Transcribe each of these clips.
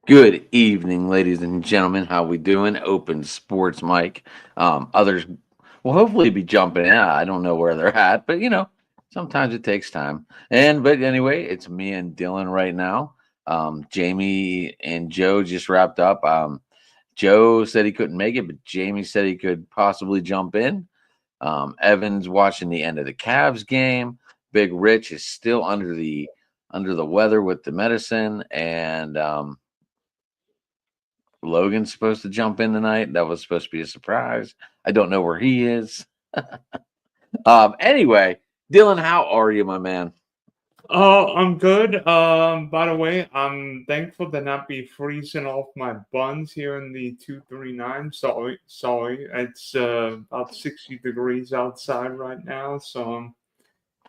Good evening, ladies and gentlemen. How we doing? Open Sports Mike. Others will hopefully be jumping in. I don't know where they're at, but sometimes it takes time. But anyway, it's me and Dylan right now. Jamie and Joe just wrapped up. Joe said he couldn't make it, but Jamie said he could possibly jump in. Evan's watching the end of the Cavs game. Big Rich is still under the weather with the medicine, and Logan's supposed to jump in tonight. That was supposed to be a surprise. I don't know where he is. Anyway, Dylan, how are you, my man? Oh, I'm good. By the way, I'm thankful to not be freezing off my buns here in the 239. Sorry. It's about 60 degrees outside right now.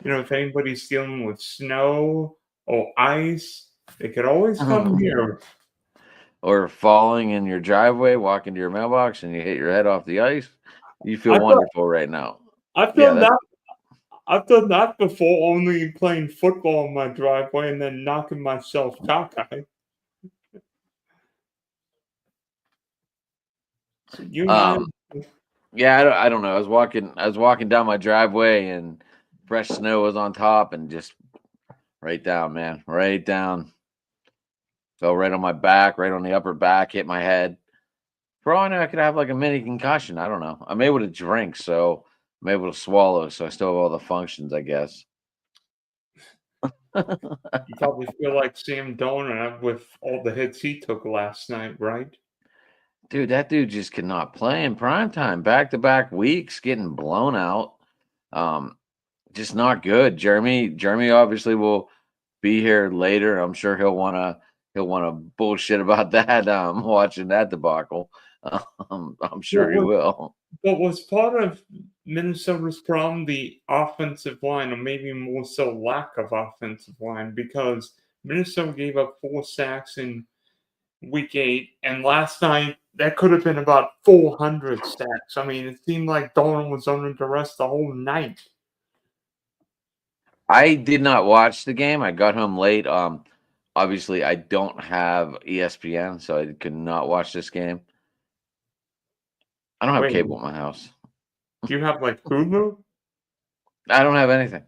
If anybody's dealing with snow or ice, they could always come here. Or falling in your driveway, walking to your mailbox, and you hit your head off the ice. You feel I've done, wonderful right now. I've Yeah, done that's that. I've done that before, only playing football in my driveway and then knocking myself cockeyed. So you and I. um yeah, I don't know. I was walking down my driveway and fresh snow was on top and just right down, man. Right down. Fell right on my back, right on the upper back, hit my head. For all I know, I could have like a mini concussion. I don't know. I'm able to drink, so I'm able to swallow, so I still have all the functions, I guess. You probably feel like Sam Donut with all the hits he took last night, right? Dude, that dude just cannot play in prime time. Back to back weeks, getting blown out. Um, just not good. Jeremy obviously will be here later. I'm sure he'll wanna bullshit about that. Watching that debacle. I'm What sure he was will. what was part of Minnesota's problem the offensive line, or maybe more so lack of offensive line, because Minnesota gave up 4 sacks in week 8, and last night that could have been about 400 sacks. I mean, it seemed like Donald was under duress the whole night. I did not watch the game. I got home late. Obviously, I don't have ESPN, so I could not watch this game. I don't have Wait, cable at my house. do you have like Hulu? I don't have anything.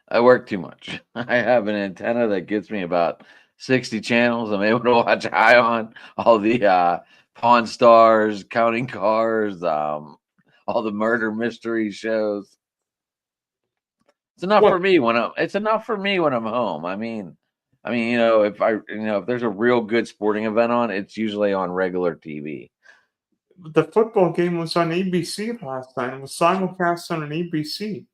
I work too much. I have an antenna that gets me about 60 channels. I'm able to watch Ion, all the Pawn Stars, Counting Cars, all the murder mystery shows. What It's enough for me when I'm home. I mean, if there's a real good sporting event on, it's usually on regular TV. the football game was on ABC last night. It was simulcast on an ABC.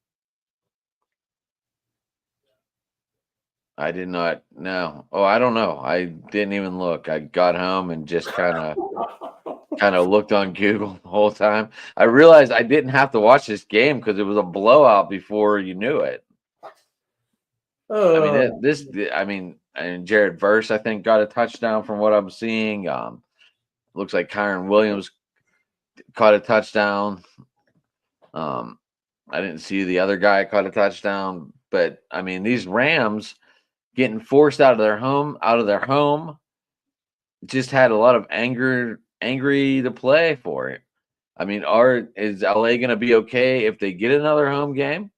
I did not know. Oh, I don't know. I didn't even look. I got home and just kind of looked on Google the whole time. I realized I didn't have to watch this game because it was a blowout before you knew it. I mean, Uh, and Jared Verse, I think, got a touchdown from what I'm seeing. Looks like Kyron Williams caught a touchdown. Um, I didn't see the other guy caught a touchdown, but I mean, these Rams getting forced out of their home, just had a lot of angry to play for it. I mean, is LA going to be okay if they get another home game?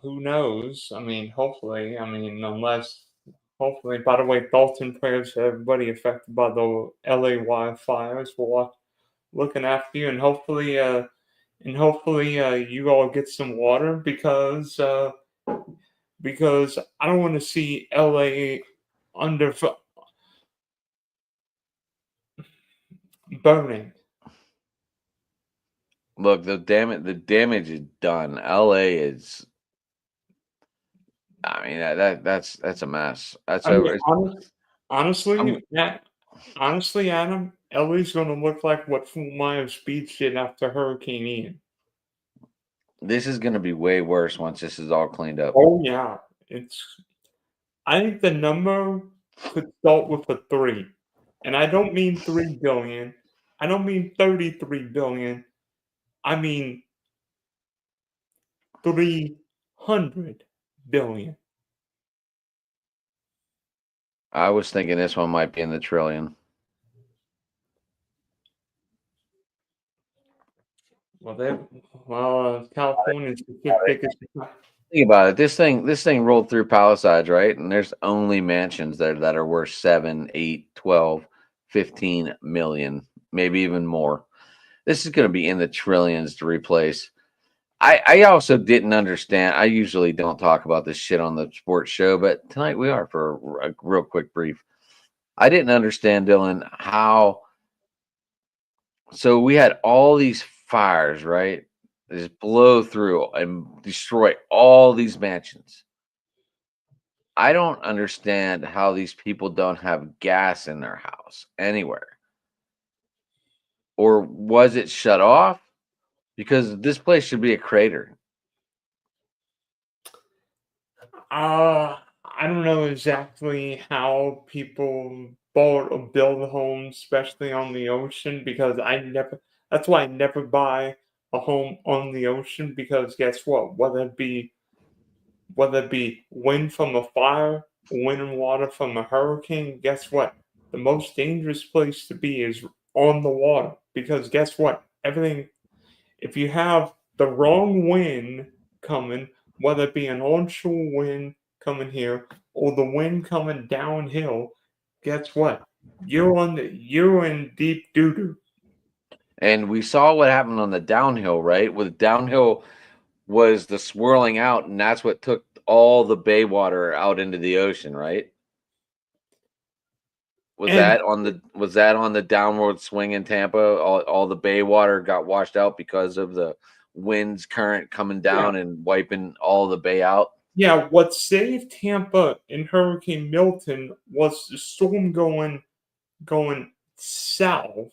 who knows? I mean, hopefully. I mean, unless hopefully. By the way, Dalton prayers to everybody affected by the LA wildfires. We're looking after you, and hopefully, you all get some water because I don't want to see LA under burning. Look, the damage is done. LA is. I mean, that's a mess. That's I mean, over. I'm. honestly, Adam, LA's going to look like what Fort Myers Beach did after Hurricane Ian. This is going to be way worse once this is all cleaned up. Oh yeah, it's. I think the number could start with a three, and I don't mean 3 billion. I don't mean 33 billion. I mean 300 billion. I was thinking this one might be in the trillion. California's the fifth biggest. Think about it. This thing rolled through Palisades, right? And there's only mansions there that are worth 7, 8, 12, 15 million, maybe even more. This is going to be in the trillions to replace. I also didn't understand. I usually don't talk about this shit on the sports show, but tonight we are for a real quick brief. I didn't understand, Dylan, how. So we had all these fires, right? They just blow through and destroy all these mansions. I don't understand how these people don't have gas in their house anywhere. Or was it shut off? Because this place should be a crater. I don't know exactly how people bought or build homes, especially on the ocean, because I never. That's why I never buy a home on the ocean because guess what? Whether it be wind from a fire, wind and water from a hurricane, guess what? The most dangerous place to be is on the water because guess what? Everything. If you have the wrong wind coming, whether it be an onshore wind coming here or the wind coming downhill, guess what? You're in deep doo doo. And we saw what happened on the downhill, right? With downhill was the swirling out, and that's what took all the bay water out into the ocean, right? And Was that on the downward swing in Tampa? All the bay water got washed out because of the winds current coming yeah, down and wiping all the bay out. yeah, what saved Tampa in Hurricane Milton was the storm going south,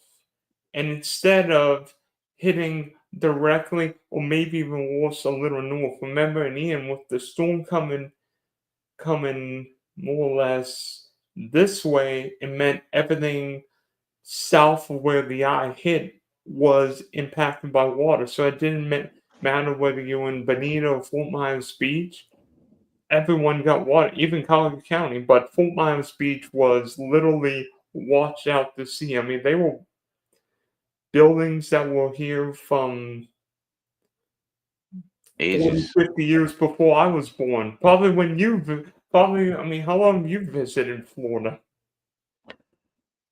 and instead of hitting directly or maybe even worse a little north. Remember in Ian with the storm coming more or less this way, it meant everything south of where the eye hit was impacted by water. So it didn't matter whether you were in Bonita or Fort Myers Beach. Everyone got water, even Collier County. But Fort Myers Beach was literally washed out to sea. I mean, they were buildings that were here from 40, Ages. 50 years before I was born. Probably when probably, I mean, how long you visited Florida?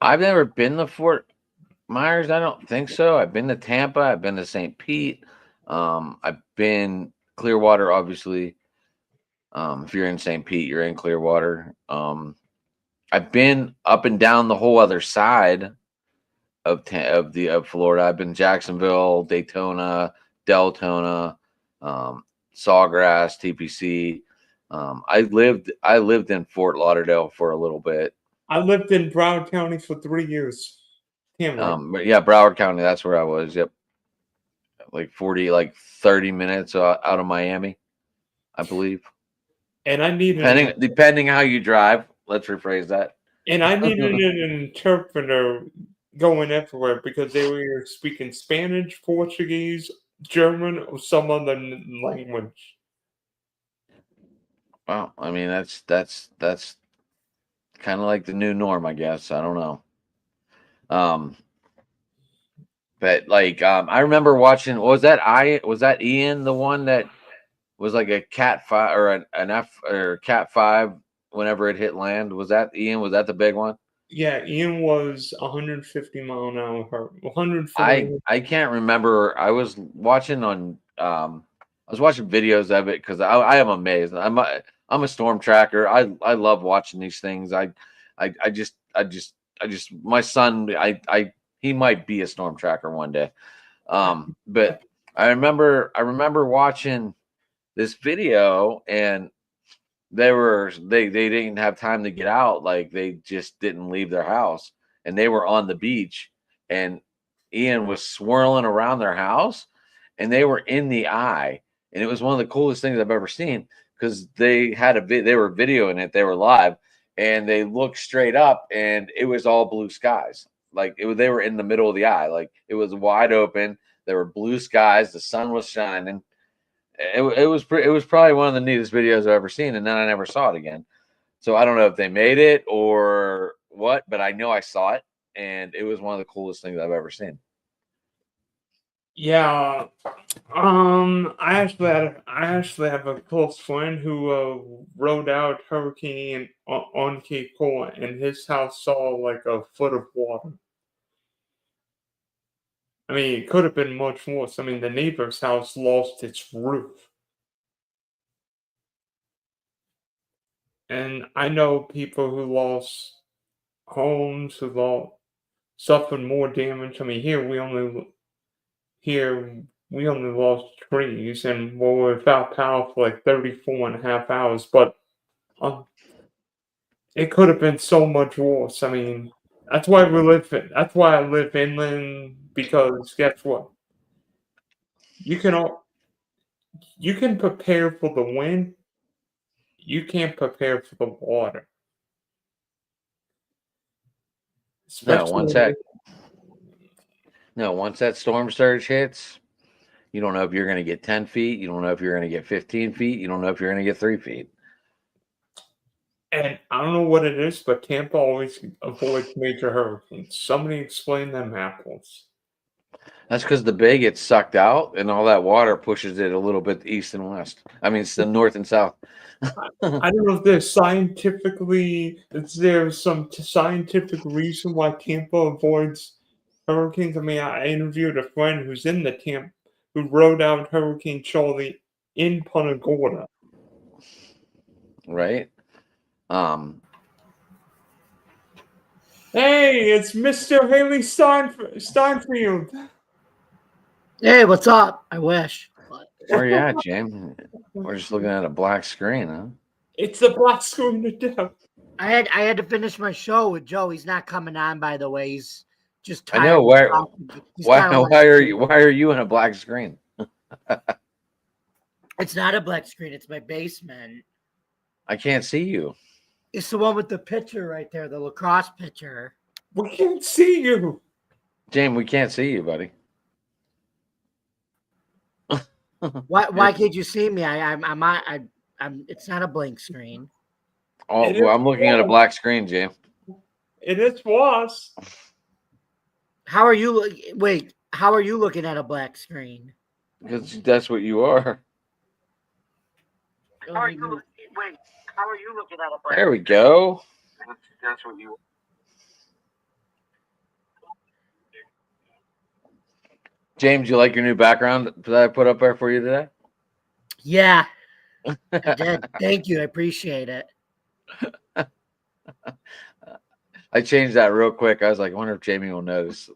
I've never been to Fort Myers. I don't think so. I've been to Tampa. I've been to St. Pete. I've been Clearwater, obviously. If you're in St. Pete, you're in Clearwater. I've been up and down the whole other side of Florida. I've been Jacksonville, Daytona, Deltona, Sawgrass, TPC. I lived in Fort Lauderdale for a little bit. I lived in Broward County for 3 years. Tamarack. But yeah, Broward County, that's where I was. Yep. Like 30 minutes out of Miami, I believe. And I needed Depending how you drive. Let's rephrase that. an interpreter going everywhere because they were either speaking Spanish, Portuguese, German, or some other language. Well, I mean that's kind of like the new norm, I guess. I don't know. Um, but like I remember watching. Was that Ian, the one that was like a Cat 5 or an F or Cat 5 whenever it hit land? Was that Ian? Was that the big one? Yeah, Ian was 150 mile an hour, 140. I can't remember. I was watching videos of it because I am amazed. I'm a storm tracker. I love watching these things. I just my son, he might be a storm tracker one day. But I remember watching this video, and they didn't have time to get out. Like, they just didn't leave their house, and they were on the beach, and Ian was swirling around their house, and they were in the eye, and it was one of the coolest things I've ever seen because they were videoing it, they were live, and they looked straight up, and it was all blue skies. Like, they were in the middle of the eye, like it was wide open. There were blue skies, the sun was shining. It was probably one of the neatest videos I've ever seen, and then I never saw it again. So I don't know if they made it or what, but I know I saw it, and it was one of the coolest things I've ever seen. Yeah. I actually have a close friend who rode out hurricane on Cape Cod, and his house saw like a foot of water. I mean, it could have been much worse. I mean, the neighbor's house lost its roof. And I know people who lost homes, who lost suffered more damage. I mean, here we only lost trees and were without power for like 34.5 hours. But um, it could have been so much worse. I mean, that's why I live inland, because guess what? You can all you can prepare for the wind. You can't prepare for the water, No, especially. once that storm surge hits, you don't know if you're going to get 10 feet. You don't know if you're going to get 15 feet. You don't know if you're going to get 3 feet. And I don't know what it is, but Tampa always avoids major hurricanes. Somebody explain them apples. That's because the bay gets sucked out, and all that water pushes it a little bit east and west. I mean, it's the north and south. I don't know if there's some scientific reason why Tampa avoids hurricanes. I mean, I interviewed a friend who's in the Tampa who rode out Hurricane Charlie in Punta Gorda. Right? Hey, it's Mr. Haley Steinfeld. Hey, what's up? I wish. Where you at, James? We're just looking at a black screen, huh? It's the black screen of death. I had to finish my show with Joe. He's not coming on, by the way. He's just tired. I know. Why are you in a black screen? It's not a black screen. It's my basement. I can't see you. It's the one with the picture right there, the lacrosse picture. We can't see you. James, we can't see you, buddy. Why can't you see me? I'm it's not a blank screen. Oh, well, I'm looking at a black screen, James. It was. How are you wait, how are you looking at a black screen? Because that's what you are. How are you looking at a black There we go. That's what you. James, you like your new background that I put up there for you today? Yeah. I did. Thank you. I appreciate it. I changed that real quick. I was like, I wonder if Jamie will notice.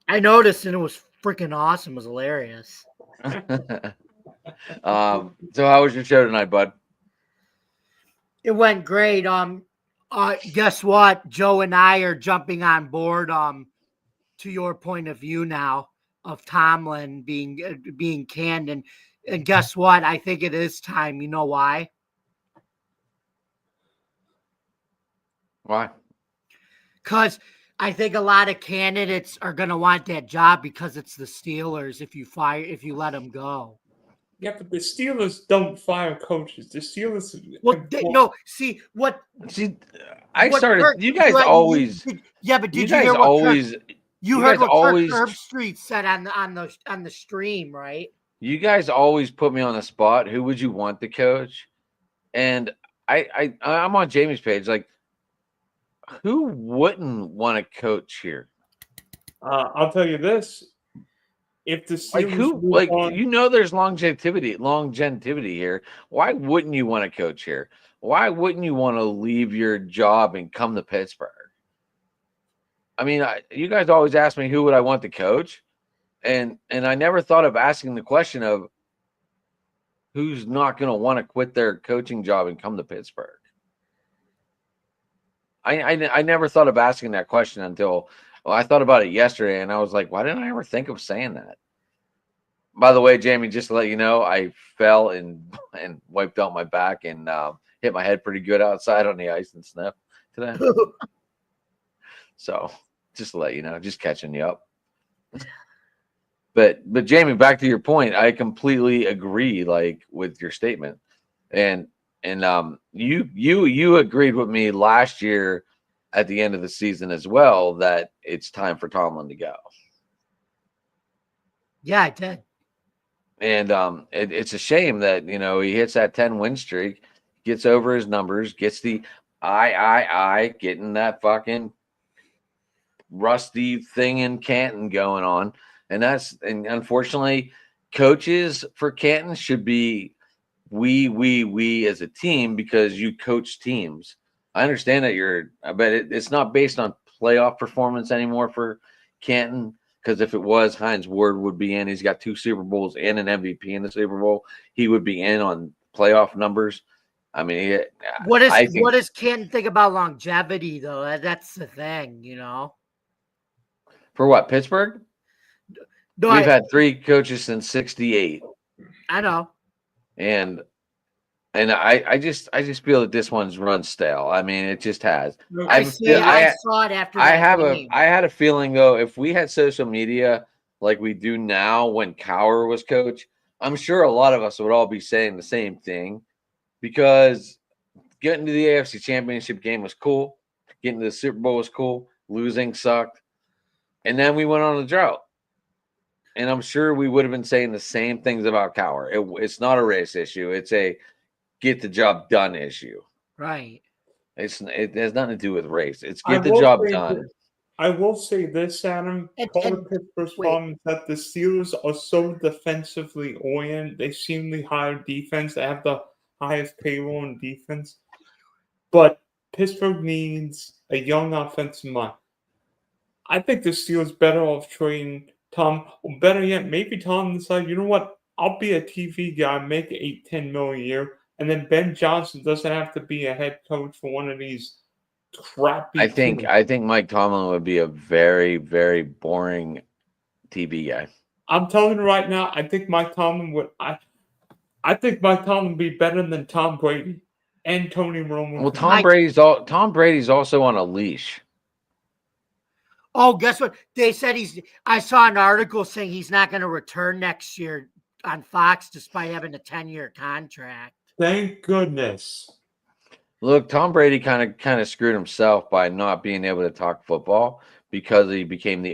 I noticed and it was freaking awesome. It was hilarious. So how was your show tonight, bud? It went great. Guess what? Joe and I are jumping on board to your point of view now of Tomlin being canned, and guess what? I think it is time. You know why? Why? Because I think a lot of candidates are going to want that job because it's the Steelers if you let them go. Yeah, but the Steelers don't fire coaches. The Steelers. You guys always. Yeah, but did you hear what Kirk Herbstreit said on the stream, right? You guys always put me on the spot. Who would you want to coach? And I'm on Jamie's page. Like, who wouldn't want to coach here? I'll tell you this: if the Steelers there's longevity here. Why wouldn't you want to coach here? Why wouldn't you want to leave your job and come to Pittsburgh? I mean, you guys always ask me who would I want to coach, and I never thought of asking the question of who's not going to want to quit their coaching job and come to Pittsburgh. I never thought of asking that question until I thought about it yesterday, and I was like, why didn't I ever think of saying that? By the way, Jamie, just to let you know, I fell and wiped out my back and hit my head pretty good outside on the ice and snow today. So just to let you know, just catching you up. But Jamie, back to your point, I completely agree, like, with your statement. And And you agreed with me last year at the end of the season as well that it's time for Tomlin to go. Yeah, I did. And it's a shame that he hits that 10-win streak, gets over his numbers, gets the getting that fucking rusty thing in Canton going on, and unfortunately, coaches for Canton should be we as a team because you coach teams. I understand that but it's not based on playoff performance anymore for Canton. Because if it was, Hines Ward would be in. He's got 2 Super Bowls and an MVP in the Super Bowl. He would be in on playoff numbers. I mean, what does Canton think about longevity though? That's the thing, For what, Pittsburgh? No, We've had 3 coaches since '68. I know. And I just feel that this one's run stale. I mean, it just has. I saw it after. I had a feeling though, if we had social media like we do now when Cowher was coach, I'm sure a lot of us would all be saying the same thing, because getting to the AFC Championship game was cool, getting to the Super Bowl was cool, losing sucked, and then we went on a drought. And I'm sure we would have been saying the same things about Cowher. It's not a race issue. It's a get the job done issue. Right. It has nothing to do with race. It's get the job done. I will say this, Adam. Part of Pittsburgh's problem is that the Steelers are so defensively oriented. They seem the higher defense. They have the highest payroll in defense. But Pittsburgh needs a young offensive mind. I think the Steelers better off trading Tom. Or better yet, maybe Tom decides, you know what? I'll be a TV guy, make $8-10 million a year. And then Ben Johnson doesn't have to be a head coach for one of these crappy teams. I think Mike Tomlin would be a very, very boring TV guy. I'm telling you right now, I think Mike Tomlin would. I think Mike Tomlin would be better than Tom Brady and Tony Romo. Well, Tom Brady's also on a leash. Oh, guess what? They said I saw an article saying he's not going to return next year on Fox despite having a 10-year contract. Thank goodness. Look, Tom Brady kind of screwed himself by not being able to talk football because he became the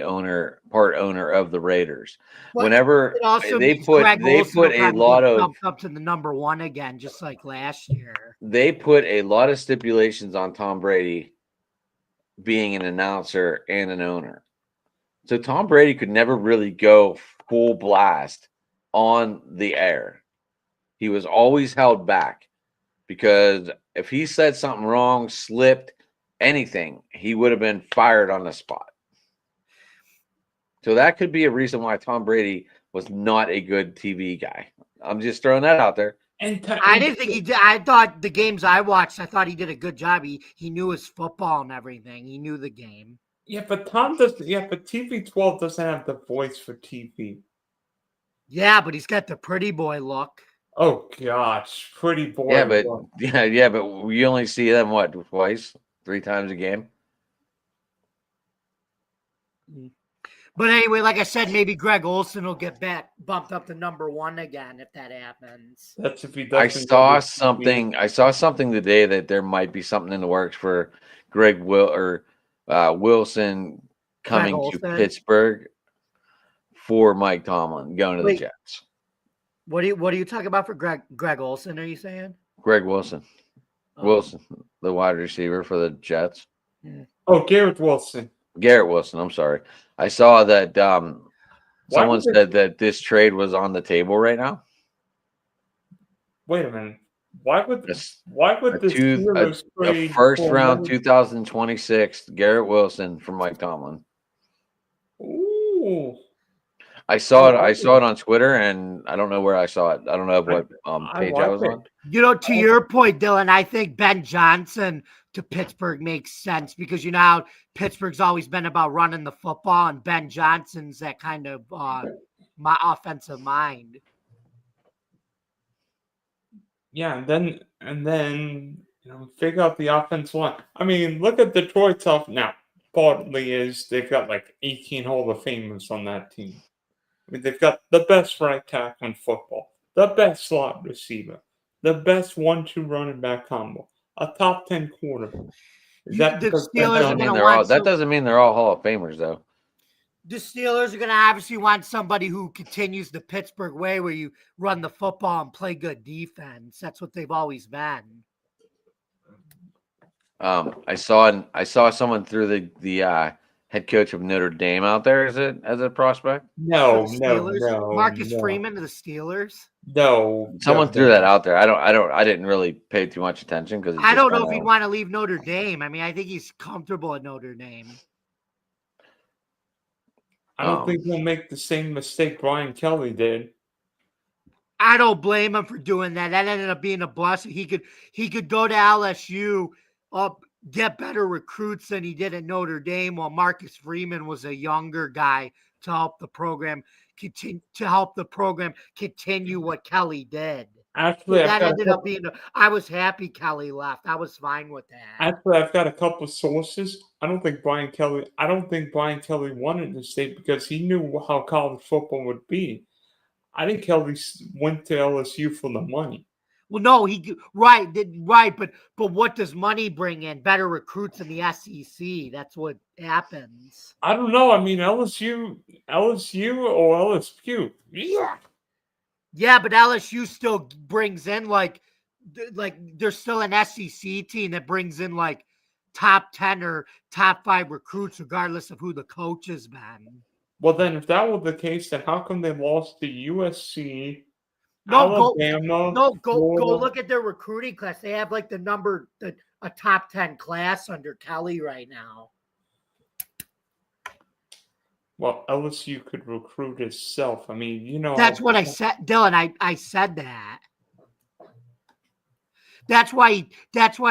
part owner of the Raiders. Well, whenever they put a lot of up to the number 1 again, just like last year. They put a lot of stipulations on Tom Brady being an announcer and an owner. So Tom Brady could never really go full blast on the air. He was always held back because if he said something wrong, slipped, anything, he would have been fired on the spot. So that could be a reason why Tom Brady was not a good TV guy. I'm just throwing that out there. I didn't think he did. I thought the games I watched, I thought he did a good job. He knew his football and everything. He knew the game. Yeah, but TV12 doesn't have the voice for TV. Yeah, but he's got the pretty boy look. Oh gosh, pretty boy. Yeah, but you only see them twice, 3 times a game. But anyway, like I said, maybe Greg Olsen will get bumped up to number 1 again if that happens. That's if he I doesn't. I saw something today that there might be something in the works for Wilson coming to Pittsburgh for Mike Tomlin going to the Jets. What are you talking about for Greg Olsen? Are you saying Greg Wilson? Wilson, the wide receiver for the Jets. Oh, Garrett Wilson. I'm sorry. I saw that someone said that this trade was on the table right now. Wait a minute. Why would the first round 2026 Garrett Wilson from Mike Tomlin? Ooh. I saw it on Twitter, and I don't know where I saw it. I don't know what page I was on. To your point, Dylan, I think Ben Johnson to Pittsburgh makes sense because how Pittsburgh's always been about running the football, and Ben Johnson's that kind of my offensive mind. Yeah, and then figure out the offensive line. I mean, look at Detroit's off now. Partly is they've got like 18 Hall of Famers on that team. I mean, they've got the best right tackle in football, the best slot receiver, the best 1-2 running back combo, a top 10 quarterback. Is You- that the because Steelers Doesn't are mean gonna they're all. want That some- doesn't mean they're all Hall of Famers, though. The Steelers are going to obviously want somebody who continues the Pittsburgh way where you run the football and play good defense. That's what they've always been. I saw someone threw the head coach of Notre Dame out there as a prospect. No, For the no, Steelers? no, Marcus no, Freeman of the Steelers. no. Someone no, threw that out there. I didn't really pay too much attention because I don't know if he'd want to leave Notre Dame. I mean, I think he's comfortable at Notre Dame. I don't think he'll make the same mistake Brian Kelly did. I don't blame him for doing that. That ended up being a blessing. He could go to LSU, get better recruits than he did at Notre Dame, while Marcus Freeman was a younger guy to help the program continue what Kelly did. Actually, That ended up being. I was happy Kelly left. I was fine with that. Actually, I've got a couple of sources. I don't think Brian Kelly wanted to stay because he knew how college football would be. I think Kelly went to LSU for the money. Well, no, right, but what does money bring in? Better recruits in the SEC. That's what happens. I don't know. I mean, LSU or LSU. Yeah. Yeah, but LSU still brings in like there's still an SEC team that brings in like top 10 or top 5 recruits, regardless of who the coach has been. Well, then, if that were the case, then how come they lost to USC, Go Alabama? Go look at their recruiting class. They have like a top 10 class under Kelly right now. Well, LSU could recruit itself. I mean, you know. That's what I said, Dylan. I said that. That's why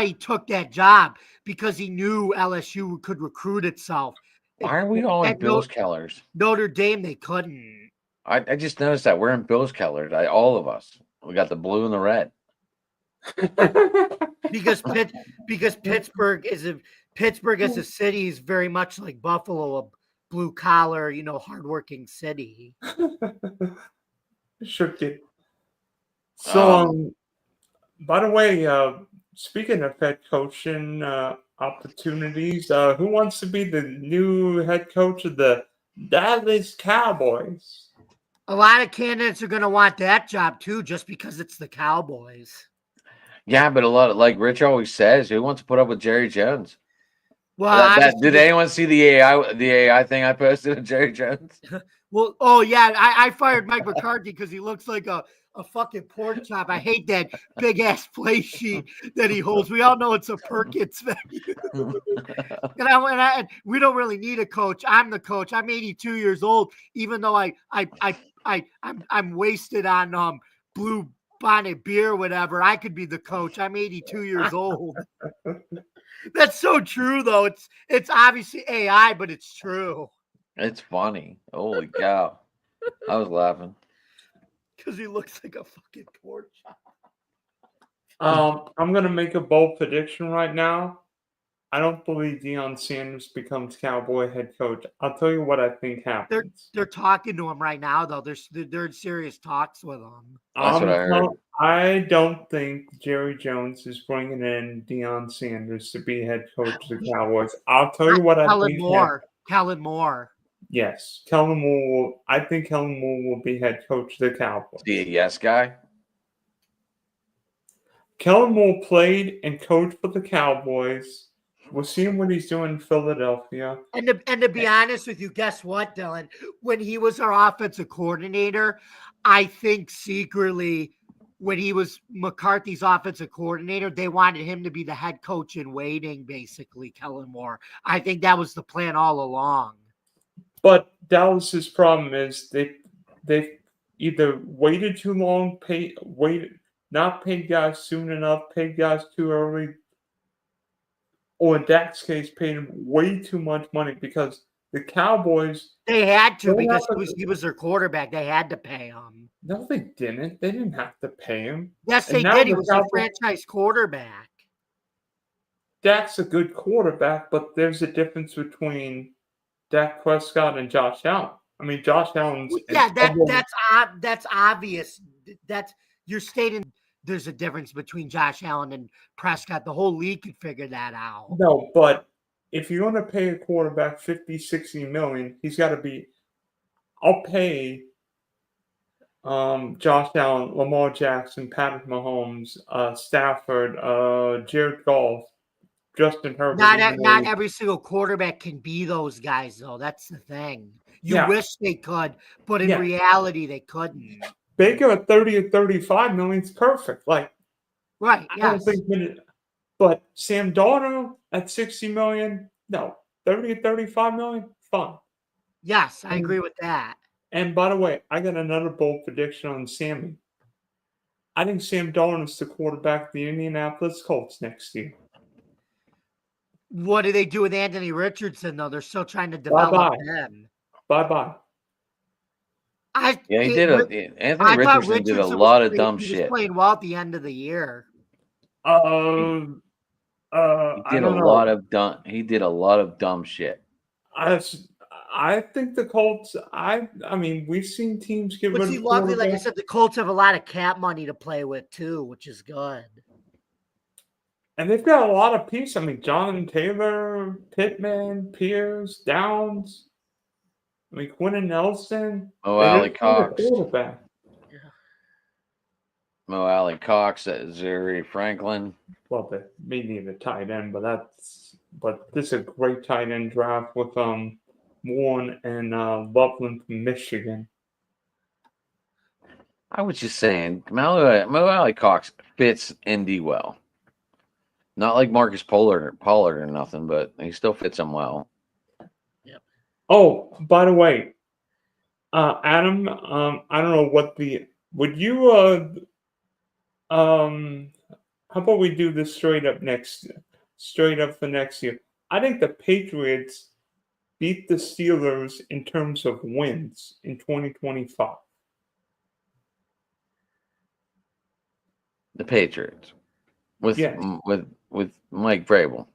he took that job, because he knew LSU could recruit itself. Why are we all in At Bill's Kellers? Notre Dame, they couldn't. I just noticed that we're in Bill's Kellers. All of us. We got the blue and the red. Because Pittsburgh as a city is very much like Buffalo, a blue collar, hardworking city. Shook it. So, by the way, speaking of head coaching opportunities, who wants to be the new head coach of the Dallas Cowboys? A lot of candidates are going to want that job too, just because it's the Cowboys. Yeah, but a lot of, like Rich always says, who wants to put up with Jerry Jones? Well, did anyone see the AI thing I posted of Jerry Jones? Well, oh yeah, I fired Mike McCarthy because he looks like a fucking pork chop. I hate that big ass play sheet that he holds. We all know it's a Perkins menu. and we don't really need a coach. I'm the coach. I'm 82 years old, even though I'm wasted on blue bonnet beer, whatever. I could be the coach. I'm 82 years old. That's so true, though. It's obviously AI, but it's true. It's funny. Holy cow. I was laughing. Because he looks like a fucking pork chop. I'm going to make a bold prediction right now. I don't believe Deion Sanders becomes Cowboy head coach. I'll tell you what I think happens. They're talking to him right now, though. They're in serious talks with him. That's what I heard. I don't think Jerry Jones is bringing in Deion Sanders to be head coach of the Cowboys. I'll tell you what I think. Kellen Moore. Yes, Kellen Moore. I think Kellen Moore will be head coach of the Cowboys. The yes guy? Kellen Moore played and coached for the Cowboys. We'll see what he's doing in Philadelphia. And to be honest with you, guess what, Dylan? When he was our offensive coordinator, I think secretly when he was McCarthy's offensive coordinator, they wanted him to be the head coach in waiting, basically, Kellen Moore. I think that was the plan all along. But Dallas's problem is they either waited too long, not paid guys soon enough, paid guys too early, or in Dak's case, paid him way too much money because the Cowboys. They had to because he was their quarterback. They had to pay him. No, they didn't. They didn't have to pay him. Yes, they did. He was a franchise quarterback. Dak's a good quarterback, but there's a difference between Dak Prescott and Josh Allen. I mean, Josh Allen's. Yeah, that's obvious. You're stating there's a difference between Josh Allen and Prescott. The whole league could figure that out. No, but if you're going to pay a quarterback 50, 60 million, he's got to be. I'll pay Josh Allen, Lamar Jackson, Patrick Mahomes, Stafford, Jared Goff, Justin Herbert. Not every single quarterback can be those guys, though. That's the thing. You Yeah. wish they could, but in Yeah. reality, they couldn't. Baker at 30 or 35 million is perfect. Like, Right? I don't Yes. think, but Sam Darnold at 60 million, no, 30 or 35 million, fun. Yes, I agree with that. And by the way, I got another bold prediction on Sammy. I think Sam Darnold is the quarterback of the Indianapolis Colts next year. What do they do with Anthony Richardson, though? They're still trying to develop him. Bye-bye. Yeah, he did. Anthony I thought Richardson did a Richardson lot was of dumb he shit. was playing well at the end of the year. He I did don't know. He did a lot of dumb shit. I think the Colts. I mean, we've seen teams get But rid see, of lovely, like I quarterbacks. said, the Colts have a lot of cap money to play with too, which is good. And they've got a lot of pieces. I mean, Jonathan Taylor, Pittman, Pierce, Downs. I mean, Quentin Nelson. Mo They Alley didn't need a Cox. quarterback. Mo Alley Cox, Zuri Franklin. Well, they may need a tight end, but this is a great tight end draft with Warren and Loveland from Michigan. I was just saying, Mo Alley Cox fits Indy well. Not like Marcus Pollard or nothing, but he still fits him well. Oh, by the way, Adam, I don't know would you how about we do this straight up for next year? I think the Patriots beat the Steelers in terms of wins in 2025. The Patriots with Yes. with Mike Vrabel,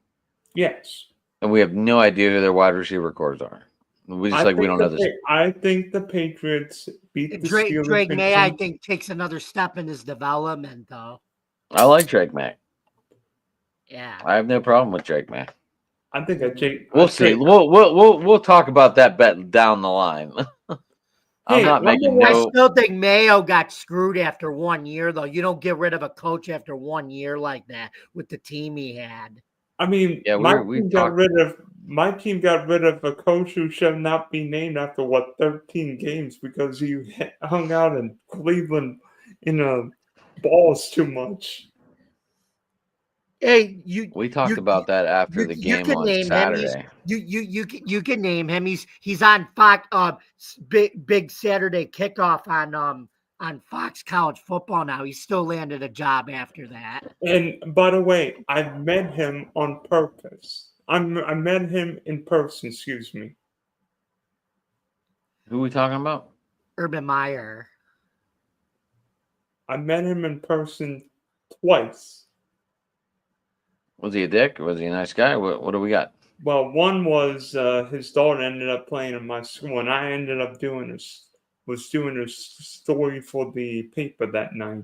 Yes. and we have no idea who their wide receiver cores are. We just we don't know this. I think the Patriots beat the Steelers. Drake May, I think, takes another step in his development, though. I like Drake May. Yeah. I have no problem with Drake May. I think We'll see. We'll talk about that bet down the line. I'm not making I no. still think Mayo got screwed after 1 year, though. You don't get rid of a coach after 1 year like that with the team he had. I mean, Yeah, my team got rid of a coach who shall not be named after 13 games because he hung out in Cleveland in balls too much. Hey, We talked about that after the game on Saturday. You can name him. He's on Fox big Saturday kickoff on Fox College Football now. He still landed a job after that. And by the way, I met him on purpose. I met him in person. Excuse me. Who are we talking about? Urban Meyer. I met him in person twice. Was he a dick? Was he a nice guy? What do we got? Well, one was his daughter ended up playing in my school, and I ended up doing a story for the paper that night.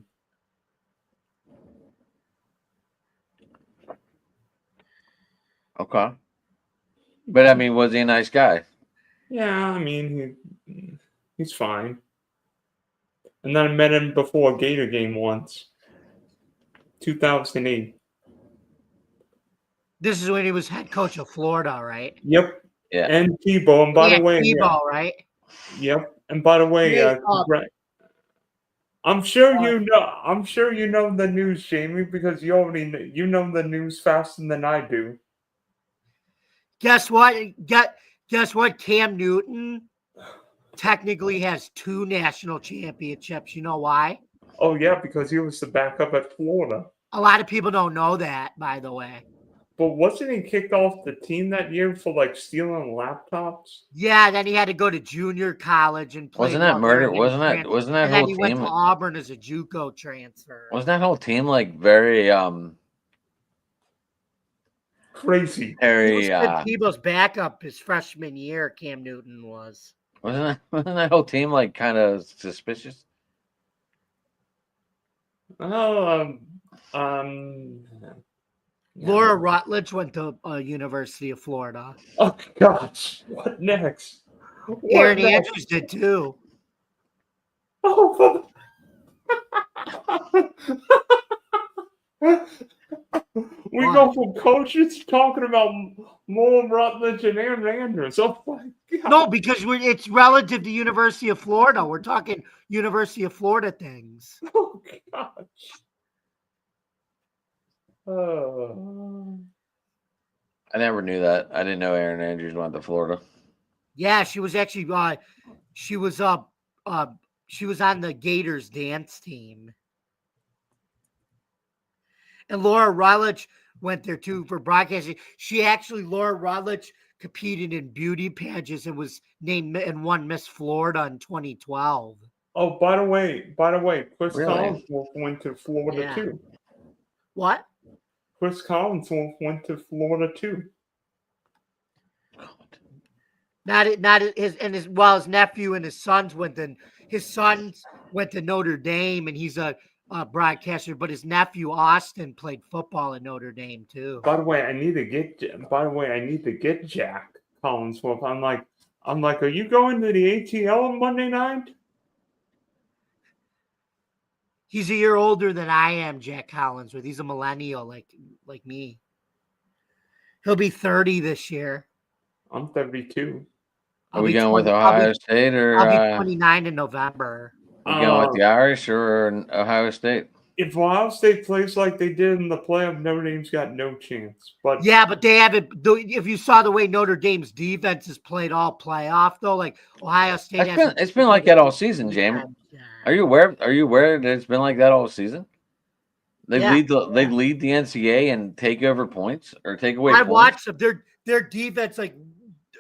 Okay. But I mean, was he a nice guy? Yeah, I mean he's fine. And then I met him before a Gator game once, 2008. This is when he was head coach of Florida, right? Yep. Yeah. And Tebow. And by the way, Tebow, right? Yep. And by the way, I'm sure you know. I'm sure you know the news, Jamie, because you know the news faster than I do. Guess what? Guess what? Cam Newton technically has 2 national championships. You know why? Oh yeah, because he was the backup at Florida. A lot of people don't know that, by the way. But wasn't he kicked off the team that year for stealing laptops? Yeah, then he had to go to junior college and play. Wasn't that murder? Wasn't that and whole then he went team? to Auburn as a JUCO transfer. Wasn't that whole team very crazy? Very. Tebow's backup his freshman year. Cam Newton was. Wasn't that whole team kind of suspicious? Oh, um, yeah. Laura Rutledge went to University of Florida. Oh gosh, what next? Aaron What next? Andrews did too. Oh, we What? go from coaches talking about Moore Rutledge and Aaron Andrews. Oh my god! No, because it's relative to University of Florida. We're talking University of Florida things. Oh gosh. Oh. I never knew that. I didn't know Aaron Andrews went to Florida. Yeah, she was actually she was on the Gators dance team. And Laura Rutledge went there too for broadcasting. Laura Rutledge competed in beauty pageants and was named and won Miss Florida in 2012. Oh, by the way, Chris Really? Collinsworth went to Florida Yeah. too. What? Chris Collinsworth went to Florida too. His nephew and his sons went to Notre Dame, and he's a broadcaster. But his nephew Austin played football at Notre Dame too. By the way, I need to get Jack Collinsworth. I'm like, are you going to the ATL on Monday night? He's a year older than I am, Jack Collinsworth. He's a millennial like me. He'll be 30 this year. I'm 32. Are we going with Ohio State or I'll be 29 in November. we going with the Irish or Ohio State? If Ohio State plays like they did in the playoff, Notre Dame's got no chance. But yeah, but they haven't. If you saw the way Notre Dame's defense has played all playoff, though, like Ohio State It's been like that all season, James. Are you aware that it's been like that all season? They lead the NCAA and take over points or take away. I points. watched them. Their defense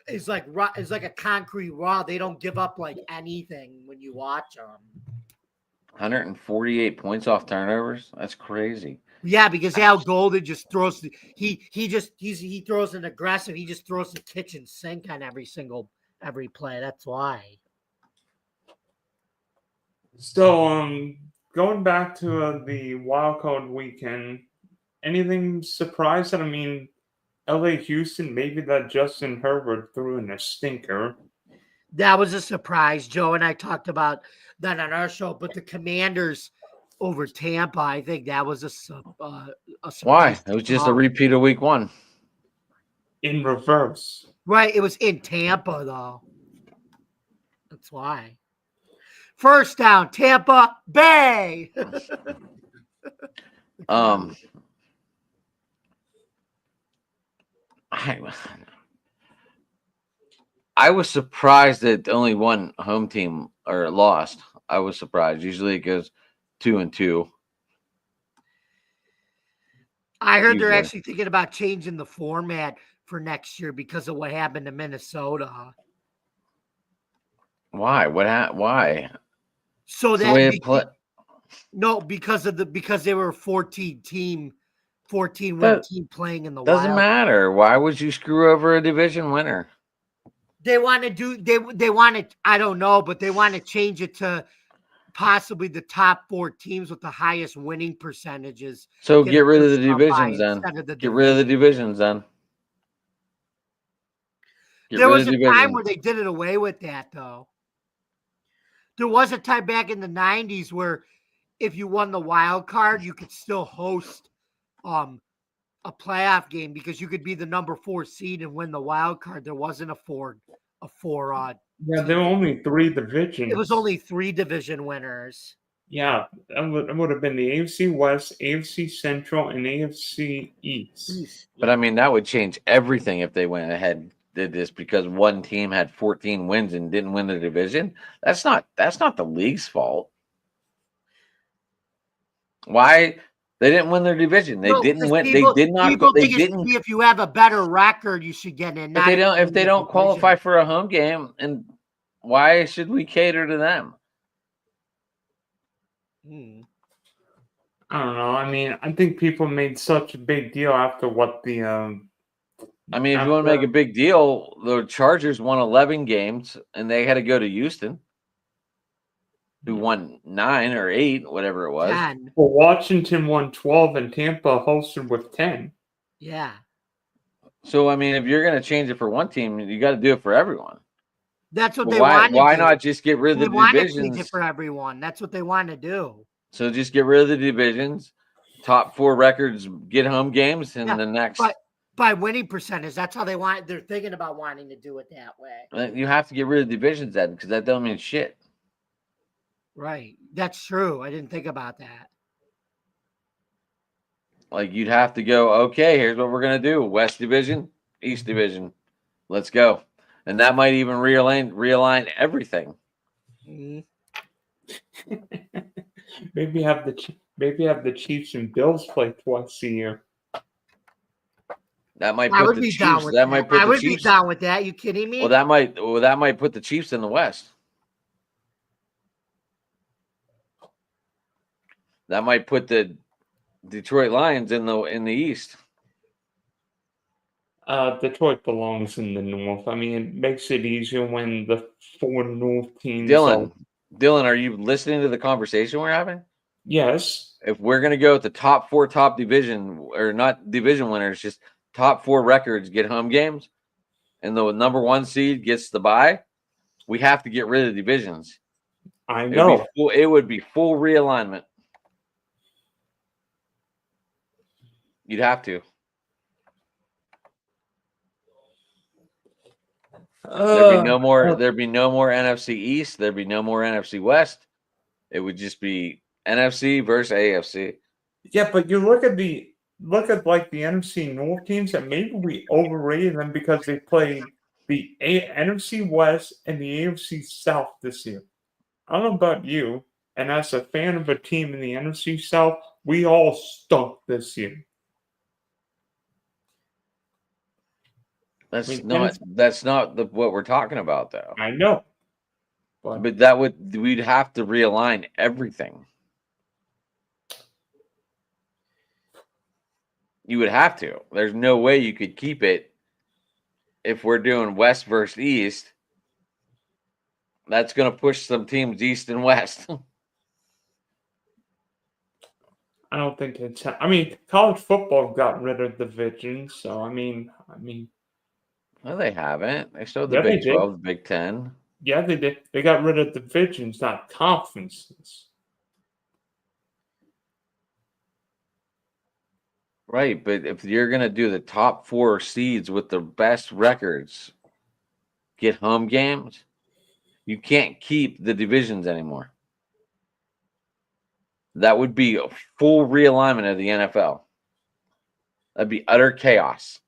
is like a concrete raw. They don't give up like anything when you watch them. 148 points off turnovers. That's crazy. Yeah, because Al Golden just throws he throws an aggressive. He just throws the kitchen sink on every play. That's why. So, going back to the wild card weekend, anything surprising? I mean, LA Houston, maybe that Justin Herbert threw in a stinker. That was a surprise. Joe and I talked about that on our show, but the Commanders over Tampa, I think that was a surprise. Why? It was just a repeat of week 1. In reverse. Right. It was in Tampa, though. That's why. First down, Tampa Bay. I was surprised that only one home team or lost. I was surprised. Usually it goes 2-2. I heard they're actually thinking about changing the format for next year because of what happened to Minnesota. Why? Why? So that because they were a 14 win team playing in the doesn't matter. Why would you screw over a division winner? They want to I don't know, but they want to change it to possibly the top 4 teams with the highest winning percentages. So get rid of the divisions then. Get rid of the divisions then. There was a time where they did it away with that, though. There was a time back in the 90s where if you won the wild card, you could still host a playoff game because you could be the number 4 seed and win the wild card. There wasn't a four. Yeah, there were only 3 divisions. It was only 3 division winners. Yeah, it would have been the AFC West, AFC Central, and AFC East. But I mean, that would change everything if they went ahead and did this because one team had 14 wins and didn't win the division. That's not the league's fault. Why? They didn't win their division. They didn't win. They did not go. They didn't. If you have a better record, you should get in. If they don't qualify for a home game, and why should we cater to them? I don't know. I mean, I think people made such a big deal after what the. I mean, if you want to make a big deal, the Chargers won 11 games, and they had to go to Houston. who won 9 or 8, whatever it was. 10. Well, Washington won 12 and Tampa hosted with 10. Yeah. So I mean, if you're going to change it for one team, you got to do it for everyone. That's what Well, they want to do. why not just get rid of They the want to change divisions? it for everyone. That's what they want to do. So just get rid of the divisions. Top 4 records get home games, and Yeah, the next. But by winning percentage, that's how they want. They're thinking about wanting to do it that way. You have to get rid of divisions then, because that don't mean shit. Right. That's true. I didn't think about that. Like you'd have to go, okay, here's what we're gonna do: West Division, East Division, let's go, and that might even realign everything. Mhm. Maybe have the Chiefs and Bills play twice a year. That might I put would the be Chiefs. down with That that. might put I the would Chiefs. be down with that. You kidding me? Well, that might put the Chiefs in the West. That might put the Detroit Lions in the East. Detroit belongs in the North. I mean, it makes it easier when the 4 North teams. Dylan, are you listening to the conversation we're having? Yes. If we're gonna go with the top 4 top division, or not division winners, just top 4 records get home games, and the number 1 seed gets the bye, we have to get rid of divisions. I know. It would be full realignment. You'd have to. There'd be no more. There'd be no more NFC East. There'd be no more NFC West. It would just be NFC versus AFC. Yeah, but you look at like the NFC North teams, and maybe we overrated them because they played the NFC West and the AFC South this year. I don't know about you, and as a fan of a team in the NFC South, we all stunk this year. That's I mean, not what we're talking about, though. I know, but we'd have to realign everything. You would have to. There's no way you could keep it if we're doing West versus East. That's going to push some teams East and West. I don't think it's. I mean, college football got rid of divisions, so I mean. No, they haven't. They still have the Yeah, Big they 12, the Big 10. Yeah, they did. They got rid of divisions, not conferences. Right, but if you're going to do the top 4 seeds with the best records get home games, you can't keep the divisions anymore. That would be a full realignment of the NFL. That'd be utter chaos.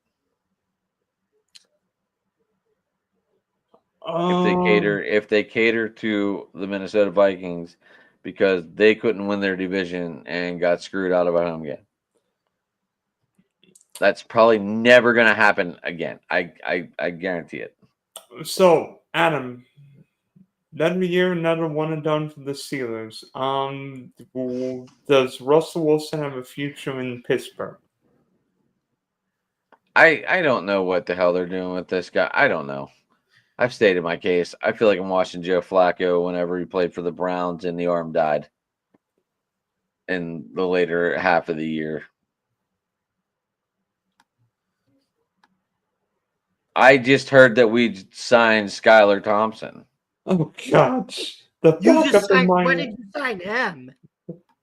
If they cater to the Minnesota Vikings because they couldn't win their division and got screwed out of a home game. That's probably never going to happen again. I guarantee it. So, Adam, let me hear another one and done for the Steelers. Does Russell Wilson have a future in Pittsburgh? I don't know what the hell they're doing with this guy. I don't know. I've stated my case. I feel like I'm watching Joe Flacco whenever he played for the Browns and the arm died in the later half of the year. I just heard that we signed Skylar Thompson. Oh, gosh. When did you sign him?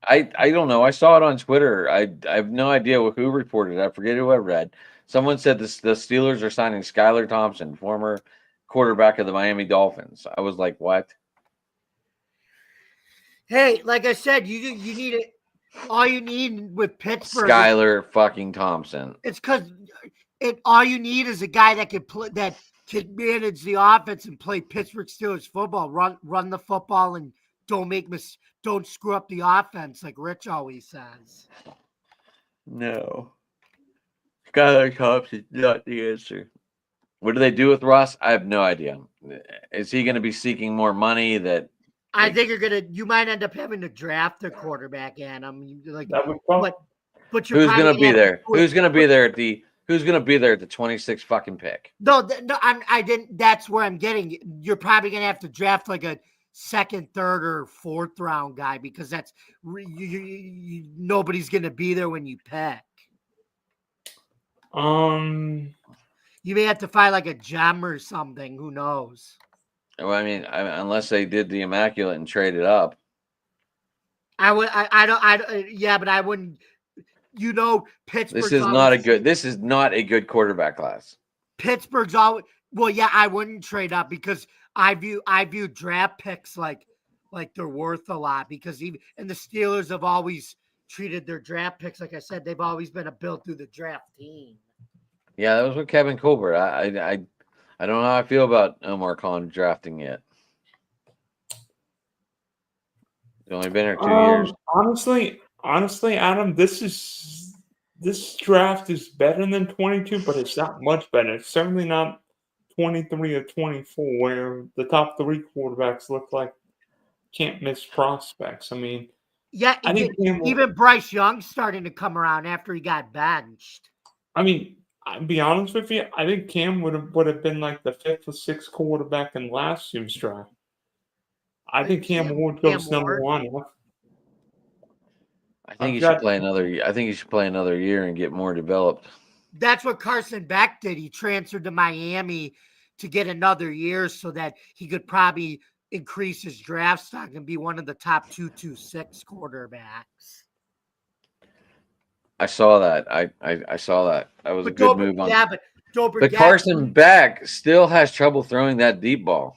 I don't know. I saw it on Twitter. I have no idea who reported it. I forget who I read. Someone said the Steelers are signing Skylar Thompson, former quarterback of the Miami Dolphins. I was like, what? Hey, like I said, you need it. All you need with Pittsburgh, Skylar fucking Thompson. It's because all you need is a guy that can play, that can manage the offense and play Pittsburgh Steelers football. Run the football and don't screw up the offense like Rich always says. No, Skylar Thompson not the answer. What do they do with Russ? I have no idea. Is he going to be seeking more money? I think you might end up having to draft a quarterback, Adam. That would probably. But who's going to be there? Who's going to be there at the 26th fucking pick? No, I didn't. That's where I'm getting. You're probably going to have to draft like a second, third, or fourth round guy because that's nobody's going to be there when you pick. You may have to find like a gem or something. Who knows? Well, I mean, unless they did the immaculate and traded up. Yeah, but I wouldn't. Pittsburgh's This is not a good quarterback class. Pittsburgh's always. Well, yeah, I wouldn't trade up because I view draft picks like they're worth a lot because the Steelers have always treated their draft picks, like I said, they've always been a built through the draft team. Yeah, that was with Kevin Colbert. I don't know how I feel about Omar Khan drafting yet. He's only been here 2 years. Honestly, Adam, this draft is better than 22, but it's not much better. It's certainly not 23 or 24, where the top three quarterbacks look like can't miss prospects. I mean, yeah, I think even Bryce Young's starting to come around after he got benched. I mean, I'll be honest with you, I think Cam would have been like the fifth or sixth quarterback in last year's draft. I think Cam Ward goes number one. I think he should play another year. I think he should play another year and get more developed. That's what Carson Beck did. He transferred to Miami to get another year so that he could probably increase his draft stock and be one of the top 226 quarterbacks. I saw that. I saw that. That was a good move on. Yeah, but Carson Beck still has trouble throwing that deep ball.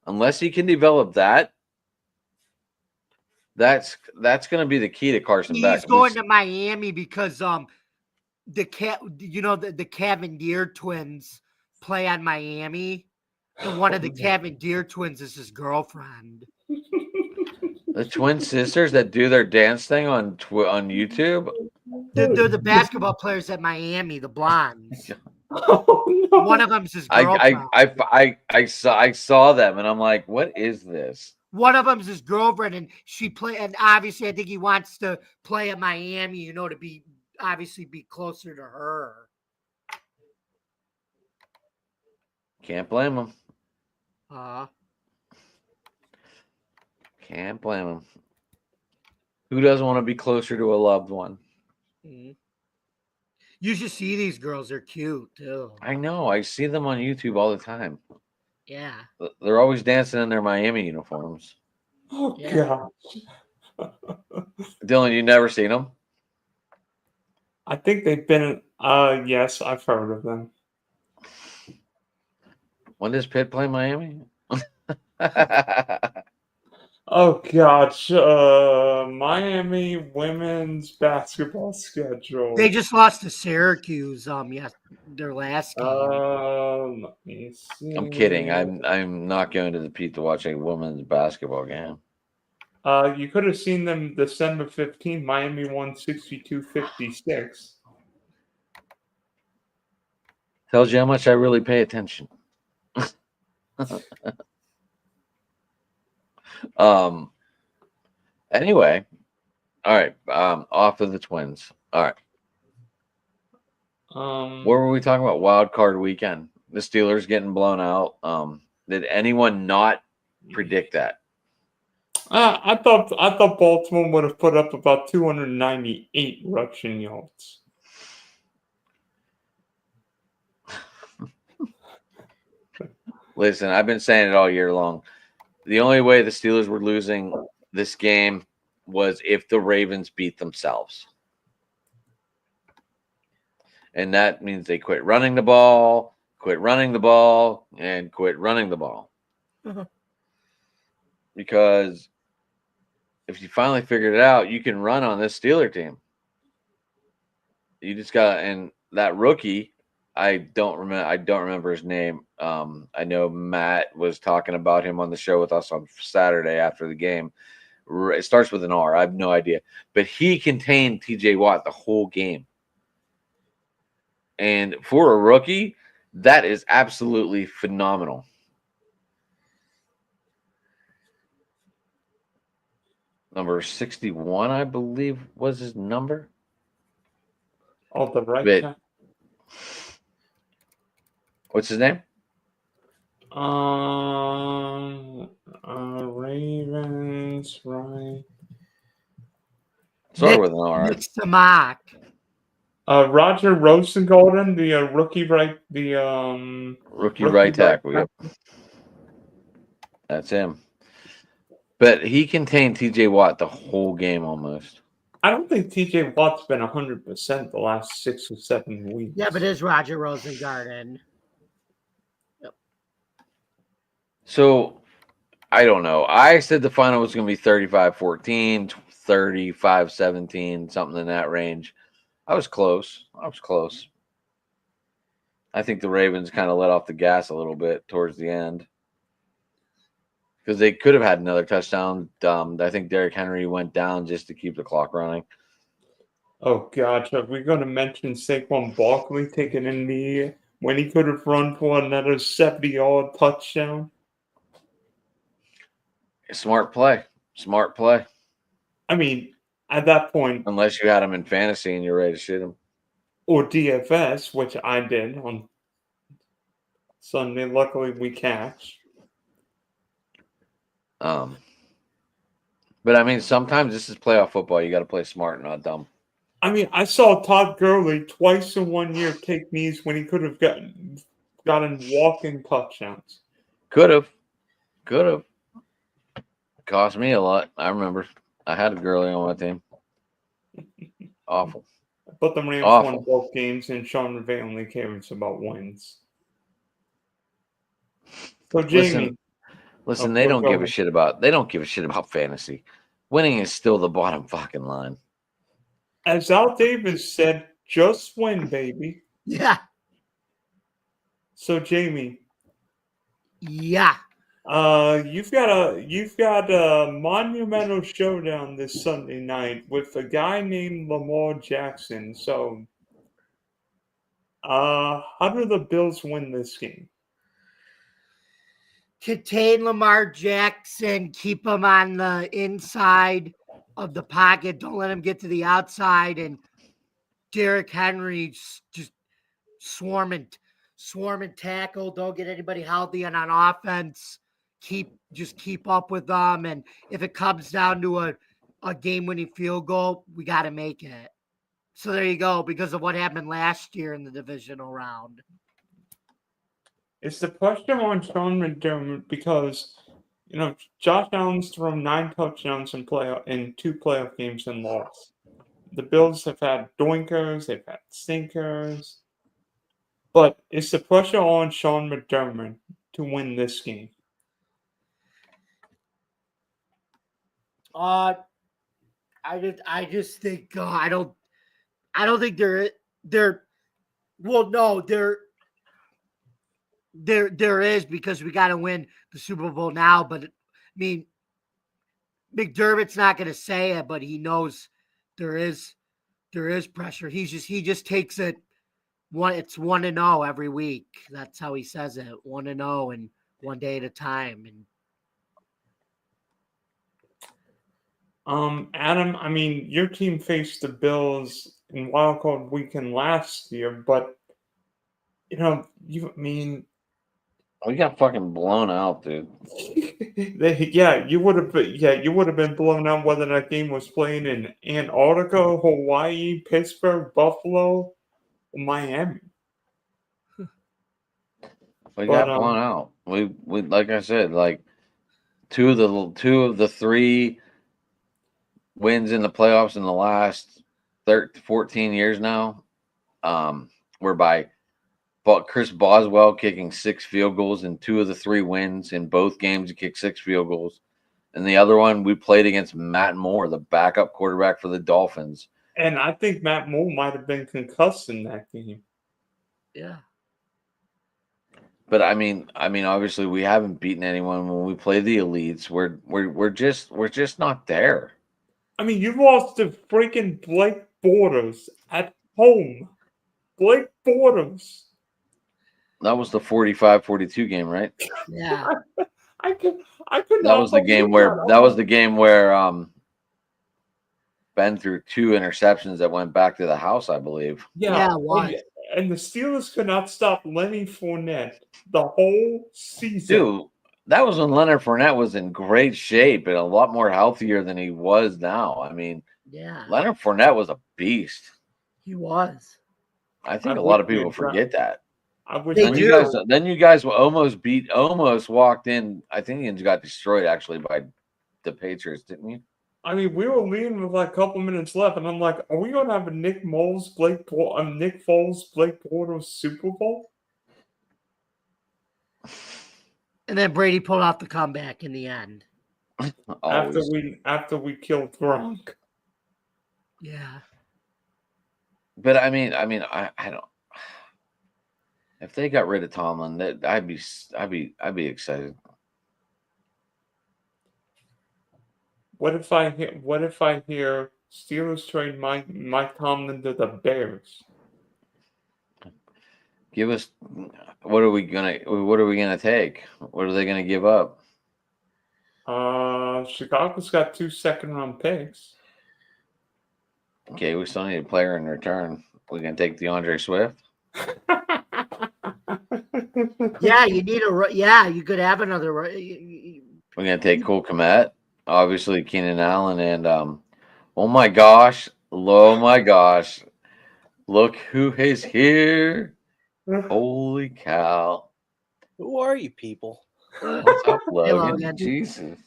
Unless he can develop that, that's going to be the key to Carson Beck. He's going to Miami because the Cavendier twins play on Miami, and one of the Cavendier twins is his girlfriend. The twin sisters that do their dance thing on YouTube. They're the basketball players at Miami, the blondes. Oh, no. One of them's his girlfriend. I saw them, and I'm like, what is this? One of them's his girlfriend, and and obviously, I think he wants to play at Miami, to be closer to her. Can't blame him. Can't blame him. Who doesn't want to be closer to a loved one? Mm-hmm. You should see these girls. They're cute, too. I know. I see them on YouTube all the time. Yeah. They're always dancing in their Miami uniforms. Oh, yeah. God. Dylan, you never seen them? I think they've been... yes, I've heard of them. When does Pitt play Miami? Oh, gosh. Miami women's basketball schedule. They just lost to Syracuse, their last game. Let me see. I'm kidding. I'm not going to the Pete to watch a women's basketball game. You could have seen them December 15th. Miami won 62-56. Tells you how much I really pay attention. Anyway, all right. Off of the Twins. All right. What were we talking about? Wild card weekend. The Steelers getting blown out. Did anyone not predict that? I thought Baltimore would have put up about 298 rushing yards. Listen, I've been saying it all year long. The only way the Steelers were losing this game was if the Ravens beat themselves. And that means they quit running the ball, and quit running the ball. Uh-huh. Because if you finally figured it out, you can run on this Steeler team. You just got, and that rookie, I don't remember his name. I know Matt was talking about him on the show with us on Saturday after the game. It starts with an R. I have no idea. But he contained TJ Watt the whole game. And for a rookie, that is absolutely phenomenal. Number 61, I believe, was his number. Oh, the right guy. What's his name? Ravens, right? Start with an R. Nick Samak. Roger Rosengarten, the rookie right, the Rookie rookie right tackle. Yep. That's him. But he contained TJ Watt the whole game almost. I don't think TJ Watt's been 100% the last 6 or 7 weeks. Yeah, but it is Roger Rosengarten. So I don't know. I said the final was going to be 35-14, 35-17, something in that range. I was close. I think the Ravens kind of let off the gas a little bit towards the end because they could have had another touchdown. I think Derrick Henry went down just to keep the clock running. Oh gosh, are we going to mention Saquon Barkley taking a knee when he could have run for another 70-yard touchdown? Smart play. I mean, at that point, Unless you had him in fantasy and you're ready to shit him. or DFS, which I did on Sunday. Luckily, we cashed. But I mean, sometimes this is playoff football. You got to play smart, not dumb. I mean, I saw Todd Gurley twice in 1 year take knees when he could have gotten walking touchdowns. Could have. Cost me a lot. I remember. I had a Gurley on my team. Awful. But the Rams Awful. won both games, and Sean McVay only cares about wins. So Jamie, Listen, Oh, they go don't give a ahead. shit about fantasy. Winning is still the bottom fucking line. as Al Davis said, just win, baby. Yeah. So Jamie, Yeah. you've got a monumental showdown this Sunday night with a guy named Lamar Jackson. So, how do the Bills win this game? Contain Lamar Jackson, keep him on the inside of the pocket. Don't let him get to the outside. And Derrick Henry just swarming tackle. Don't get anybody healthy. And on offense, keep up with them. And if it comes down to a game-winning field goal, we got to make it. So there you go, because of what happened last year in the divisional round. It's the pressure on Sean McDermott because, Josh Allen's thrown 9 touchdowns in 2 playoff games and lost. The Bills have had doinkers, they've had stinkers. But it's the pressure on Sean McDermott to win this game. I just think I don't think they're well, no, there is, because we got to win the Super Bowl now. But I mean, McDermott's not going to say it, but he knows there is pressure. He just takes it it's 1-0 every week. That's how he says it, 1-0 and one day at a time. And Adam, I mean, your team faced the Bills in wildcard weekend last year, but We got fucking blown out, dude. you would have been blown out whether that game was playing in Antarctica, Hawaii, Pittsburgh, Buffalo, or Miami. We got blown out. We like I said, like two of the 3 wins in the playoffs in the last 14 years now, were by Chris Boswell kicking 6 field goals in 2 of the 3 wins. In both games, he kicked 6 field goals. And the other one, we played against Matt Moore, the backup quarterback for the Dolphins. And I think Matt Moore might have been concussed in that game. yeah. But I mean, obviously, we haven't beaten anyone when we play the elites. We're just not there. I mean, you lost to freaking Blake Bortles at home. Blake Bortles. That was the 45-42 game, right? Yeah. I could That not was the game where Ben threw 2 interceptions that went back to the house, I believe. Yeah, it was. And the Steelers could not stop Lenny Fournette the whole season. Dude, that was when Leonard Fournette was in great shape and a lot more healthier than he was now. I mean, Yeah, Leonard Fournette was a beast. he was. I think I a lot wish of we people had dra- forget that. I wish They Then we you had guys, do. then you guys almost walked in. I think you got destroyed actually by the Patriots, didn't you? I mean, we were leading with like a couple minutes left, and I'm like, "Are we gonna have a Nick Foles, Blake Bortles Super Bowl?" And then Brady pulled off the comeback in the end. Always. After we killed Gronk. Yeah. But I mean, I don't. If they got rid of Tomlin, that I'd be excited. What if I hear Steelers trade Mike Tomlin to the Bears? Give us what are we gonna take? What are they gonna give up? Chicago's got 2 second-round picks. Okay, we still need a player in return. We're gonna take DeAndre Swift. Yeah, you need yeah, you could have another. We're gonna take Cole Kmet, obviously Keenan Allen, and oh my gosh, look who is here! Holy cow! Who are you people? What's up, Logan? Logan. Jesus,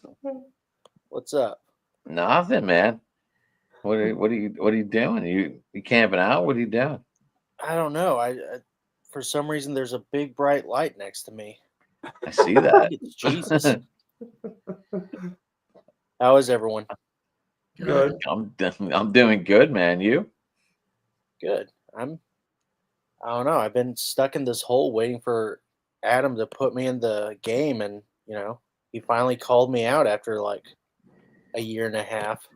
What's up? nothing, man. What are you doing? You camping out? What are you doing? I don't know. I for some reason there's a big bright light next to me. I see I that. think it's Jesus. How is everyone? Good. I'm doing good, man. You? Good. I don't know. I've been stuck in this hole waiting for Adam to put me in the game, and he finally called me out after like a year and a half.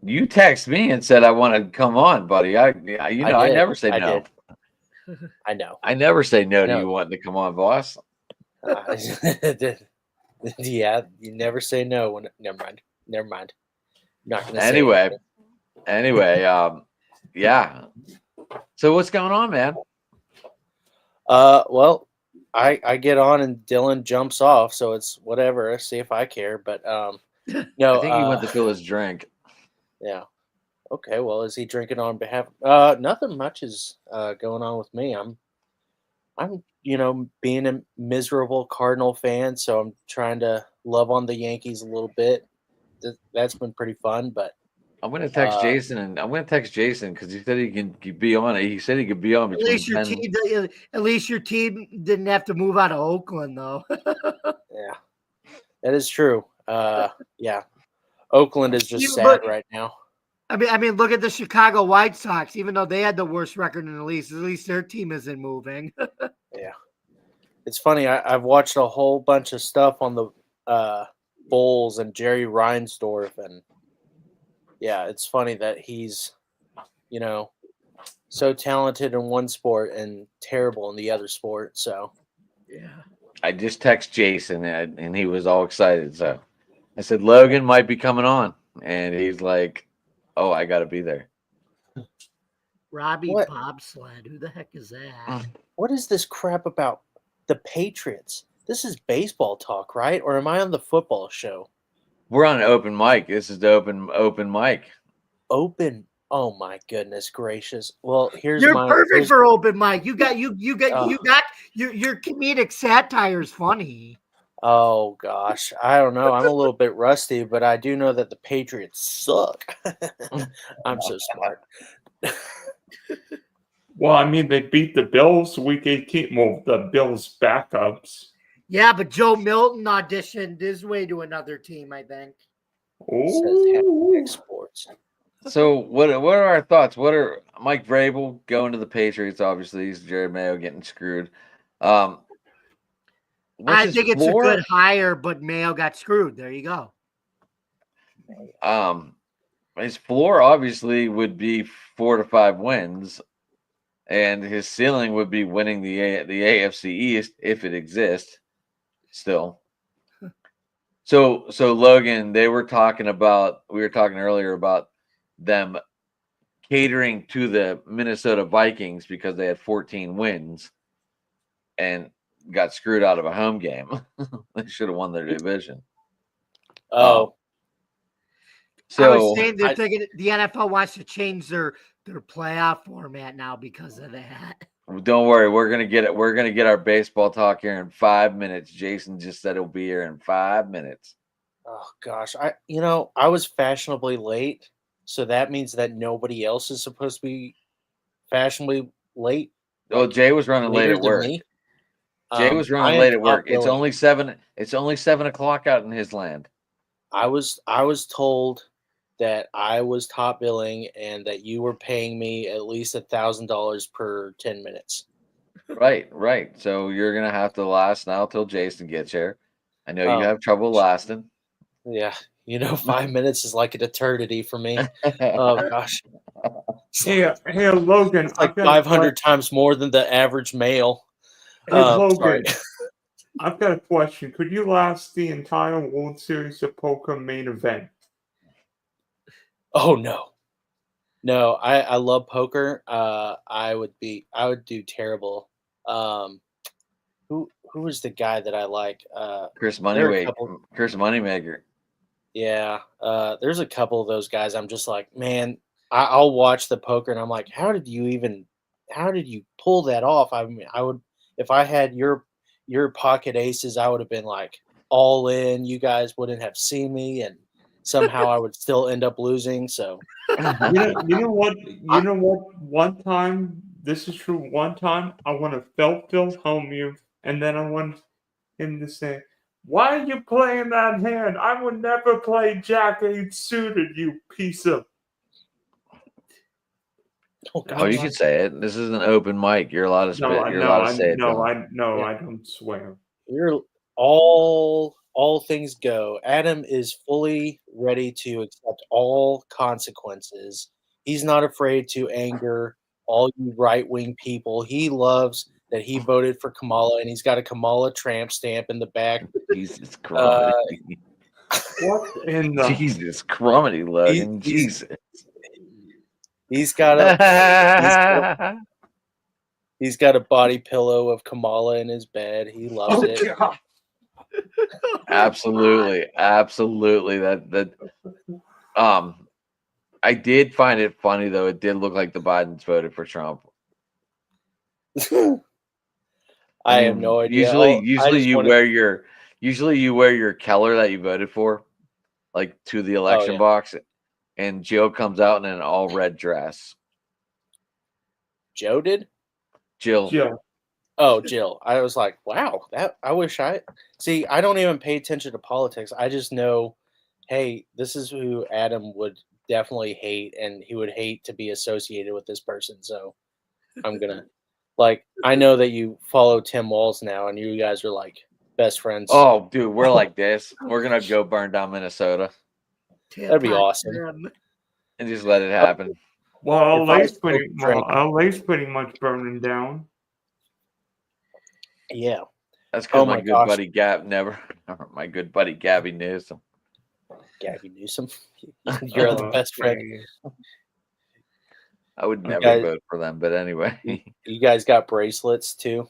You text me and said I want to come on, buddy. I did. never say I no. did. I know. I never say no to No. you wanting to come on, boss. Yeah, you never say no. Never mind. I'm not gonna say Anyway, anything. yeah. So what's going on, man? Well, I get on and Dylan jumps off, so it's whatever. See if I care, but no. I think he went to fill his drink. Yeah. Okay. Well, is he drinking on behalf? Nothing much is going on with me. I'm being a miserable Cardinal fan, so I'm trying to love on the Yankees a little bit. That's been pretty fun, but I'm gonna text Jason because he said he can be on it. He said he could be on At between least your 10. team. At least your team didn't have to move out of Oakland, though. yeah, that is true. Yeah, Oakland is just Yeah, sad but- right now. I mean, look at the Chicago White Sox. Even though they had the worst record in the league, at least their team isn't moving. Yeah, it's funny. I've watched a whole bunch of stuff on the Bulls and Jerry Reinsdorf, and yeah, it's funny that he's, so talented in one sport and terrible in the other sport. So Yeah. I just text Jason and he was all excited. So I said Logan might be coming on, and he's like, "Oh, I got to be there." Robbie What? Bobsled. Who the heck is that? what is this crap about the Patriots? This is baseball talk, right? Or am I on the football show? We're on an open mic. This is the open mic. Open. Oh my goodness gracious. Well, here's You're my perfect here's- for open mic. You got your comedic satire is funny. Oh gosh, I don't know. I'm a little bit rusty, but I do know that the Patriots suck. I'm so smart. Well, I mean, they beat the Bills week 18. Well, the Bills backups. Yeah, but Joe Milton auditioned his way to another team, I think. Says Ooh. Hashtag Sports. So what are our thoughts? What are Mike Vrabel going to the Patriots? Obviously, he's Jared Mayo getting screwed. I what's his think it's floor? a good hire, but Mayo got screwed. There you go. His floor obviously would be 4 to 5 wins, and his ceiling would be winning the AFC East if it exists still. So Logan, we were talking earlier about them catering to the Minnesota Vikings because they had 14 wins, and got screwed out of a home game. They should have won their division. Oh, I was So saying they're thinking the NFL wants to change their playoff format now because of that. don't worry, we're gonna get it. We're gonna get our baseball talk here in 5 minutes. Jason just said he'll be here in 5 minutes. oh gosh. I was fashionably late, so that means that nobody else is supposed to be fashionably late. Oh, Jay was running late later at than work. me. Jay was I running am late at top work. It's billing. only 7. It's only 7 o'clock out in his land. I was told that I was top billing and that you were paying me at least $1,000 per 10 minutes. Right. So you're gonna have to last now till Jason gets here. I know you Oh. have trouble lasting. Yeah, 5 minutes is like an eternity for me. Oh gosh, Hey, Logan, it's like I've got 500 times more than the average male. Hey, Logan, Sorry. I've got a question. Could you last the entire World Series of Poker main event? Oh no, I love poker. I would do terrible. Who is the guy that I like? Chris there are a Moneymaker. couple. Chris Moneymaker. Yeah, there's a couple of those guys. I'm just like, man, I'll watch the poker and I'm like, how did you pull that off? I mean, I would, if I had your pocket aces, I would have been like all in. You guys wouldn't have seen me, and somehow I would still end up losing. So You know what? One time, this is true. One time, I want to felt Phil Hellmuth, and then I want him to say, "Why are you playing that hand? I would never play Jack 8 suited, you piece of." oh, Oh, you gosh. can say it. This is an open mic. You're allowed to spit. You're allowed to say it. Dylan. Yeah. I don't swear. You're all things go. Adam is fully ready to accept all consequences. He's not afraid to anger all you right-wing people. He loves that he voted for Kamala, and he's got a Kamala tramp stamp in the back. Jesus Christ. What in the? Jesus Christ, Logan. Jesus. He's got a he's got a body pillow of Kamala in his bed. He loves it. God. Absolutely. That I did find it funny though. It did look like the Bidens voted for Trump. I have no idea. Usually you wear your Keller that you voted for, like to the election box, and Jill comes out in an all red dress. Joe did? Jill. Oh, Jill. I was like, wow, I wish I see. I don't even pay attention to politics. I just know, hey, this is who Adam would definitely hate, and he would hate to be associated with this person. So I'm gonna I know that you follow Tim Walz now, and you guys are like best friends. Oh, dude, we're like this. We're gonna go burn down Minnesota That'd be awesome. and just let it happen. Well, LA's pretty much burning down. Yeah. That's because my good buddy my good buddy Gabby Newsom. Gabby Newsom. You're the best friend. I would never vote for them, but anyway. You guys got bracelets too.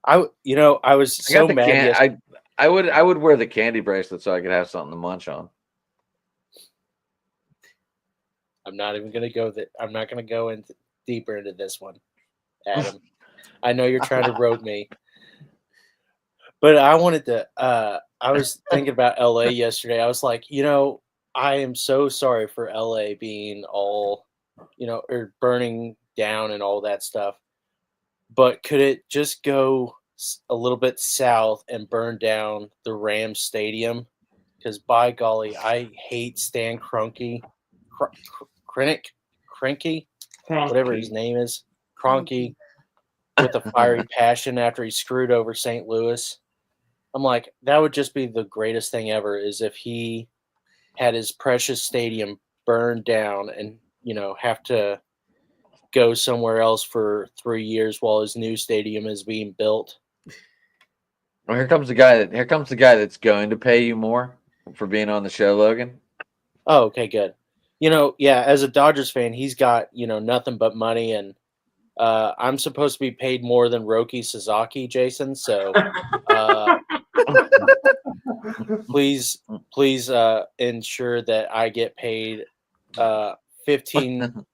I was so mad. I would wear the candy bracelet so I could have something to munch on. I'm not even gonna go I'm not gonna go deeper into this one, Adam. I know you're trying to rope me, but I wanted to. I was thinking about LA yesterday. I was like, I am so sorry for LA being all, or burning down and all that stuff. But could it just go a little bit south and burn down the Rams stadium? Because by golly, I hate Stan Kroenke, whatever his name is, Kroenke, with a fiery passion after he screwed over St. Louis. I'm like, that would just be the greatest thing ever, is if he had his precious stadium burned down and, have to go somewhere else for 3 years while his new stadium is being built. Well, here comes the guy that's going to pay you more for being on the show, Logan. Oh, okay, good. As a Dodgers fan, he's got, nothing but money, and I'm supposed to be paid more than Roki Sasaki, Jason. So please ensure that I get paid 15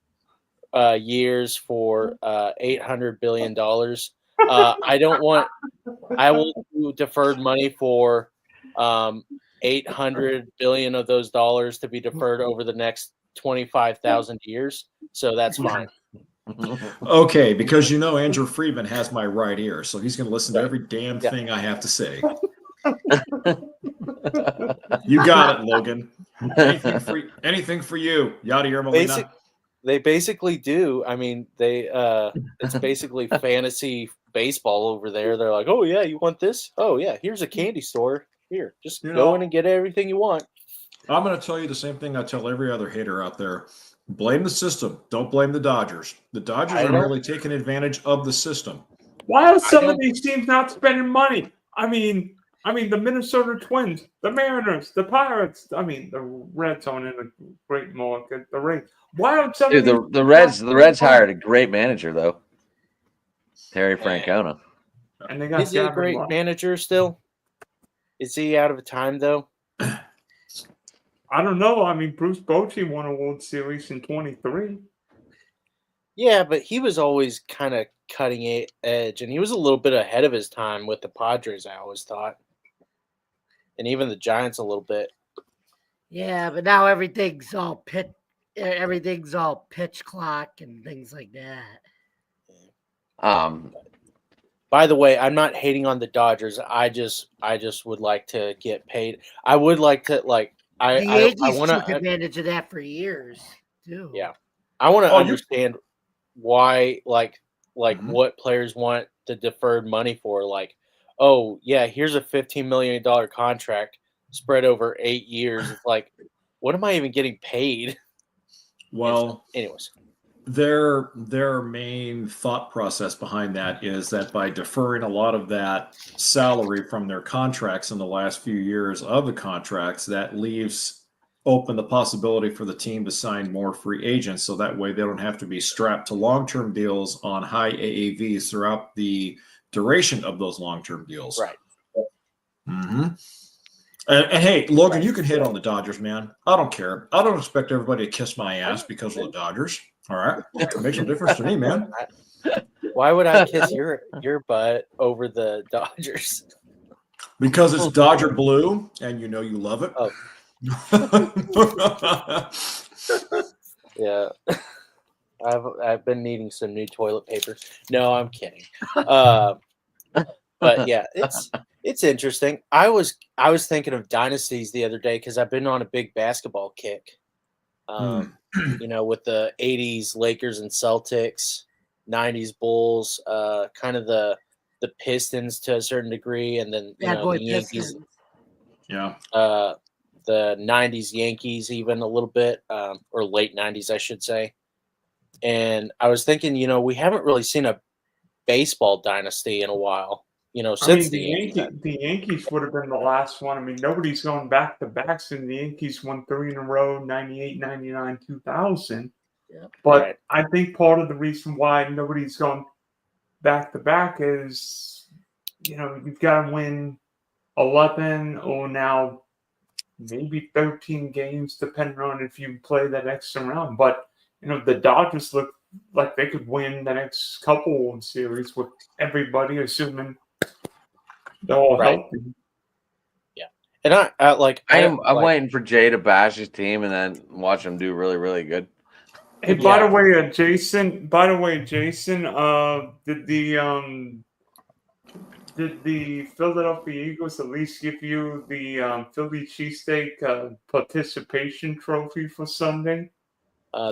years for $800 billion. I will do deferred money for 800 billion of those dollars to be deferred over the next 25,000 years. So that's fine. Okay, because Andrew Friedman has my right ear, so he's going to listen to every damn thing I have to say. You got it, Logan. Anything for you, Yadier Molina. They basically do. I mean, it's basically fantasy baseball over there. They're like, oh yeah, you want this? Oh yeah, here's a candy store. Here, just go in and get everything you want. I'm going to tell you the same thing I tell every other hater out there. Blame the system. Don't blame the Dodgers. The Dodgers are merely taking advantage of the system. Why are some of these teams not spending money? I mean, the Minnesota Twins, the Mariners, the Pirates. I mean, the Reds aren't in a great market. The Rays. Why aren't some of the Reds hired a great manager though, Terry Francona. And they got Is he a great manager still? Is he out of time though? I don't know. I mean, Bruce Bochy won a World Series in 23. Yeah, but he was always kind of cutting edge, and he was a little bit ahead of his time with the Padres, I always thought. And even the Giants a little bit. Yeah, but now everything's all pitch clock and things like that. By the way, I'm not hating on the Dodgers. I just would like to get paid. I would like to The Yankees took advantage of that for years too. Yeah, I want to understand why, what players want the deferred money for. Like, oh yeah, here's a $15 million contract spread over 8 years. It's like, what am I even getting paid? Well, anyways, their main thought process behind that is that by deferring a lot of that salary from their contracts in the last few years of the contracts, that leaves open the possibility for the team to sign more free agents, so that way they don't have to be strapped to long-term deals on high AAVs throughout the duration of those long-term deals. Right. Mm-hmm. And hey, Logan, you can hit on the Dodgers, man. I don't care. I don't expect everybody to kiss my ass because of the Dodgers. All right, it makes no difference to me, man. Why would I kiss your butt over the Dodgers? Because it's Dodger blue, and you love it. Oh. Yeah, I've been needing some new toilet paper. No, I'm kidding. But yeah, it's interesting. I was thinking of dynasties the other day because I've been on a big basketball kick. With the 80s Lakers and Celtics, 90s Bulls, kind of the Pistons to a certain degree, and then the Yankees. Pistons. Yeah. The 90s Yankees even a little bit, or late 90s, I should say. And I was thinking, we haven't really seen a baseball dynasty in a while. Since the Yankees would have been the last one. I mean, nobody's going back to back since the Yankees won 3 in a row, 98, 99, 2000. Yeah. But right. I think part of the reason why nobody's going back to back is, you've got to win 11 or now maybe 13 games, depending on if you play that extra round. But, the Dodgers look like they could win the next couple of series with everybody, assuming they're all healthy. Yeah. And I'm waiting for Jay to bash his team and then watch him do really, really good. Hey, by the way, Jason, did the Philadelphia Eagles at least give you the Philly cheesesteak participation trophy for Sunday?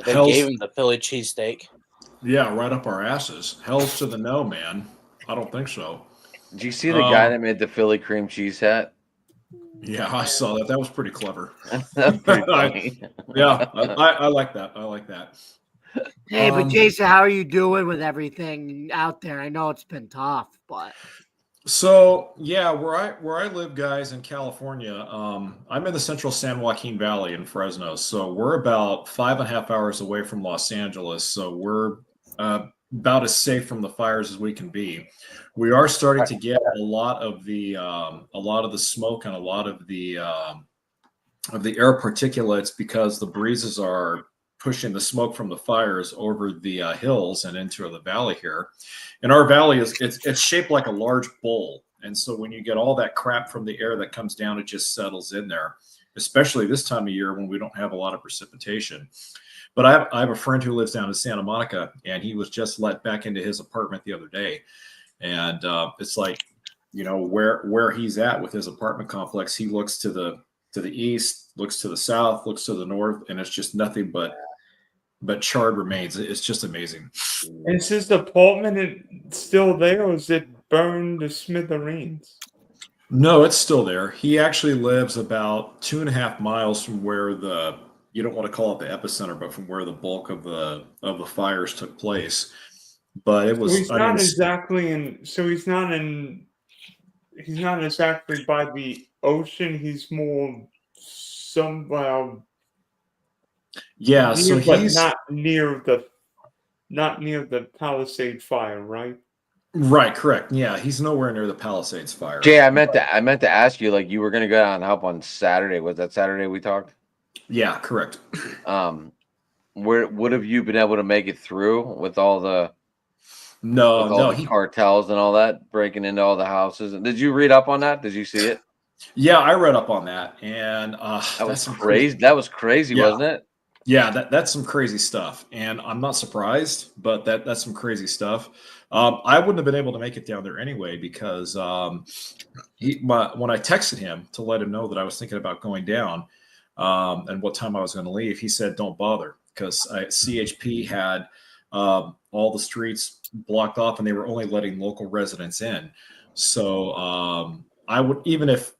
They gave him the Philly cheesesteak. Yeah, right up our asses. Hell's to the no, man. I don't think so. Did you see the guy that made the Philly cream cheese hat? Yeah, I saw that. That was pretty clever. That's pretty funny. I like that. I like that. Hey, but Jason, how are you doing with everything out there? I know it's been tough, but so yeah, where I live, guys, in California, I'm in the central San Joaquin Valley in Fresno. So we're about 5.5 hours away from Los Angeles. So we're about as safe from the fires as we can be. We are starting to get a lot of the smoke and a lot of the air particulates because the breezes are pushing the smoke from the fires over the hills and into the valley here. And our valley it's shaped like a large bowl. And so when you get all that crap from the air that comes down, it just settles in there, especially this time of year when we don't have a lot of precipitation. But I have a friend who lives down in Santa Monica, and he was just let back into his apartment the other day. And it's like, where he's at with his apartment complex, he looks to the east, looks to the south, looks to the north, and it's just nothing but charred remains. It's just amazing. Is his apartment still there, or is it burned to smithereens? No, it's still there. He actually lives about 2.5 miles from where you don't want to call it the epicenter, but from where the bulk of the fires took place. But it was. So he's not exactly by the ocean. He's more somehow. Yeah, so he's not near the Palisade fire, right? Right, correct. Yeah, he's nowhere near the Palisades fire. Jay, I meant to ask you, like, you were gonna go down and help on Saturday. Was that Saturday we talked? Yeah, correct. Where would have you been able to make it through with all the cartels and all that breaking into all the houses? Did you read up on that? Did you see it? Yeah, I read up on that, and that was crazy. That was crazy, yeah. Wasn't it? Yeah, that's some crazy stuff, and I'm not surprised, but that's some crazy stuff. I wouldn't have been able to make it down there anyway because when I texted him to let him know that I was thinking about going down and what time I was going to leave, he said, "Don't bother," because CHP had all the streets blocked off, and they were only letting local residents in. So I would, even if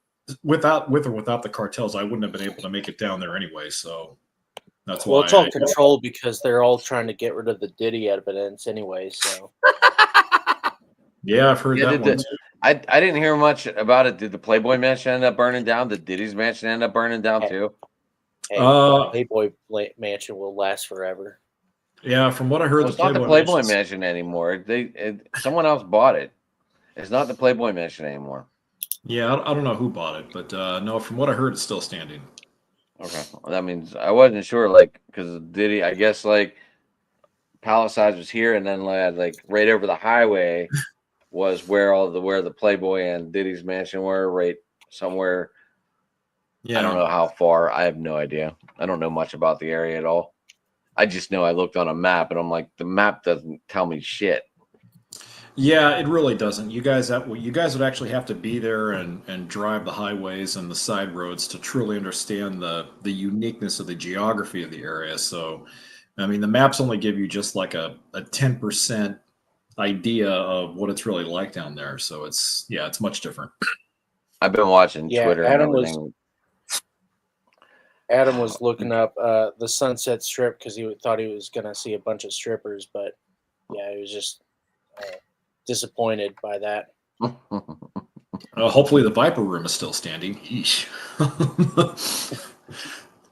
with or without the cartels, I wouldn't have been able to make it down there anyway. So. That's well, why it's all controlled because they're all trying to get rid of the Diddy evidence anyway. So, yeah, I've heard that one. I didn't hear much about it. Did the Playboy Mansion end up burning down? Did Diddy's mansion end up burning down too? Hey, Playboy Mansion will last forever. Yeah, from what I heard, it's not the Playboy Mansion anymore. Someone else bought it. It's not the Playboy Mansion anymore. Yeah, I don't know who bought it, but no, from what I heard, it's still standing. Okay, well, that means I wasn't sure, like, because Diddy, I guess, like, Palisades was here, and then like right over the highway was where the Playboy and Diddy's mansion were, right somewhere. Yeah, I don't know how far. I have no idea. I don't know much about the area at all. I just know I looked on a map, and I'm like, the map doesn't tell me shit. Yeah, it really doesn't. You guys would actually have to be there and drive the highways and the side roads to truly understand the uniqueness of the geography of the area. So, I mean, the maps only give you just like a 10% idea of what it's really like down there. So it's much different. I've been watching Twitter and everything. Adam was looking up the Sunset Strip because he thought he was going to see a bunch of strippers, but yeah, he was just disappointed by that. Hopefully the Viper Room is still standing.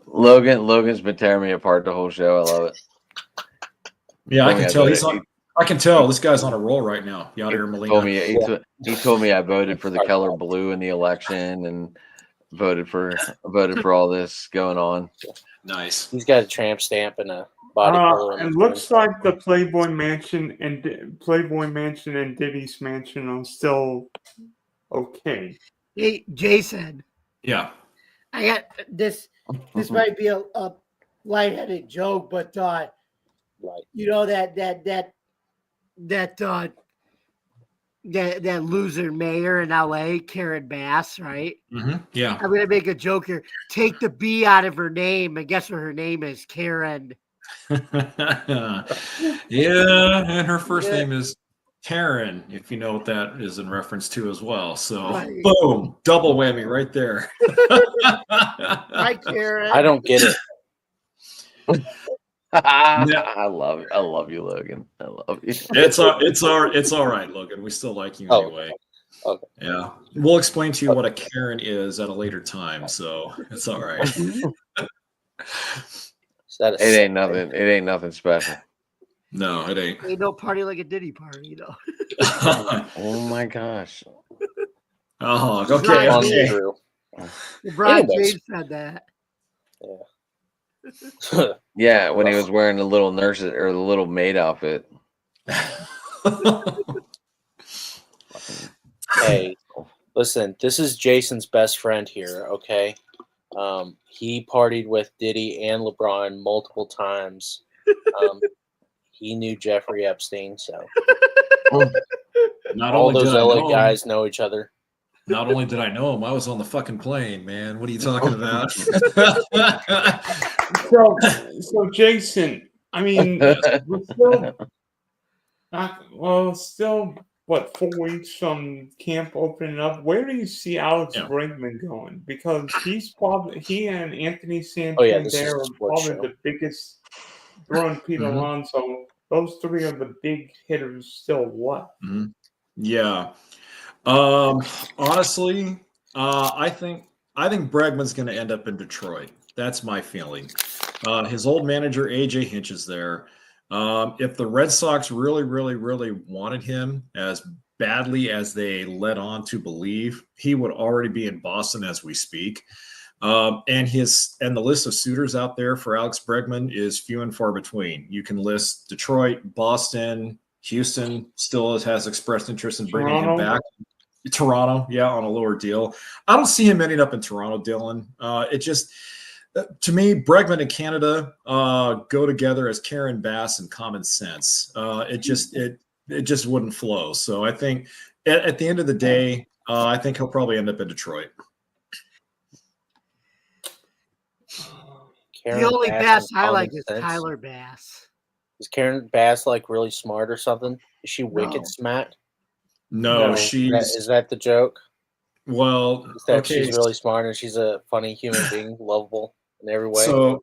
Logan's been tearing me apart the whole show. I love it. Yeah, I can tell I can tell this guy's on a roll right now. Yadier Molina. He told me I voted for the color blue in the election and voted for all this going on. Nice. He's got a tramp stamp and a body color. It looks like the Playboy Mansion and Diddy's mansion are still okay. Hey, Jason. Yeah. I got this. This might be a lightheaded joke, but you know that loser mayor in LA, Karen Bass, right? Mm-hmm. Yeah. I'm gonna make a joke here. Take the B out of her name, and guess what her name is? Karen. Yeah, and her first name is Taryn, if you know what that is in reference to as well. So, boom, double whammy right there. Hi, Karen. I don't get it. I love you, Logan. I love you. It's all right, Logan. We still like you anyway. Okay. Yeah, we'll explain to you what a Karen is at a later time. So it's all right. It ain't nothing. It ain't nothing special. No, it ain't. Ain't no party like a Diddy party, though. Oh my gosh. Oh, Right. okay. On Okay. through. LeBron Anyways. James said that. Yeah, when he was wearing the little nurse or the little maid outfit. Hey, listen, this is Jason's best friend here, okay? He partied with Diddy and LeBron multiple times. He knew Jeffrey Epstein, so Not all only those did I LA know him, guys know each other. not only did I know him, I was on the fucking plane, man. What are you talking about? So Jason, I mean, we're still still what 4 weeks from camp opening up. Where do you see Alex Yeah. Bregman going? Because he and Anthony Oh, yeah, this is Santander a are sports probably show. the biggest. Throwing Pete Mhm. Alonso. Those three are the big hitters still left. Mhm. Yeah. Honestly, I think Bregman's going to end up in Detroit. That's my feeling. His old manager AJ Hinch is there. If the Red Sox really, really, really wanted him as badly as they led on to believe, he would already be in Boston as we speak. And the list of suitors out there for Alex Bregman is few and far between. You can list Detroit, Boston, Houston still has expressed interest in bringing him back. Toronto, yeah, on a lower deal. I don't see him ending up in Toronto, Dylan. It just, to me, Bregman and Canada go together as Karen Bass and common sense. It just wouldn't flow. So I think at the end of the day, I think he'll probably end up in Detroit. Karen The only Bass Bass and I common like is sense. Tyler Bass. Is Karen Bass like really smart or something? Is she wicked No. smart? No, No. she's Is that the joke? well. Is that Okay, she's really smart and she's a funny human being, lovable in every way? so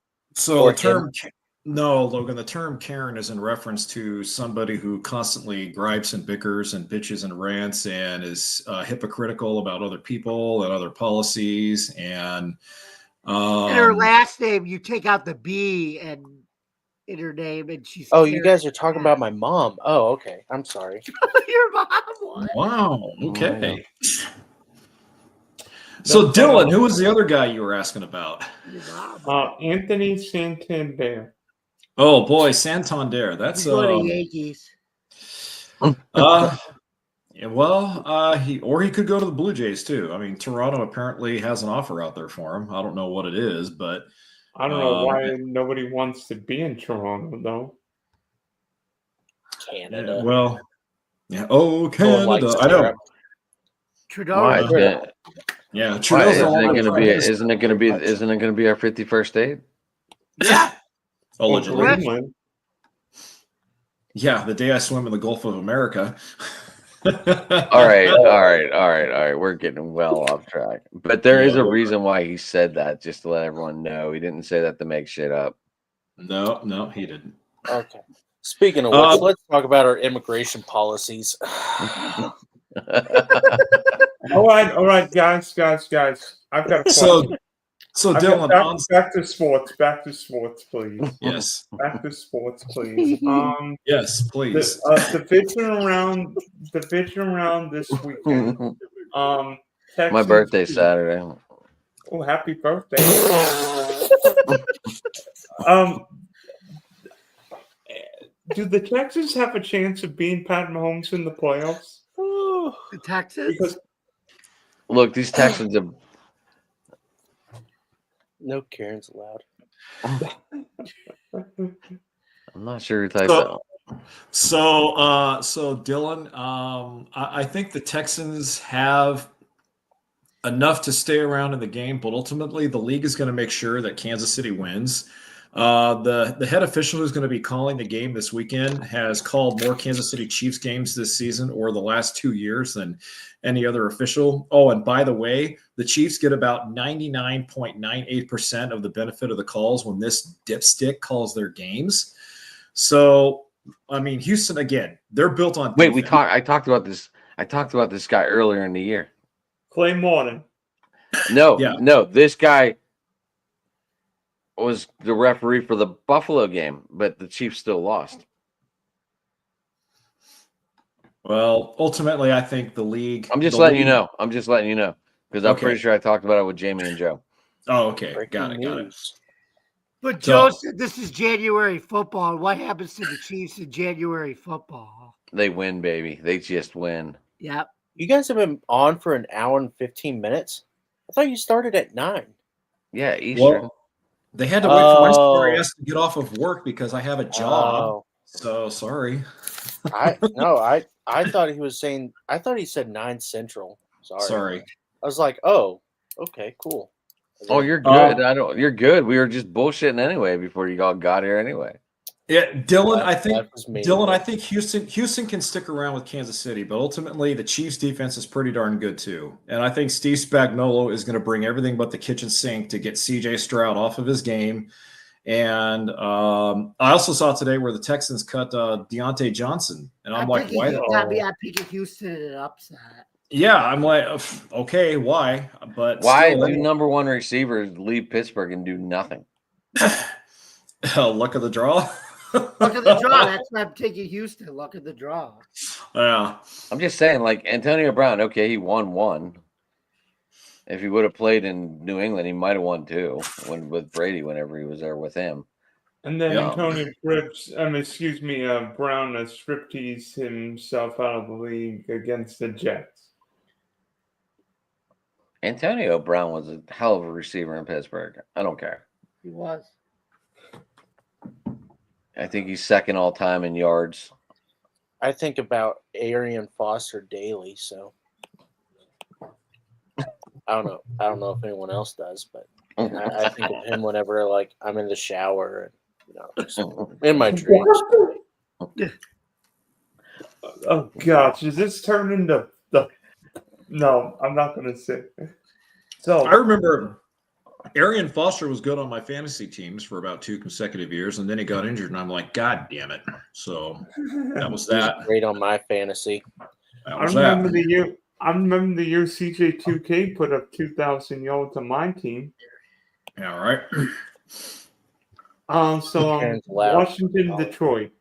Or the term. No, Logan, the term Karen is in reference to somebody who constantly gripes and bickers and bitches and rants and is hypocritical about other people and other policies. And her last name, you take out the B and in her name, and she's. Oh, you guys are talking about my mom. Oh, okay. I'm sorry. Your mom was. Wow. Okay. So, Dylan, who was the other guy you were asking about? Your mom. Anthony Santander. Oh boy, Santander. That's He's going to Yankees. yeah, well, he could go to the Blue Jays too. I mean, Toronto apparently has an offer out there for him. I don't know what it is, but I don't know why nobody wants to be in Toronto though. Canada. Well, yeah. Oh, Canada. I know. Trudeau. Why? Yeah, Why? Trudeau's Isn't it all going to be our 51st date? Yeah. Allegedly. Greenland. Yeah, the day I swim in the Gulf of America. All right. We're getting well off track. But there is a reason why he said that, just to let everyone know. He didn't say that to make shit up. No, he didn't. Okay. Speaking of which, let's talk about our immigration policies. All right, guys. I've got a question. So Dylan, back to sports, please. Yes. Back to sports, please. Yes, please. Division round this weekend. Texans, My birthday Saturday. Oh, happy birthday! Do the Texans have a chance of beating Pat Mahomes in the playoffs? The Texans? Because Look, these Texans have. No Karen's allowed. I'm not sure who typed that. So Dylan, I think the Texans have enough to stay around in the game, but ultimately the league is going to make sure that Kansas City wins. The head official who's going to be calling the game this weekend has called more Kansas City Chiefs games this season or the last 2 years than any other official. Oh, and by the way, the Chiefs get about 99.98% of the benefit of the calls when this dipstick calls their games. So, I mean, Houston, again, they're built on Wait, I talked about this. I talked about this guy earlier in the year. Clay Morton. No, this guy was the referee for the Buffalo game, but the Chiefs still lost. Well, ultimately, I think the league. I'm just the letting you league- know. I'm just letting you know because I'm Okay. pretty sure I talked about it with Jamie and Joe. Oh, okay. Breaking Got it. news. But So- Joe said this is January football. What happens to the Chiefs in January football? They win, baby. They just win. Yep. You guys have been on for an hour and 15 minutes. I thought you started at 9. Yeah, Eastern. Well, they had to wait for my sorry Oh. ass to get off of work because I have a job. Oh, So sorry. I thought he was saying. I thought he said 9 Central. Sorry. I was like, oh, okay, cool. And Oh, then- you're good. You're good. We were just bullshitting anyway before you all got here anyway. Yeah, Dylan. That- I think that was me. Dylan. I think Houston can stick around with Kansas City, but ultimately the Chiefs' defense is pretty darn good too. And I think Steve Spagnuolo is going to bring everything but the kitchen sink to get C.J. Stroud off of his game. And I also saw today where the Texans cut Deontay Johnson, and I'm like, why? I picked Houston in an upset. Yeah, I'm like, okay, why? But Why still, do number one receivers leave Pittsburgh and do nothing? luck of the draw. Look at the draw. That's why I'm taking Houston. Look at the draw. Yeah. I'm just saying, like Antonio Brown. Okay, he won one. If he would have played in New England, he might have won 2 with Brady whenever he was there with him. And then Yeah. Tony Brown striptease himself out of the league against the Jets. Antonio Brown was a hell of a receiver in Pittsburgh. I don't care. He was. I think he's second all time in yards. I think about Arian Foster daily, so I don't know. I don't know if anyone else does, but I think of him whenever like I'm in the shower and just in my dreams. Oh gosh, is this turned into the? No, I'm not going to say. So I remember Arian Foster was good on my fantasy teams for about 2 consecutive years, and then he got injured, and I'm like, God damn it. So that was He was that. great on my fantasy. That I was remember that. the year. I remember the year CJ2K put up 2,000 yards on my team. Yeah, right. Karen's loud. Washington, Detroit.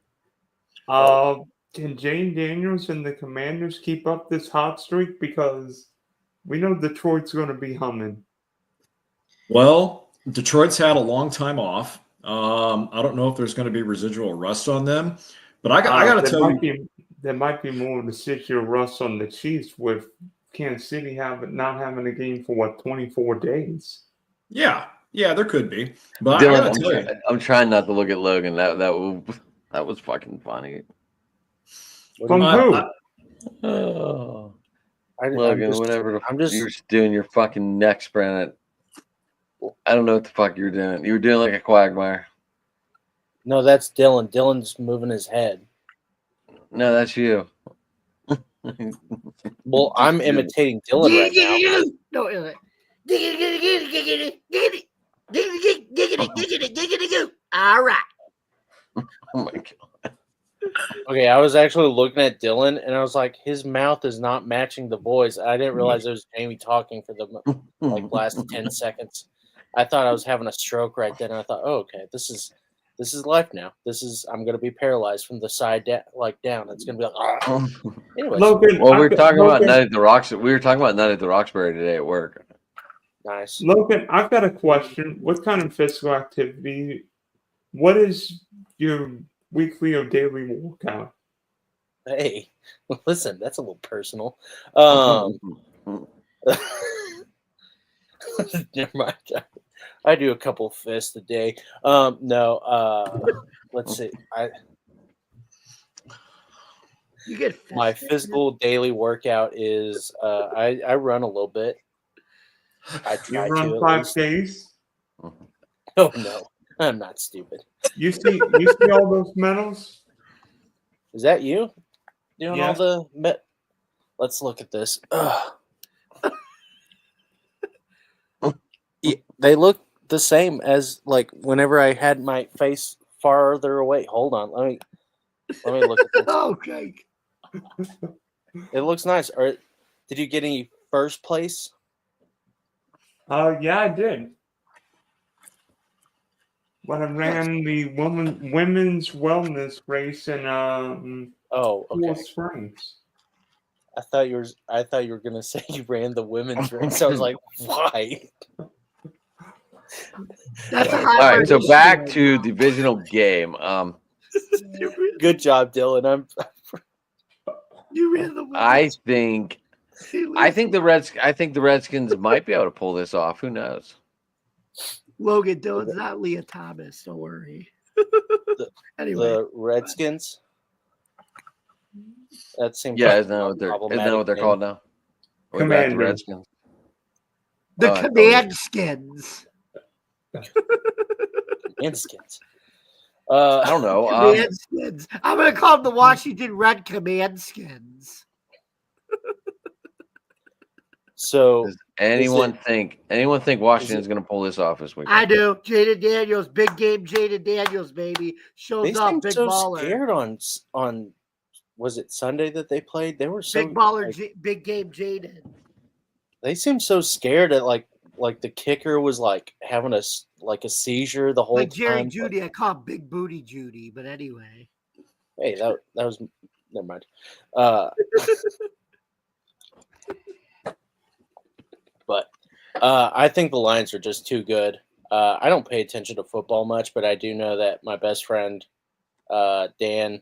Can Jane Daniels and the Commanders keep up this hot streak? Because we know Detroit's going to be humming. Well, Detroit's had a long time off. I don't know if there's going to be residual rust on them, but I got to tell you. There might be more residual rust on the Chiefs with Kansas City not having a game for 24 days. Yeah, there could be. But I Dylan, got to tell you. I'm trying not to look at Logan. That was fucking funny. From Uh, who? I- Oh, I'm Logan, just- whatever. I'm just- You're doing your fucking neck sprint. I don't know what the fuck you were doing. You were doing like a quagmire. No, that's Dylan. Dylan's moving his head. No, that's you. Well, I'm imitating Dylan right now. No, all right. Oh my god. Okay, I was actually looking at Dylan, and I was like, his mouth is not matching the voice. I didn't realize it was Jamie talking for the last 10 seconds. I thought I was having a stroke right then. And I thought, oh, okay, this is life now. I'm gonna be paralyzed from the side down. It's gonna be like, ah. Anyways, Logan, Well, we were talking about Logan, Night at the Rocks. We were talking about Night at the Roxbury today at work. nice. Logan, I've got a question. What kind of physical activity? What is your weekly or daily workout? Hey, listen, that's a little personal. Never mind. I do a couple fists a day. Let's see. You get My fisted? physical daily workout is I run a little bit. I You try run to. 5Ks. Oh no, I'm not stupid. You see all those medals? Is that you doing Yeah. all the? Let's look at this. Ugh. Yeah, they look the same as like whenever I had my face farther away. Hold on, let me look at this. Okay. It looks nice. Or did you get any first place? Yeah, I did. When I ran the women's wellness race in Oh, okay. Cool Springs. I thought you were gonna say you ran the women's race. I was like, why? That's a All hot right, so issue back right to now. divisional game. Good job, Dylan. You ran the I think the Redskins might be able to pull this off. Who knows? Logan Dylan's not Leah Thomas. Don't worry. Anyway, The Redskins. That seems Yeah, like isn't that what they're problematic name. called now? Or is that the Commanders. Redskins? the Oh, I thought Command Skins. Redskins. I don't know. Command Skins. I'm gonna call them the Washington Red Command Skins. So Does anyone think Washington's going to pull this off this week? I do. Jada Daniels, big game. Jada Daniels, baby, shows they up. seemed Big so baller. scared on was it Sunday that they played? They were so Big baller. like, Big game. Jaden. they seemed so scared that like the kicker was like having a seizure the whole Like Jerry time. Judy, I call him Big Booty Judy. But anyway, Hey, that was never mind. But I think the Lions are just too good. I don't pay attention to football much, but I do know that my best friend Dan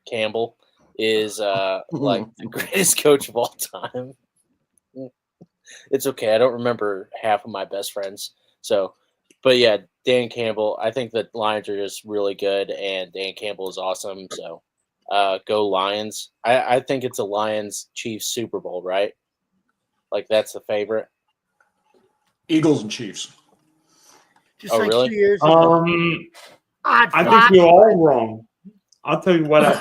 Campbell is like the greatest coach of all time. It's okay. I don't remember half of my best friends. So, but yeah, Dan Campbell. I think the Lions are just really good, and Dan Campbell is awesome. So, go Lions. I think it's a Lions Chiefs Super Bowl, right? Like that's the favorite. Eagles and Chiefs. just Oh, like really? 2 years ago. I think you're all wrong. I'll tell you what I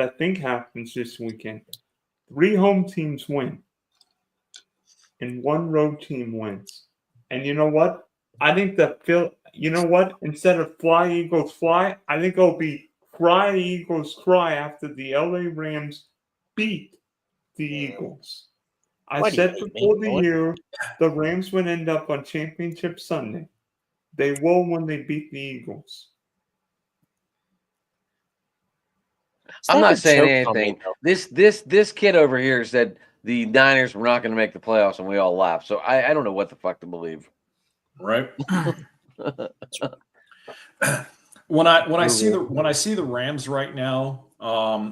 think happens this weekend. 3 home teams win, and 1 road team wins. And you know what? I think instead of fly Eagles fly, I think it'll be cry Eagles cry after the LA Rams beat the Eagles. I Why do you said hate me, before the Dylan? year the Rams would end up on Championship Sunday. They will when they beat the Eagles. I'm not It's like a saying joke on me, anything. though. This kid over here said the Niners were not going to make the playoffs, and we all laughed. So I don't know what the fuck to believe. Right. When I see the Rams right now,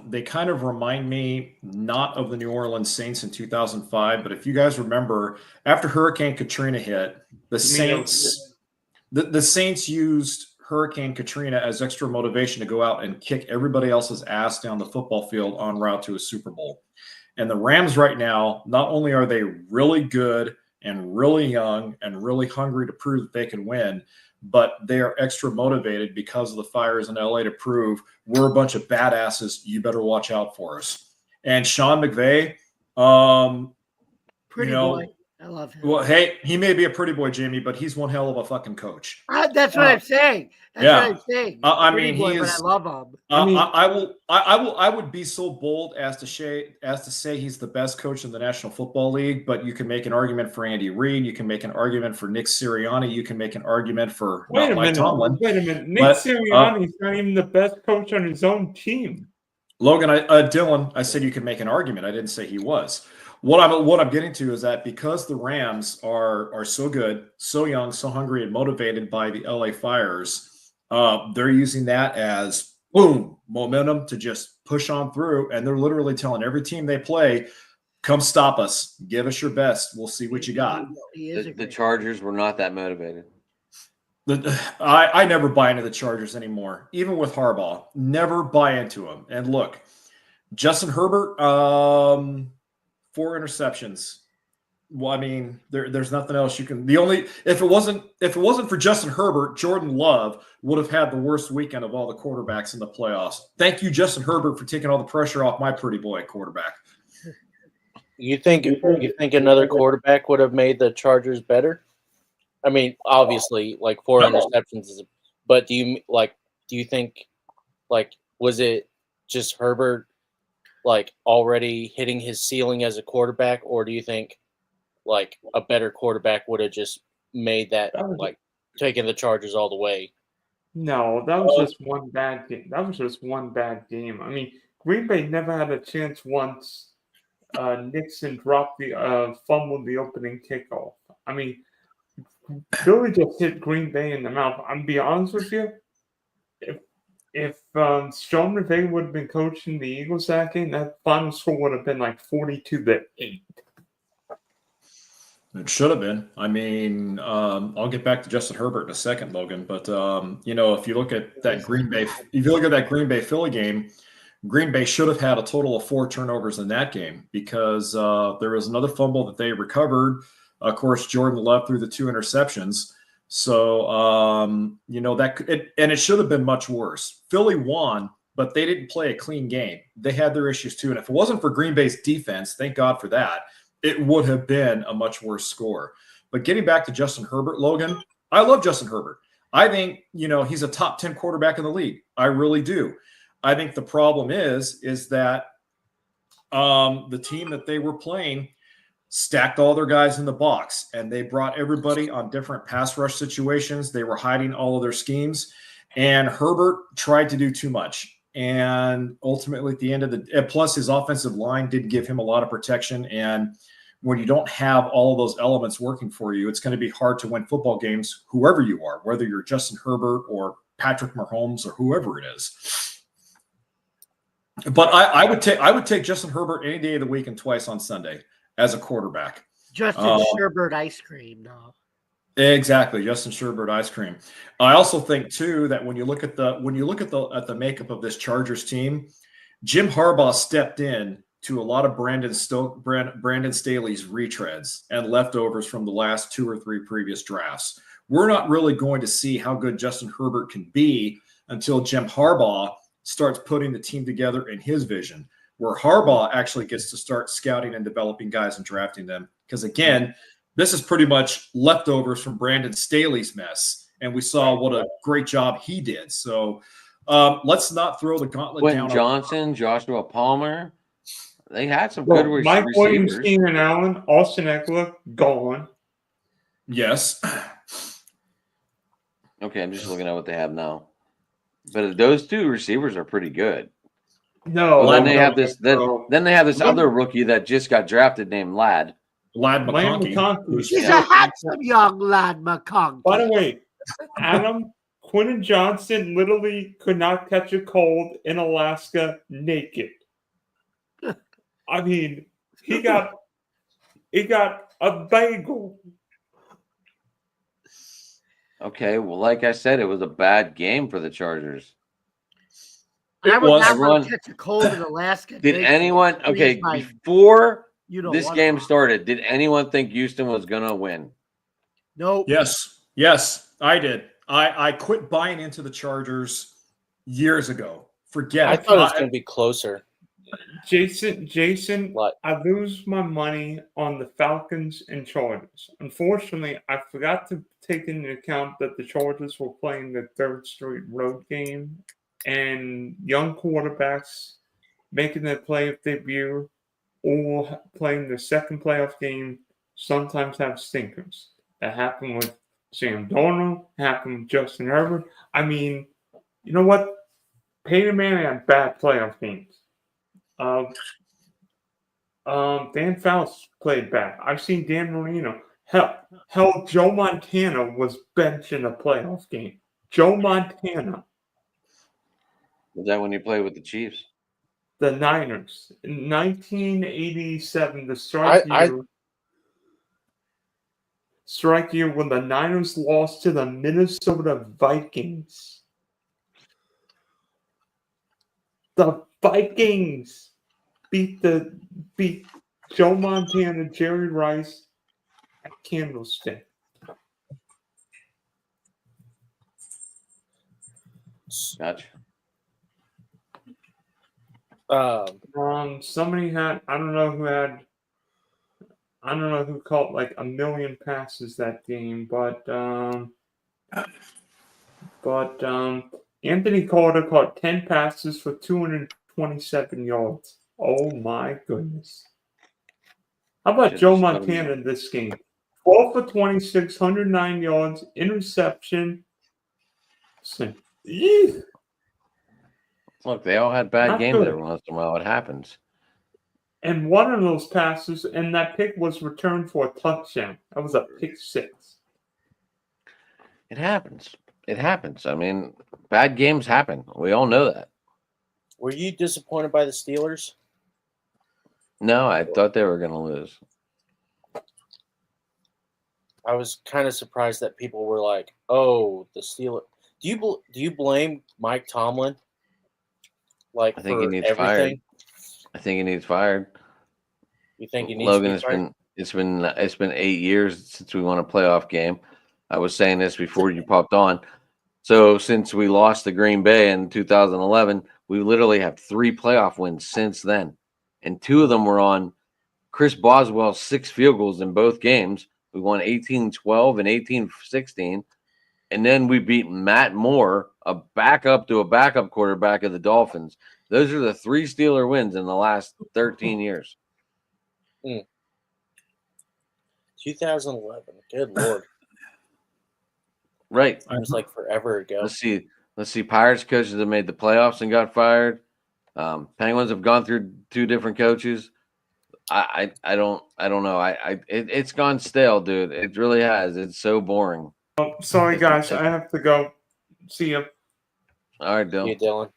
they kind of remind me not of the New Orleans Saints in 2005, but if you guys remember, after Hurricane Katrina hit, the Saints used Hurricane Katrina as extra motivation to go out and kick everybody else's ass down the football field en route to a Super Bowl. And the Rams right now, not only are they really good and really young and really hungry to prove that they can win, but they are extra motivated because of the fires in LA to prove we're a bunch of badasses. You better watch out for us. And Sean McVay, Pretty boy. I love him. well, hey, he may be a pretty boy, Jamie, but he's one hell of a fucking coach. That's what I'm saying. That's yeah. what I'm saying. I Pretty mean, boy, he but is. I love him. I would be so bold as to say he's the best coach in the National Football League. But you can make an argument for Andy Reid. You can make an argument for Nick Sirianni. You can make an argument for Wait a Mike Tomlin. minute. Nick But, Sirianni's not even the best coach on his own team. Logan, Dylan, I said you could make an argument. I didn't say he was. What I'm getting to is that because the Rams are so good, so young, so hungry, and motivated by the LA Fires, they're using that as boom momentum to just push on through, and they're literally telling every team they play, "Come stop us, give us your best. We'll see what you got." The Chargers were not that motivated. I never buy into the Chargers anymore, even with Harbaugh. Never buy into them. And look, Justin Herbert, 4 interceptions. Well, I mean, there's nothing else you can. If it wasn't for Justin Herbert, Jordan Love would have had the worst weekend of all the quarterbacks in the playoffs. Thank you, Justin Herbert, for taking all the pressure off my pretty boy quarterback. You think another quarterback would have made the Chargers better? I mean, obviously, like 4 interceptions is, but do you think, like, was it just Herbert, like, already hitting his ceiling as a quarterback, or do you think, like, a better quarterback would have just made that, like, taking the Chargers all the way? No, that was just one bad game. I mean, Green Bay never had a chance once. Nixon dropped fumbled the opening kickoff. I mean, Philly just hit Green Bay in the mouth. I'm be honest with you. If Sean McVay would have been coaching the Eagles that game, that final score would have been like 42-8. It should have been. I mean, I'll get back to Justin Herbert in a second, Logan. But if you look at that Green Bay Philly game, Green Bay should have had a total of 4 turnovers in that game because there was another fumble that they recovered. Of course, Jordan Love threw the 2 interceptions. So, it should have been much worse. Philly won, but they didn't play a clean game. They had their issues too. And if it wasn't for Green Bay's defense, thank God for that, it would have been a much worse score. But getting back to Justin Herbert, Logan, I love Justin Herbert. I think, he's a top 10 quarterback in the league. I really do. I think the problem is that the team that they were playing stacked all their guys in the box, and they brought everybody on different pass rush situations. They were hiding all of their schemes, and Herbert tried to do too much. And ultimately, at the end of plus his offensive line did give him a lot of protection. And when you don't have all of those elements working for you, it's going to be hard to win football games, whoever you are, whether you're Justin Herbert or Patrick Mahomes or whoever it is. But I would take Justin Herbert any day of the week and twice on Sunday as a quarterback. Justin Sherbert ice cream, though. Exactly, Justin Sherbert ice cream. I also think too that when you look at the makeup of this Chargers team, Jim Harbaugh stepped in to a lot of Brandon Staley's retreads and leftovers from the last 2 or 3 previous drafts. We're not really going to see how good Justin Herbert can be until Jim Harbaugh starts putting the team together in his vision, where Harbaugh actually gets to start scouting and developing guys and drafting them. Because again, this is pretty much leftovers from Brandon Staley's mess. And we saw what a great job he did. So let's not throw the gauntlet Quentin down. Johnson, Joshua Palmer, they had some good Mike Williams, receivers. Keenan Allen, Austin Eckler, gone. Yes. Okay, I'm just looking at what they have now. But those 2 receivers are pretty good. No. Well, then they no, have this. no. Then they have this other rookie that just got drafted named Ladd. Ladd McConkey. He's a handsome young lad, McConkey. By the way, Adam, Quentin Johnson literally could not catch a cold in Alaska naked. I mean, he got a bagel. Okay, well, like I said, it was a bad game for the Chargers. I would was. never Everyone- catch a cold in Alaska. Did naked. anyone? Please, Okay, Mike, before you don't this want game to. started, did anyone think Houston was gonna win? Nope. Yes, I did. I quit buying into the Chargers years ago. Forget I it. thought it was going to be closer. Jason, What? I lose my money on the Falcons and Chargers. Unfortunately, I forgot to take into account that the Chargers were playing the 3rd straight road game, and young quarterbacks making their playoff debut or playing their second playoff game sometimes have stinkers. That happened with Sam Darnold, happened with Justin Herbert. I mean, you know what? Peyton Manning had bad playoff games. Dan Fouts played bad. I've seen Dan Marino. Hell, Joe Montana was benched in a playoff game. Joe Montana, Was that when he played with the Chiefs? the Niners, in 1987, the strike year when the Niners lost to the Minnesota Vikings. The Vikings beat Joe Montana, Jerry Rice at Candlestick. Gotcha. Somebody had I don't know who caught like 1 million passes that game, but Anthony Carter caught 10 passes for 227 yards. Oh my goodness. How about Joe Montana in this game? 12 for 26, 109 yards, interception. Look, they all had bad Not games good. every once in a while. It happens. And one of those passes, and that pick was returned for a touchdown. That was a pick six. It happens. It happens. I mean, bad games happen. We all know that. Were you disappointed by the Steelers? No, I thought they were going to lose. I was kind of surprised that people were like, "Oh, the Steelers." Do you blame Mike Tomlin? Like I think he for needs everything? fired. I think he needs fired. You think he needs Logan, to be fired? it's been 8 years since we won a playoff game. I was saying this before you popped on. So since we lost to Green Bay in 2011, we literally have 3 playoff wins since then, and 2 of them were on Chris Boswell's 6 field goals in both games. We won 18-12 and 18-16, and then we beat Matt Moore, a backup to a backup quarterback of the Dolphins. Those are the 3 Steeler wins in the last 13 years. 2011. Good lord, Right. seems like forever ago. Let's see. Pirates coaches have made the playoffs and got fired. Penguins have gone through 2 different coaches. I don't know. It's gone stale, dude. It really has. It's so boring. Sorry, guys. I have to go. See you. All right, Dill. You, Dylan.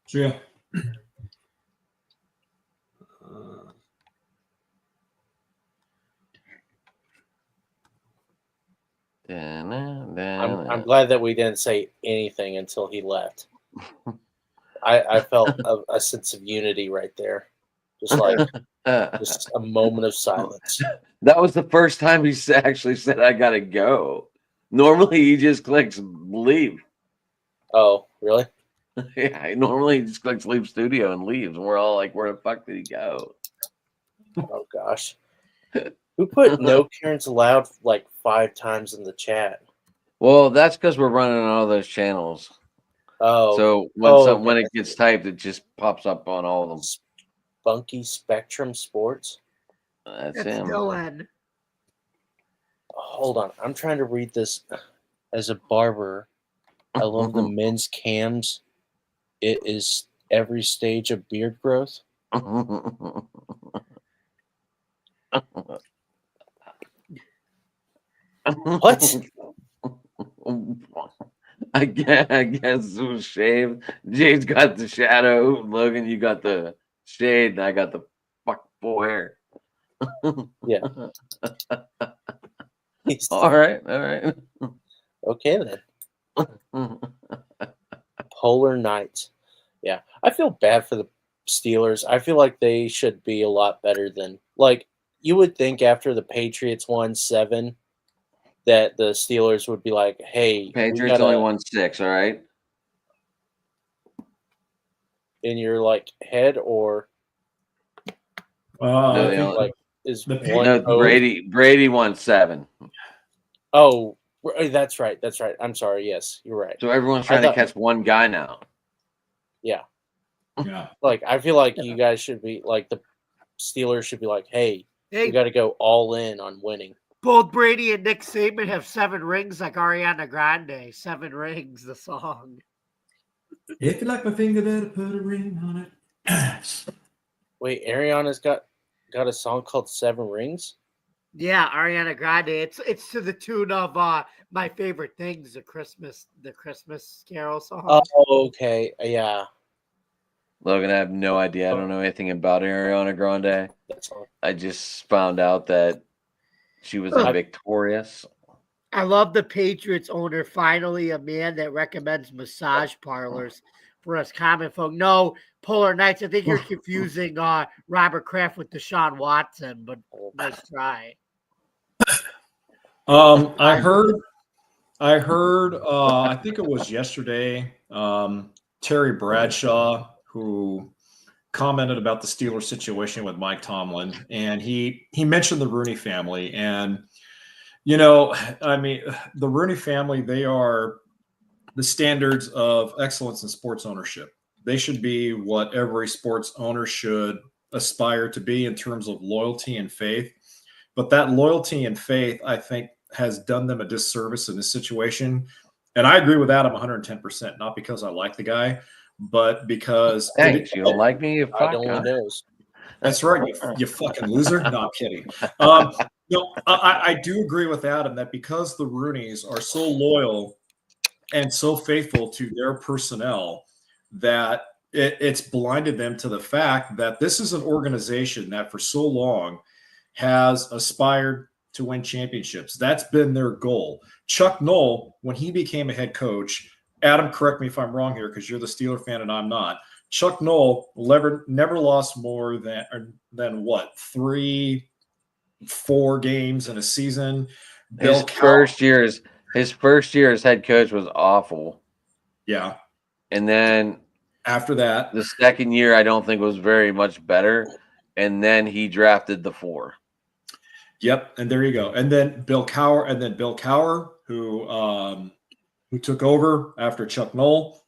So, yeah. I'm glad that we didn't say anything until he left. I felt a sense of unity right there, just like just a moment of silence. That was the first time he actually said, "I gotta go." Normally, he just clicks leave. Oh, really? Yeah, normally he just clicks leave studio and leaves. And we're all like, "Where the fuck did he go?" Oh gosh. Who put no Karens allowed like 5 times in the chat? Well, that's because we're running on all those channels. Oh, So when okay. it gets typed, it just pops up on all of them. Spunky Spectrum Sports. That's That's him. Dylan. Hold on, I'm trying to read this. As a barber, I love the men's cams. It is every stage of beard growth. What? I guess it was shaved. Jade's got the shadow. Logan, you got the shade, and I got the full hair. Yeah. All right. Okay then. Polar Knights. Yeah, I feel bad for the Steelers. I feel like they should be a lot better than, like, you would think after the Patriots won 7 that the Steelers would be like, "Hey, Patriots only won 6. All right. in your like head," or No, I they think only- is the one No, code- Brady won 7. Oh, that's right. That's right. I'm sorry. Yes, you're right. So everyone's I trying to thought- catch one guy now. Yeah. yeah. Like, I feel like you guys should be like, the Steelers should be like, "Hey, we Hey, got to go all in on winning." both Brady and Nick Saban have 7 rings like Ariana Grande. 7 rings, the song. If you like my finger, better put a ring on it. Wait, Ariana's got a song called 7 Rings? Yeah, Ariana Grande. It's to the tune of My Favorite Things, the Christmas Carol song. Oh, okay. Yeah. Logan, I have no idea. I don't know anything about Ariana Grande. That's all. I just found out that she was victorious. I love the Patriots owner, finally a man that recommends massage parlors for us common folk. No, Polar Knights. I think you're confusing Robert Kraft with Deshaun Watson, but nice try. I heard. I think it was yesterday. Terry Bradshaw, who commented about the Steelers situation with Mike Tomlin, and he mentioned the Rooney family, and I mean, the Rooney family, they are the standards of excellence in sports ownership. They should be what every sports owner should aspire to be in terms of loyalty and faith. But that loyalty and faith, I think, has done them a disservice in this situation. And I agree with Adam 110%, not because I like the guy, but because Thanks. You don't like me? You I fuck. don't Huh? know. That's right, you fucking loser. No, I'm kidding. No, I do agree with Adam that because the Rooneys are so loyal and so faithful to their personnel that it's blinded them to the fact that this is an organization that for so long has aspired to win championships. That's been their goal. Chuck Noll, when he became a head coach, Adam, correct me if I'm wrong here because you're the Steeler fan and I'm not. Chuck Noll never lost more than what, 3-4 games in a season. His first year as head coach was awful. Yeah. And then After that, the second year, I don't think was very much better. And then he drafted the 4. yep, and there you go. And then Bill Cowher, who took over after Chuck Noll,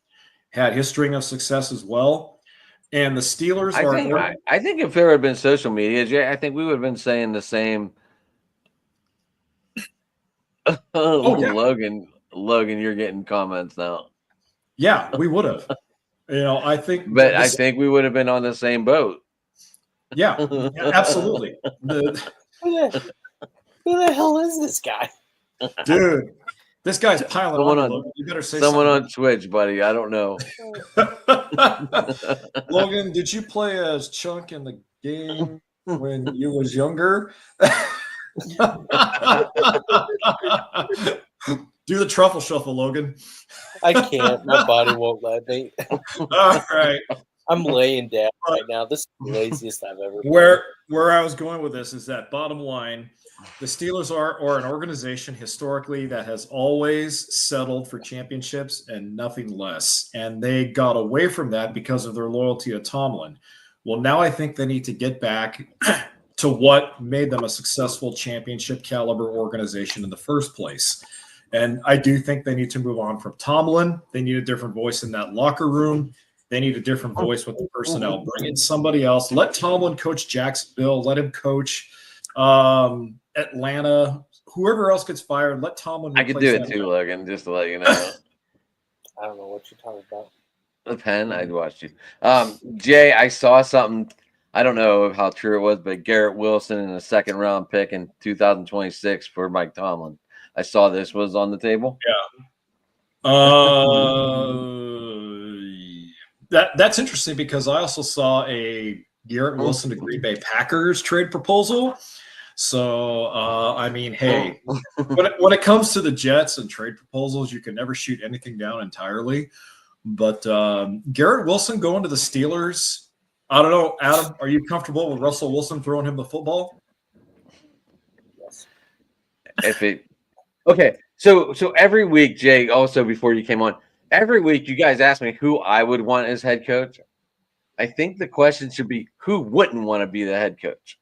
had his string of success as well. And the Steelers I think if there had been social media, Jay, I think we would have been saying the same. Oh, yeah. Logan, you're getting comments now. Yeah, we would have. I think. But I think we would have been on the same boat. Yeah, absolutely. Who the hell is this guy? Dude, this guy's piling Someone on. on- Logan. You better say Someone something. on Twitch, buddy. I don't know. Logan, did you play as Chunk in the game when you was younger? Do the truffle shuffle, Logan. I can't. My body won't let me. All right. I'm laying down right now. This is the laziest I've ever been. Where I was going with this is that bottom line, the Steelers are an organization historically that has always settled for championships and nothing less. And they got away from that because of their loyalty to Tomlin. Well, now I think they need to get back to what made them a successful championship caliber organization in the first place. And I do think they need to move on from Tomlin. They need a different voice in that locker room. They need a different voice with the personnel. Bring in somebody else. Let Tomlin coach Jacksonville. Let him coach Atlanta. Whoever else gets fired, let Tomlin. I could do it too, Logan, just to let you know. I don't know what you're talking about. The pen, I'd watched you. Jay, I saw something. I don't know how true it was, but Garrett Wilson in a second round pick in 2026 for Mike Tomlin. I saw this was on the table. That's interesting because I also saw a Garrett Wilson to Green Bay Packers trade proposal. So, I mean, hey, when it comes to the Jets and trade proposals, you can never shoot anything down entirely. But Garrett Wilson going to the Steelers, I don't know. Adam, are you comfortable with Russell Wilson throwing him the football? Yes. Okay, so every week, Jay, also before you came on, every week you guys ask me who I would want as head coach. I think the question should be who wouldn't want to be the head coach?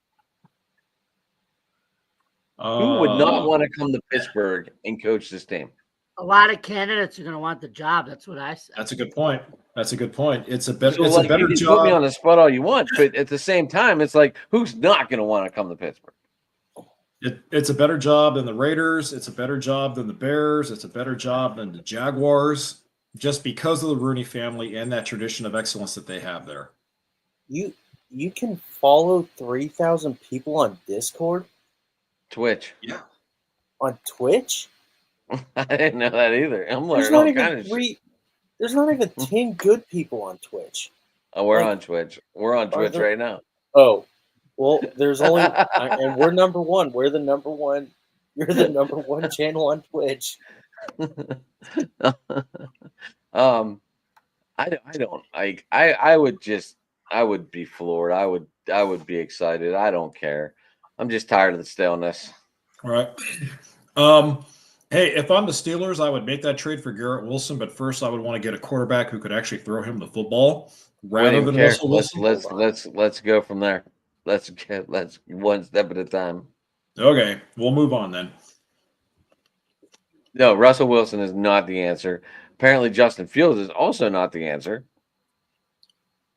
Who would not want to come to Pittsburgh and coach this team? A lot of candidates are going to want the job. That's what I said. That's a good point. It's a better. So, it's like, a better you can job. put me on the spot all you want, but at the same time, it's like who's not going to want to come to Pittsburgh? It's a better job than the Raiders. It's a better job than the Bears. It's a better job than the Jaguars, just because of the Rooney family and that tradition of excellence that they have there. You can follow 3,000 people on Discord? Twitch. Yeah. On Twitch? I didn't know that either. I'm There's learning not all even kind of shit. There's not even 10 good people on Twitch. Oh, we're like- on Twitch. We're on Twitch there- right now. Oh, well, there's only and we're number one. We're the number one. You're the number one channel on Twitch. I would be floored. I would be excited. I don't care. I'm just tired of the staleness. All right. Hey, if I'm the Steelers, I would make that trade for Garrett Wilson, but first I would want to get a quarterback who could actually throw him the football rather than Russell Wilson. Let's go from there. Let's one step at a time. Okay, we'll move on then. No, Russell Wilson is not the answer. Apparently, Justin Fields is also not the answer.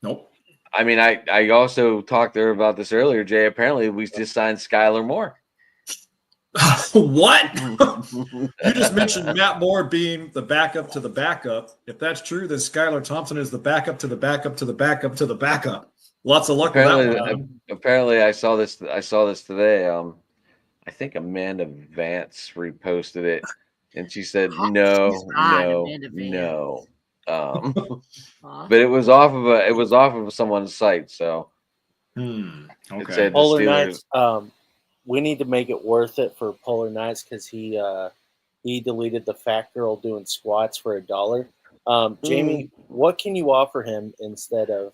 Nope. I mean, I also talked there about this earlier, Jay. Apparently, we just signed Skylar Moore. What? You just mentioned Matt Moore being the backup to the backup. If that's true, then Skylar Thompson is the backup to the backup to the backup to the backup. Lots of luck with that one. Apparently, I saw this today. I think Amanda Vance reposted it, and she said, She's "No, hot, no, Amanda Vance. no." Huh? But it was off of someone's site, so it Okay. said the Polar Steelers. Knights. We need to make it worth it for Polar Knights because he deleted the fat girl doing squats for $1. Jamie, what can you offer him instead of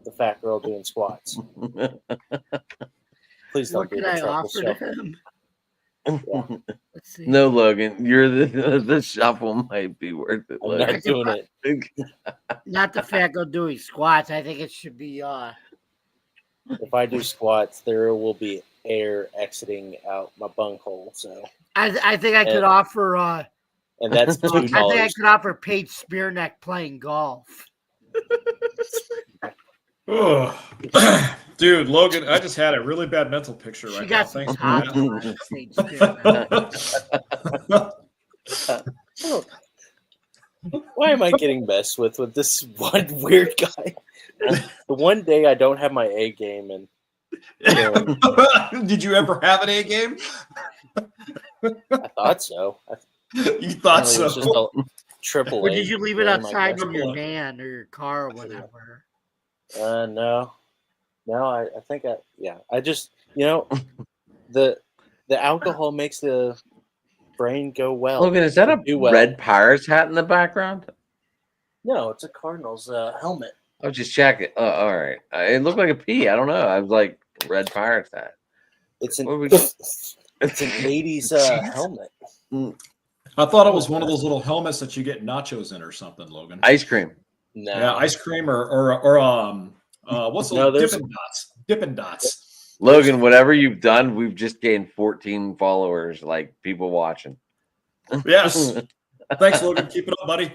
the fat girl doing squats? Please don't What do can the I truffle offer to shuffle. him? Let's see. No, Logan, you're the shuffle might be worth it. I'm Logan. not doing it. Not the fat girl doing squats. I think it should be If I do squats, there will be air exiting out my bunghole. So, I think I could offer and that's I think I $2. could offer Paige Spearneck playing golf. Oh. Dude, Logan, I just had a really bad mental picture She right now. got some Thanks for hot that. Paige Spearneck. Why am I getting messed with this one weird guy? The one day I don't have my A game, and Did you ever have an A game? I thought so. You thought Apparently it was so. just a triple Or A. did you leave it game, I outside guess. in your van or your car or whatever? No. I think I just the alcohol makes the brain go well. Logan, is that a Do well. red Pirates hat in the background? No, it's a Cardinals helmet. I was just checking. All right. It looked like a P. I don't know. I was like, red Pirates hat. It's an What we- it's an 80s helmet. I thought it was one of those little helmets that you get nachos in or something, Logan. Ice cream. No. Yeah, ice cream or what's No, those there's- Dippin' Dots? Dippin' Dots. Logan, whatever you've done, we've just gained 14 followers, like people watching. Yes. Thanks, Logan. Keep it up, buddy.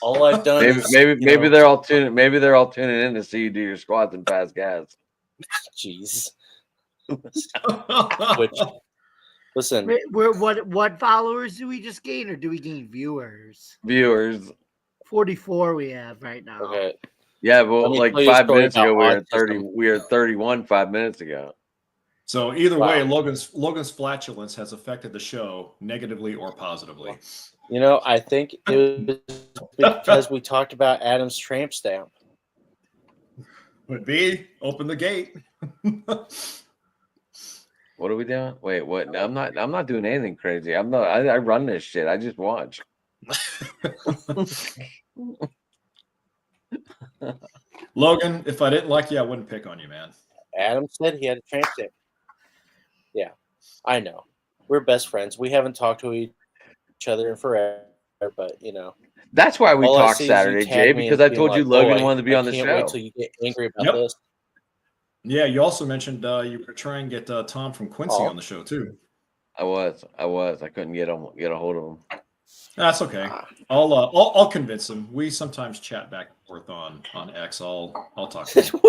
All I've done is Maybe they're all tuning. Maybe they're all tuning in to see you do your squats and pass gas. jeez. Which listen, What followers do we just gain, or do we gain viewers? Viewers. 44 we have right now. okay. Yeah, Let well, me like tell you a 5 story minutes ago, about we were at autism. 30. We were at 31 5 minutes ago. So either Wow. way, Logan's flatulence has affected the show negatively or positively. I think it was because we talked about Adam's tramp stamp. Would be open the gate. What are we doing? Wait, what? I'm not doing anything crazy. I run this shit. I just watch. Logan, if I didn't like you, I wouldn't pick on you, man. Adam said he had a tramp stamp. Yeah, I know. We're best friends. We haven't talked to each other in forever, but That's why we all I talked see is Saturday, you Jay, tag me because and I told being you like, Logan "Oh, wanted to be on the can't show. wait till you get angry about Yep. this." Yeah, you also mentioned you were trying to get Tom from Quincy Oh. on the show too. I was. I couldn't get a hold of him. That's okay. I'll convince him. We sometimes chat back and forth on X. I'll talk to him.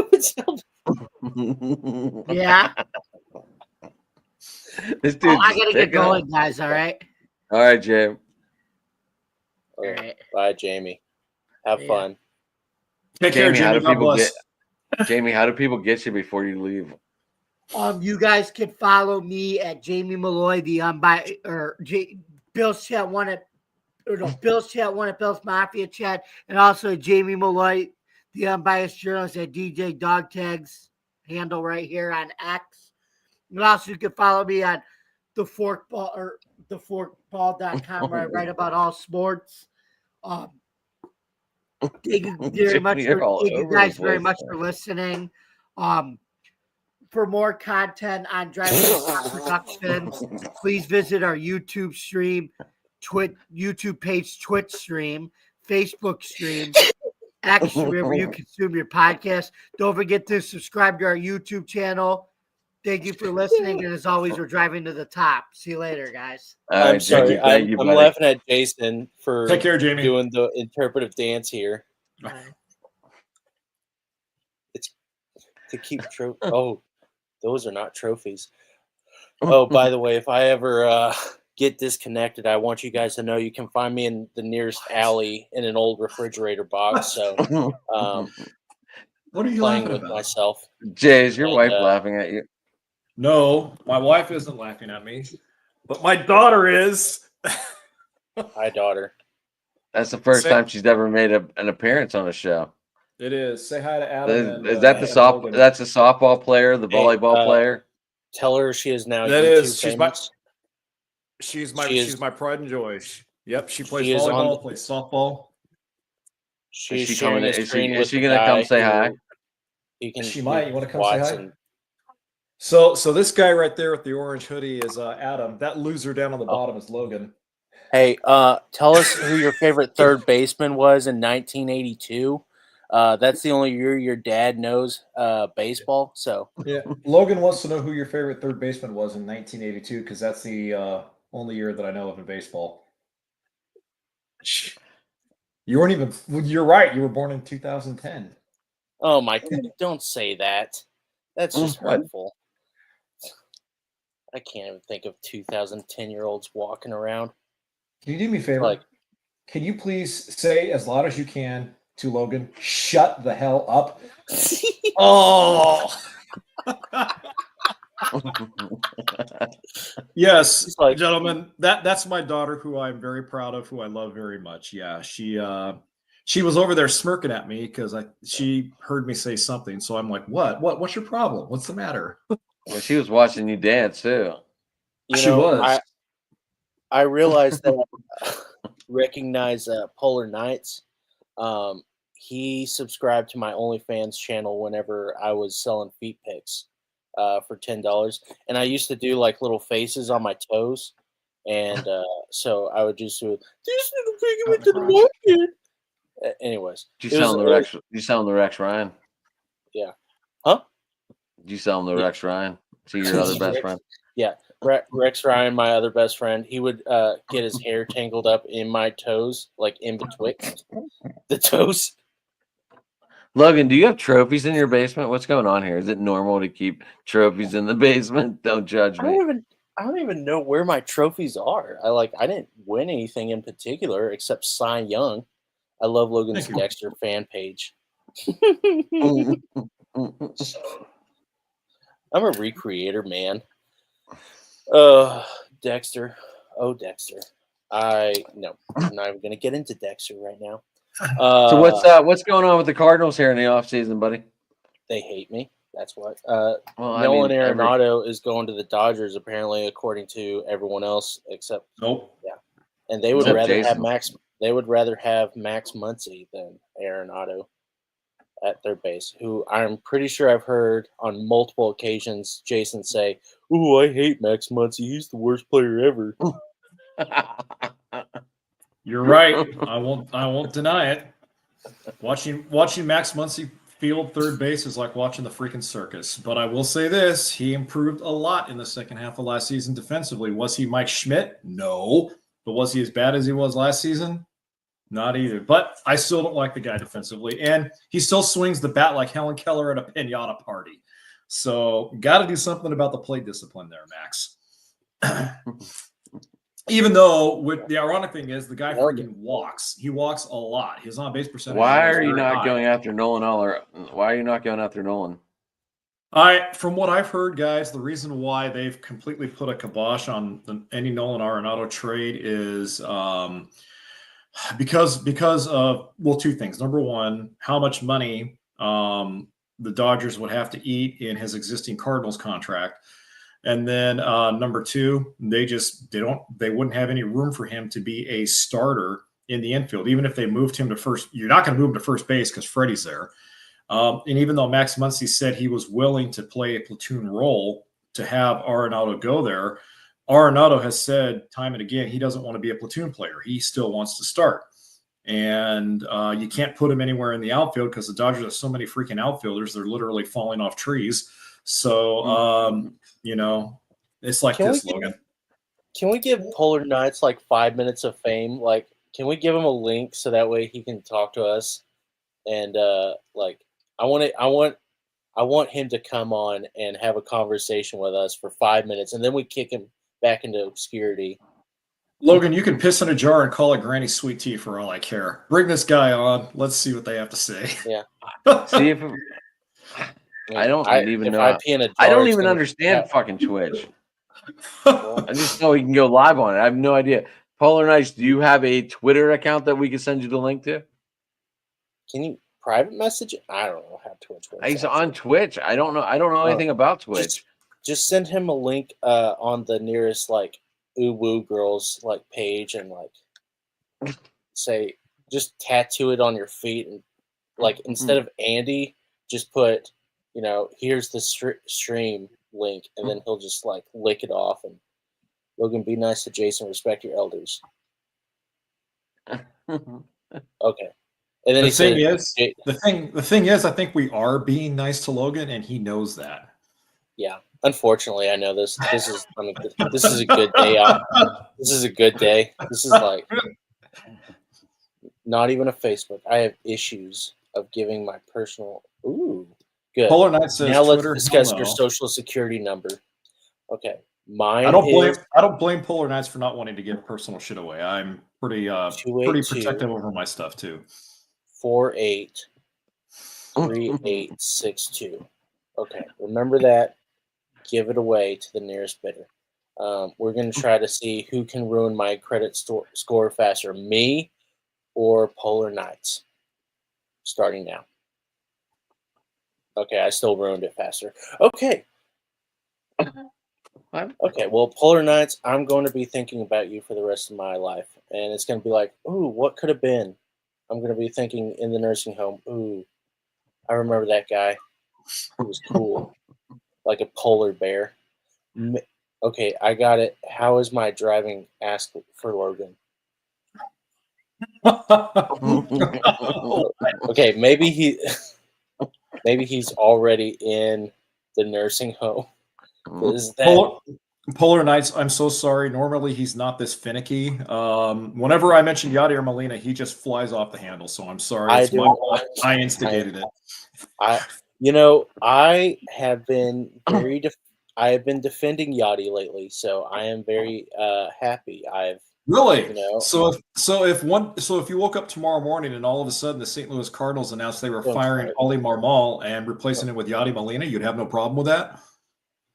Yeah. This dude. I gotta get going, guys. All right. All right, Jay. All Okay. right. Bye, Jamie. Have Yeah. fun. Take care, Jamie, how Jamie. do God people bless. Jamie, how do people get you before you leave? You guys can follow me at Jamie Malloy, the Bill's Chat One at Bill's Chat One at Bill's Mafia Chat, and also Jamie Malloy, the unbiased journalist at DJ Dog Tags handle right here on X. And also you can follow me on theforkball.com where I write about all sports. Thank you very much. You're all Thank you over the guys very place, much man. for listening. For more content on Driving Productions, please visit our YouTube stream, YouTube page, Twitch stream, Facebook stream, X, wherever you consume your podcast. Don't forget to subscribe to our YouTube channel. Thank you for listening, and as always, we're driving to the top. See you later, guys. All I'm right, sorry. Jamie, thank you, I'm buddy. laughing at Jason for Take care, Jamie. doing the interpretive dance here. It's to keep Oh, those are not trophies. Oh, by the way, if I ever get disconnected, I want you guys to know you can find me in the nearest alley in an old refrigerator box. So, What are you playing laughing with about? myself. Jay, is your And, wife laughing at you? No, my wife isn't laughing at me, but my daughter is. Hi, daughter. That's the first Say- time she's ever made an appearance on a show. It is. Say hi to Adam. Is that the Logan. That's the softball player, the Hey, volleyball player? Tell her she is now That YouTube is. famous. She's She my pride and joy. Yep, she plays she is on volleyball, the- plays softball. She's she sharing coming the in? screen Is with she the gonna come guy say hi? who You can. She might. You want to come say hi? Watson. So this guy right there with the orange hoodie is Adam. That loser down on the bottom is Logan. Hey, tell us who your favorite third baseman was in 1982. That's the only year your dad knows baseball. So Yeah, Logan wants to know who your favorite third baseman was in 1982 because that's the only year that I know of in baseball. You weren't even. You're right. You were born in 2010. oh my, don't say that. That's just What? hurtful. I can't even think of 2010-year-olds walking around. Can you do me a favor? Like, Can you please say as loud as you can to Logan, "Shut the hell up"? Oh. Yes, He's like- gentlemen, that's my daughter, who I'm very proud of, who I love very much. Yeah, she was over there smirking at me because she heard me say something. So I'm like, what's your problem? What's the matter? Well, she was watching you dance too. She was. I realized that recognize Polar Nights. He subscribed to my OnlyFans channel whenever I was selling feet pics for $10, and I used to do like little faces on my toes, and so I would just do this little piggy went to the market. Anyways, Did you sell him the Rex? Did you sell him the Rex Ryan? Yeah. Huh? Did you sell him the Yeah. Rex Ryan? See your other best friend? Yeah, Rex Ryan, my other best friend, he would get his hair tangled up in my toes, like in betwixt the toes. Logan, do you have trophies in your basement? What's going on here? Is it normal to keep trophies in the basement? Don't judge I me. don't even know where my trophies are. I didn't win anything in particular except Cy Young. I love Logan's Thank you. Dexter fan page. Mm, I'm a recreator, man. Dexter. Oh, Dexter. No, I'm not even gonna get into Dexter right now. So what's going on with the Cardinals here in the offseason, buddy? They hate me. That's what. Well, Nolan Arenado is going to the Dodgers, apparently, according to everyone else, except Nope. and they would Except rather have Jason. Max. They would rather have Max Muncy than Arenado at third base, who I'm pretty sure I've heard on multiple occasions Jason say, "Ooh, I hate Max Muncy. He's the worst player ever." You're right. I won't deny it. Watching Max Muncy field third base is like watching the freaking circus. But I will say this: he improved a lot in the second half of last season defensively. Was he Mike Schmidt? No. But was he as bad as he was last season? Not either. But I still don't like the guy defensively, and he still swings the bat like Helen Keller at a pinata party. So, got to do something about the plate discipline there, Max. Even though, the ironic thing is, the guy freaking walks. He walks a lot. His on-base percentage. Why is are you very not high. going after Nolan? Why are you not going after Nolan? From what I've heard, guys, the reason why they've completely put a kibosh on any Nolan Arenado trade is because of two things. Number one, how much money the Dodgers would have to eat in his existing Cardinals contract. And then number two, they wouldn't have any room for him to be a starter in the infield. Even if they moved him to first, you're not going to move him to first base because Freddie's there. And even though Max Muncy said he was willing to play a platoon role to have Arenado go there, Arenado has said time and again he doesn't want to be a platoon player. He still wants to start. And you can't put him anywhere in the outfield because the Dodgers have so many freaking outfielders. They're literally falling off trees. So, it's like Logan. Can we give Polar Nights like 5 minutes of fame? Like, can we give him a link so that way he can talk to us? And I want I want him to come on and have a conversation with us for 5 minutes, and then we kick him back into obscurity. Logan, you can piss in a jar and call it Granny Sweet Tea for all I care. Bring this guy on. Let's see what they have to say. Yeah. See if I don't even if know. I pee in a jar, I don't it's even gonna- understand fucking Twitch. I just know he can go live on it. I have no idea. Polar Nights, do you have a Twitter account that we can send you the link to? Can you private message it? I don't know how Twitch works. He's actually. on Twitch. I don't know. I don't know anything about Twitch. Just send him a link on the nearest like Woo Girls like page and like say just tattoo it on your feet and like instead of Andy, just put here's the stream link and then he'll just like lick it off and Logan, be nice to Jason, respect your elders. Okay. And then The thing is, I think we are being nice to Logan, and he knows that. Yeah. Unfortunately, I know this. This is this is a good day out. This is a good day. This is like not even a Facebook. I have issues of giving my personal. Ooh, good. Polar Knight says Now let's Twitter, discuss hell your no. social security number. Okay, mine I don't is blame Polar Knights for not wanting to give personal shit away. I'm pretty 282. protective over my stuff too. 483862. Okay, remember that. Give it away to the nearest bidder. We're going to try to see who can ruin my credit score faster, me or Polar Knights. Starting now. Okay, I still ruined it faster. Okay. Okay, well, Polar Knights, I'm going to be thinking about you for the rest of my life. And it's going to be like, ooh, what could have been? I'm going to be thinking in the nursing home, ooh, I remember that guy. He was cool. Like a polar bear. Okay, I got it. How is my driving? Ask for Logan. Okay, maybe he's already in the nursing home. Is that Polar Knights, I'm so sorry. Normally he's not this finicky. Whenever I mention Yadier Molina, he just flies off the handle. So I'm sorry. It's my fault. I instigated it. I have been I have been defending Yachty lately, so I am very happy. Really? So if you woke up tomorrow morning and all of a sudden the St. Louis Cardinals announced they were firing Oli Marmol and replacing him with Yadi Molina, you'd have no problem with that?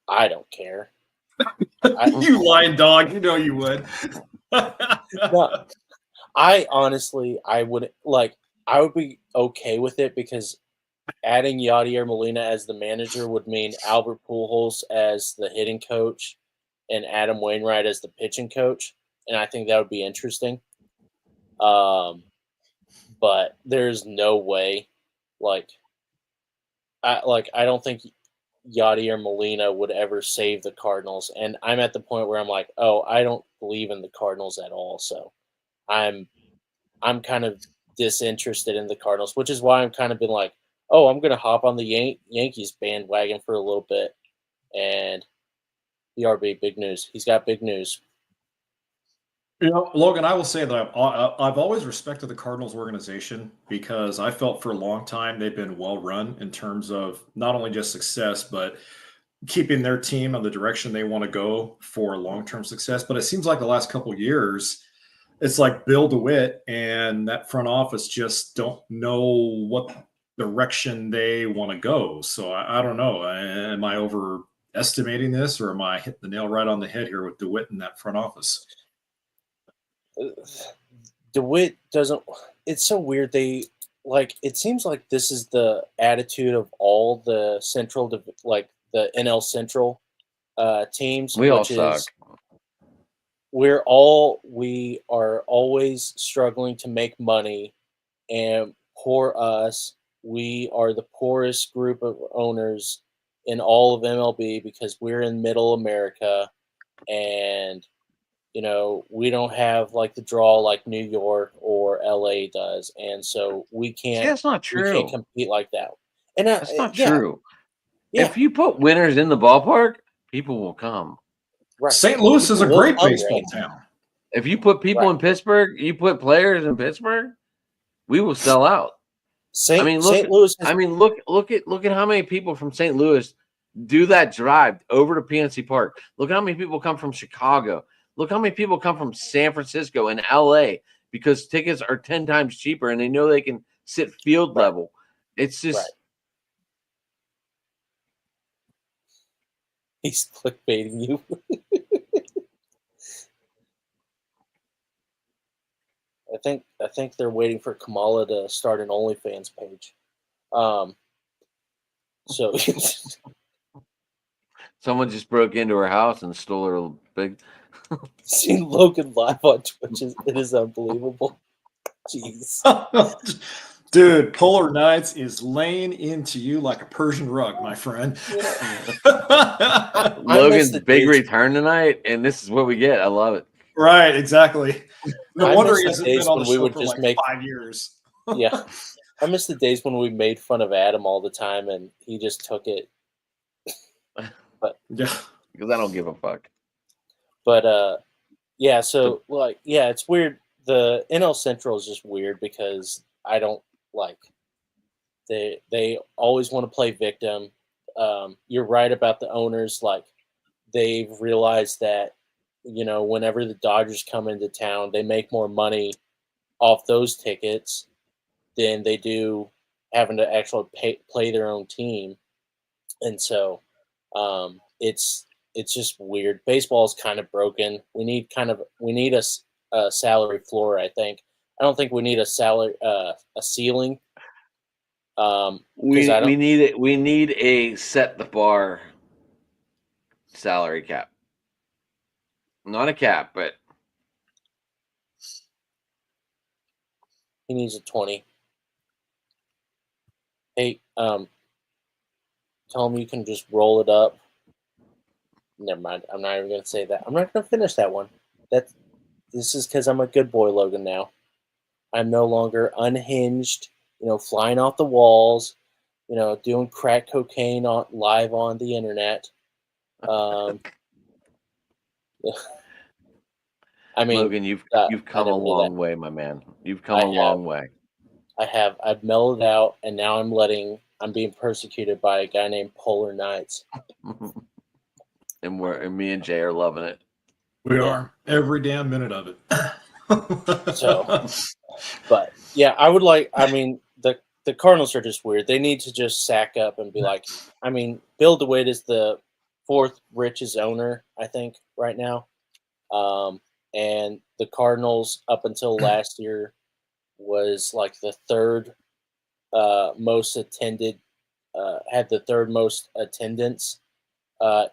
I don't care. You lying dog! You know you would. No, I honestly, I would be okay with it because adding Yadier Molina as the manager would mean Albert Pujols as the hitting coach and Adam Wainwright as the pitching coach, and I think that would be interesting. But there's no way, I don't think Yadier Molina would ever save the Cardinals, and I'm at the point where I'm like, oh, I don't believe in the Cardinals at all, so I'm kind of disinterested in the Cardinals, which is why I'm kind of been like, oh, I'm going to hop on the Yankees bandwagon for a little bit. And BRB, big news. He's got big news. Logan, I will say that I've always respected the Cardinals organization because I felt for a long time they've been well run in terms of not only just success, but keeping their team on the direction they want to go for long-term success. But it seems like the last couple of years, it's like Bill DeWitt and that front office just don't know what direction they want to go. So I don't know. Am I overestimating this, or am I hitting the nail right on the head here with DeWitt in that front office? DeWitt doesn't. It's so weird. It seems like this is the attitude of all the the NL Central teams. We all suck. We are always struggling to make money, and poor us. We are the poorest group of owners in all of MLB because we're in middle America, and we don't have the draw like New York or LA does, and so we can't. That's not true. We can't compete like that. And that's not true. Yeah. If you put winners in the ballpark, people will come. Right. St. Louis is a great baseball town. If you put people in Pittsburgh, you put players in Pittsburgh, we will sell out. St. I mean, look. St. Louis. I mean, look at how many people from St. Louis do that drive over to PNC Park. Look how many people come from Chicago. Look how many people come from San Francisco and LA because tickets are 10 times cheaper and they know they can sit field Right. level. It's just Right. He's clickbaiting you. I think they're waiting for Kamala to start an OnlyFans page. So someone just broke into her house and stole her big. seeing Logan live on Twitch it is unbelievable. Jeez. Dude, Polar Nights is laying into you like a Persian rug, my friend. Logan's the big days- return tonight, and this is what we get. I love it. Right, exactly. No I wonder miss he the hasn't days been on the when we show would for just like make- 5 years. Yeah. I miss the days when we made fun of Adam all the time and he just took it. Yeah. Because I don't give a fuck. But yeah, so like yeah, it's weird. The NL Central is just weird because I don't like they always want to play victim. You're right about the owners, like they've realized that, you know, whenever the Dodgers come into town, they make more money off those tickets than they do having to actually play their own team. And so it's just weird. Baseball is kind of broken. We need a salary floor, I think. I don't think we need a salary a ceiling. We I don't- need it. We need a set the bar salary cap. Not a cap, but He needs a 20. Hey, tell him you can just roll it up. Never mind. I'm not even going to say that. I'm not going to finish that one. This is because I'm a good boy, Logan, now. I'm no longer unhinged, you know, flying off the walls, you know, doing crack cocaine live on the internet. I mean, Logan, you've I come a never did long that. way, my man. You've come I a long way. I've mellowed out, and now I'm being persecuted by a guy named Polar Nights. And me and Jay are loving it. We Yeah. are. Every damn minute of it. So, but yeah, the Cardinals are just weird. They need to just sack up and be like, I mean, Bill DeWitt is the fourth richest owner, I think, right now. And the Cardinals, up until last year, was like the third most attended, had the third most attendance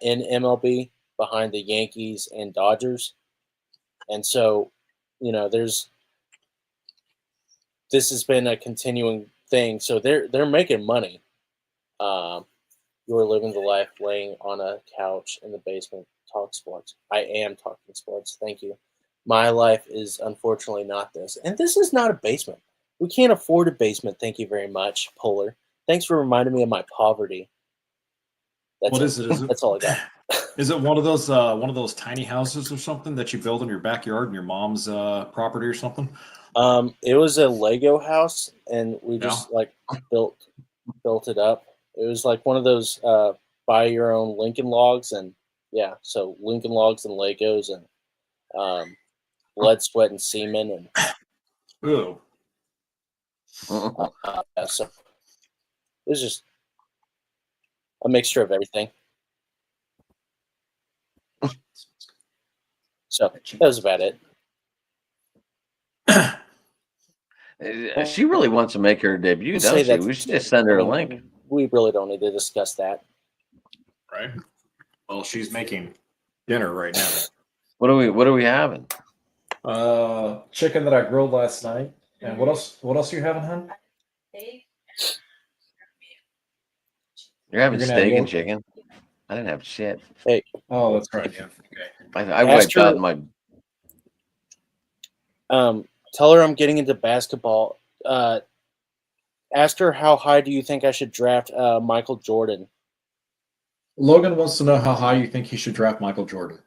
in MLB behind the Yankees and Dodgers. And so, you know, this has been a continuing thing. So they're making money. You're living the life laying on a couch in the basement. Talk sports. I am talking sports. Thank you. My life is unfortunately not this. And this is not a basement. We can't afford a basement. Thank you very much, Polar. Thanks for reminding me of my poverty. What is it? Is it That's all I got. Is it one of those tiny houses or something that you build in your backyard in your mom's property or something? It was a Lego house, and we just like built it up. It was like one of those buy your own Lincoln Logs, and yeah, so Lincoln Logs and Legos and blood, sweat, and semen, and Ooh. yeah, so it was just a mixture of everything. So that was about it. She really wants to make her debut, We'll doesn't say she? that's- We should just send her a I mean, link. We really don't need to discuss that. Right. Well, she's making dinner right now. What are we having? Chicken that I grilled last night. And what else? What else are you having, hon? You're having You're gonna have steak and yolk? chicken? I didn't have shit. Oh, that's right. Yeah. Okay. I wiped Ask her- out my. Tell her I'm getting into basketball. Ask her how high do you think I should draft Michael Jordan? Logan wants to know how high you think he should draft Michael Jordan.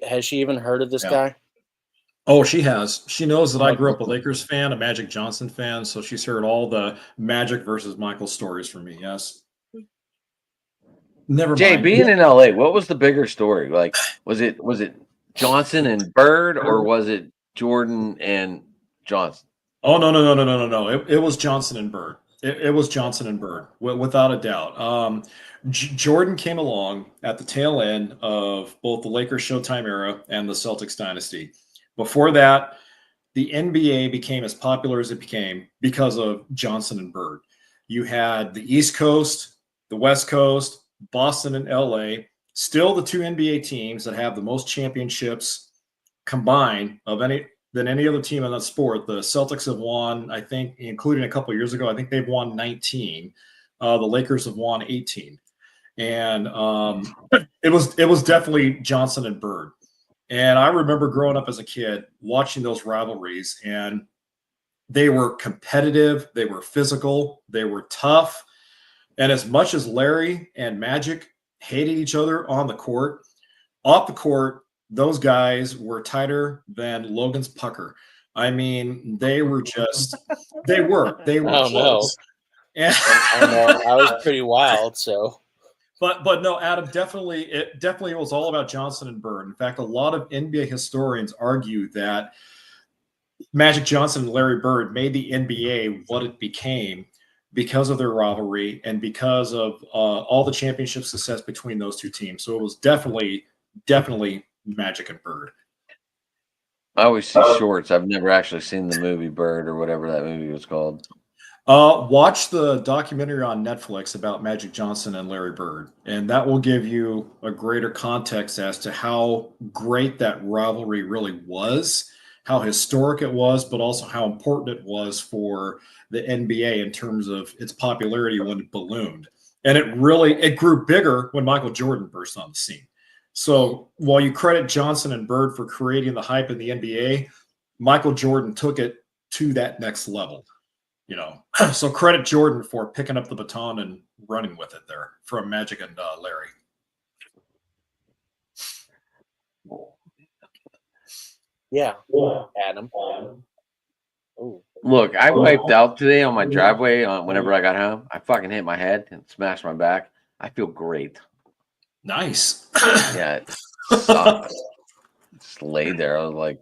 Has she even heard of this Yeah. guy? Oh, she has. She knows that I grew up a Lakers fan, a Magic Johnson fan, so she's heard all the Magic versus Michael stories from me. Yes. Never Jay, mind. being in LA, what was the bigger story? Like, was it Johnson and Bird, or was it Jordan and Johnson? Oh no! It was Johnson and Bird. It was Johnson and Bird, without a doubt. Jordan came along at the tail end of both the Lakers Showtime era and the Celtics dynasty. Before that, the NBA became as popular as it became because of Johnson and Bird. You had the East Coast, the West Coast, Boston and LA, still the two NBA teams that have the most championships combined of any other team in that sport. The Celtics have won, I think, including a couple of years ago, I think they've won 19. The Lakers have won 18. And it was definitely Johnson and Bird. And I remember growing up as a kid watching those rivalries, and they were competitive, they were physical, they were tough. And as much as Larry and Magic hated each other on the court, off the court, those guys were tighter than Logan's pucker. I mean, they were Oh, no. close. And I know. I was pretty wild, so. But no, Adam, it definitely was all about Johnson and Bird. In fact, a lot of NBA historians argue that Magic Johnson and Larry Bird made the NBA what it became because of their rivalry and because of all the championship success between those two teams. So it was definitely Magic and Bird. I always see shorts. I've never actually seen the movie Bird or whatever that movie was called. Watch the documentary on Netflix about Magic Johnson and Larry Bird, and that will give you a greater context as to how great that rivalry really was, how historic it was, but also how important it was for the NBA in terms of its popularity when it ballooned. And it grew bigger when Michael Jordan burst on the scene. So while you credit Johnson and Bird for creating the hype in the NBA, Michael Jordan took it to that next level. So credit Jordan for picking up the baton and running with it there from Magic and Larry. Yeah, Adam. Ooh. Look, I wiped out today on my driveway whenever I got home. I fucking hit my head and smashed my back. I feel great. Nice. Yeah, it sucked. Just laid there. I was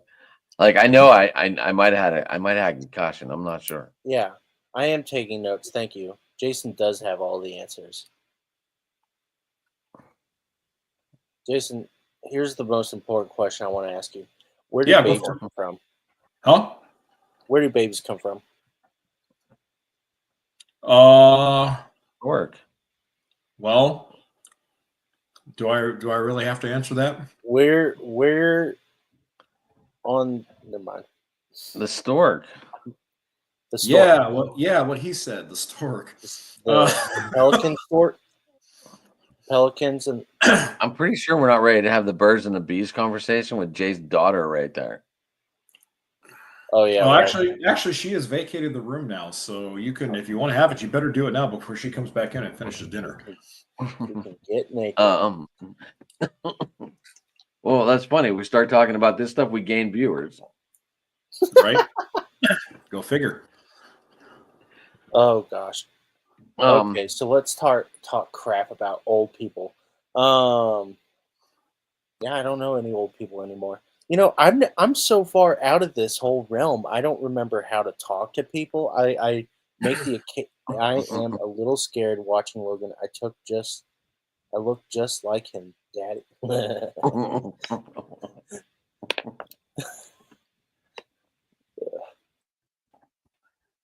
like I know I might have had a concussion. I'm not sure. Yeah, I am taking notes. Thank you. Jason does have all the answers. Jason, here's the most important question I want to ask you. Where do Yeah, go babies for it. come from? Huh? Where do babies come from? Work. Well, do I really have to answer that? Where on never mind. The stork. The stork. What he said, the stork. The pelican stork. Pelicans and I'm pretty sure we're not ready to have the birds and the bees conversation with Jay's daughter right there. oh yeah. Oh, right. actually, she has vacated the room now, so you can, if you want to have it, you better do it now before she comes back in and finishes dinner. You can get naked. Well, that's funny. We start talking about this stuff, we gain viewers. Right? Go figure. Oh gosh. Okay, so let's talk crap about old people. Yeah, I don't know any old people anymore. I'm so far out of this whole realm. I don't remember how to talk to people. I am a little scared watching Logan. I look just like him, Daddy.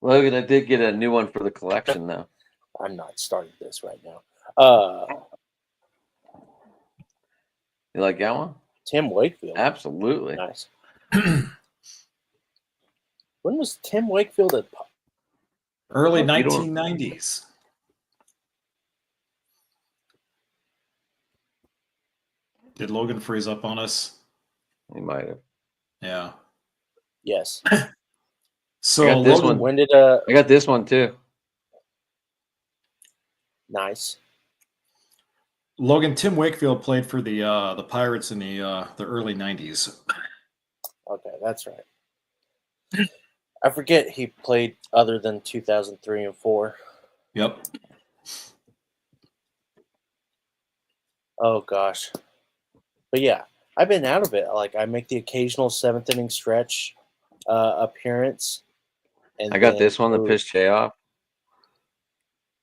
Logan, I did get a new one for the collection though. I'm not starting this right now. You like that one? Tim Wakefield. Absolutely. Nice. When was Tim Wakefield at? Early You don't- 1990s. Did Logan freeze up on us? You might have. Yeah. Yes. So I got this Logan, one. When did I got this one too. Nice. Tim Wakefield played for the Pirates in the early 90s. Okay, that's right. I forget he played other than 2003 and 4. Yep. Oh gosh. But yeah, I've been out of it. Like I make the occasional 7th inning stretch appearance. And I got then this one that move. pissed Jay off.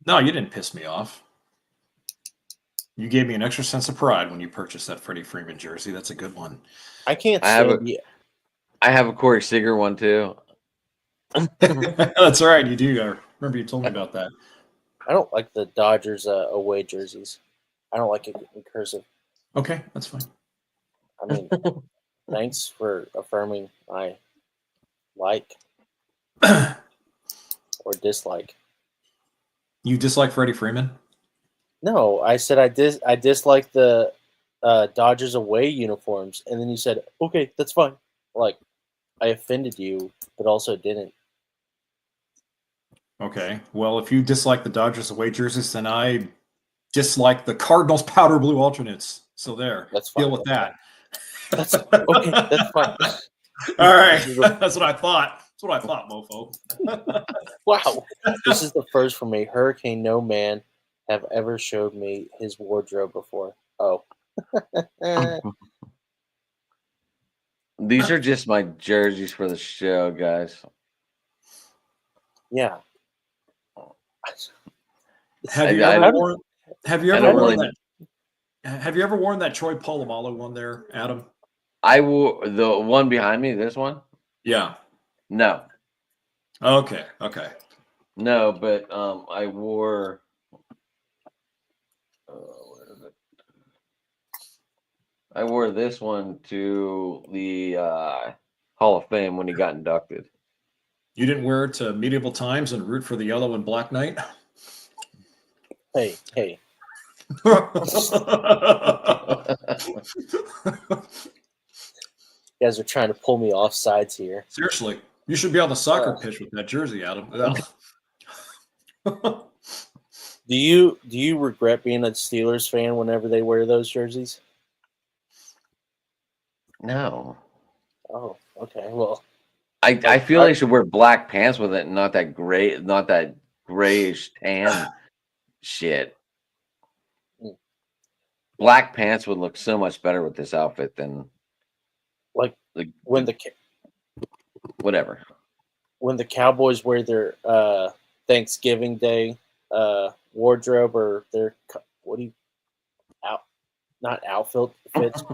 No, you didn't piss me off. You gave me an extra sense of pride when you purchased that Freddie Freeman jersey. That's a good one. I can't I have stand the I have a Corey Seager one too. That's all right. You do. I remember you told me about that. I don't like the Dodgers away jerseys. I don't like it in cursive. Okay, that's fine. I mean, thanks for affirming my like or dislike. You dislike Freddie Freeman? No, I said I dislike the Dodgers away uniforms, and then you said, "Okay, that's fine." Like I offended you, but also didn't. Okay. Well, if you dislike the Dodgers away jerseys, then I dislike the Cardinals powder blue alternates. So there. That's fine. Deal with that. That's okay. That's fine. All right. That's what I thought. That's what I thought, mofo. Wow, this is the first for me. Hurricane No Man have ever showed me his wardrobe before. Oh. These are just my jerseys for the show, guys. Yeah. Have you I ever don't- worn? Have you I ever don't worn really- that? Have you ever worn that Troy Polamalu one there, Adam? I wore the one behind me. This one? Yeah. No, Okay. Okay. no, but I wore. Where is it? I wore this one to the Hall of Fame when he got inducted. You didn't wear it to medieval times and root for the yellow and black knight? Hey. You guys are trying to pull me off sides here. Seriously, you should be on the soccer pitch with that jersey, Adam. Do you regret being a Steelers fan whenever they wear those jerseys? No, Oh, okay. Well, I feel I should wear black pants with it, not that grayish tan shit. Mm. Black pants would look so much better with this outfit than like when the whatever. when the Cowboys wear their Thanksgiving Day wardrobe or their not outfits,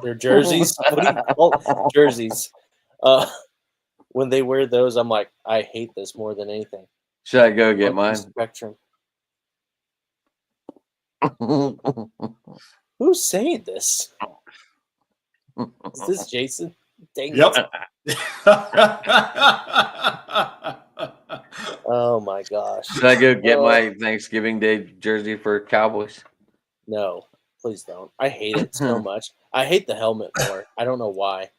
their jerseys. What do you call jerseys? When they wear those, I'm like, I hate this more than anything. Should I go get Monkey mine? Spectrum. Who's saying this? Is this Jason? Dang it. Yep. Oh my gosh. Should I go get my Thanksgiving Day jersey for Cowboys? No, please don't. I hate it so much. I hate the helmet more. I don't know why.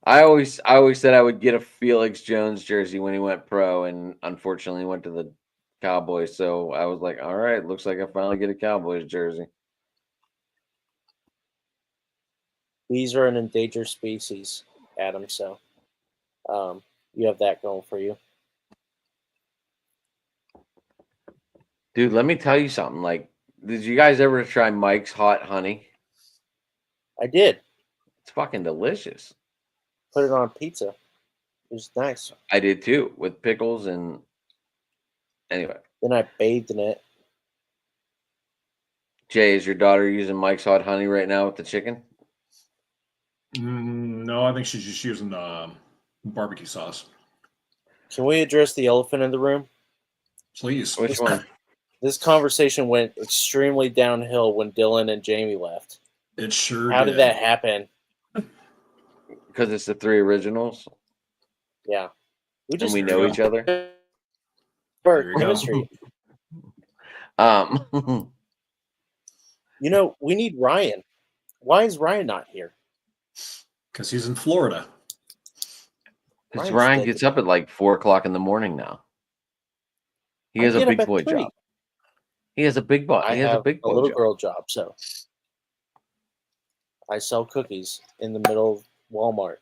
I always said I would get a Felix Jones jersey when he went pro, and unfortunately went to the Cowboys. So I was like, all right, looks like I finally get a Cowboys jersey. Bees are an endangered species, Adam. So you have that going for you. Dude, let me tell you something. Like, did you guys ever try Mike's Hot Honey? I did. It's fucking delicious. Put it on pizza. It was nice. I did too, with pickles and anyway. Then I bathed in it. Jay, is your daughter using Mike's Hot Honey right now with the chicken? No, I think she's just using barbecue sauce. Can we address the elephant in the room? Please. Which one? This conversation went extremely downhill when Dylan and Jamie left. It sure How did that happen? Because it's the three originals Yeah. and we know each other. For There you go. chemistry. You know, we need Ryan. Why is Ryan not here? Because he's in Florida. Because Ryan's Ryan dead. gets up at like 4:00 in the morning now. He has I a get up big at boy 3. job. He has a big boy. I He has a have big a boy little job. girl job, so I sell cookies in the middle Walmart.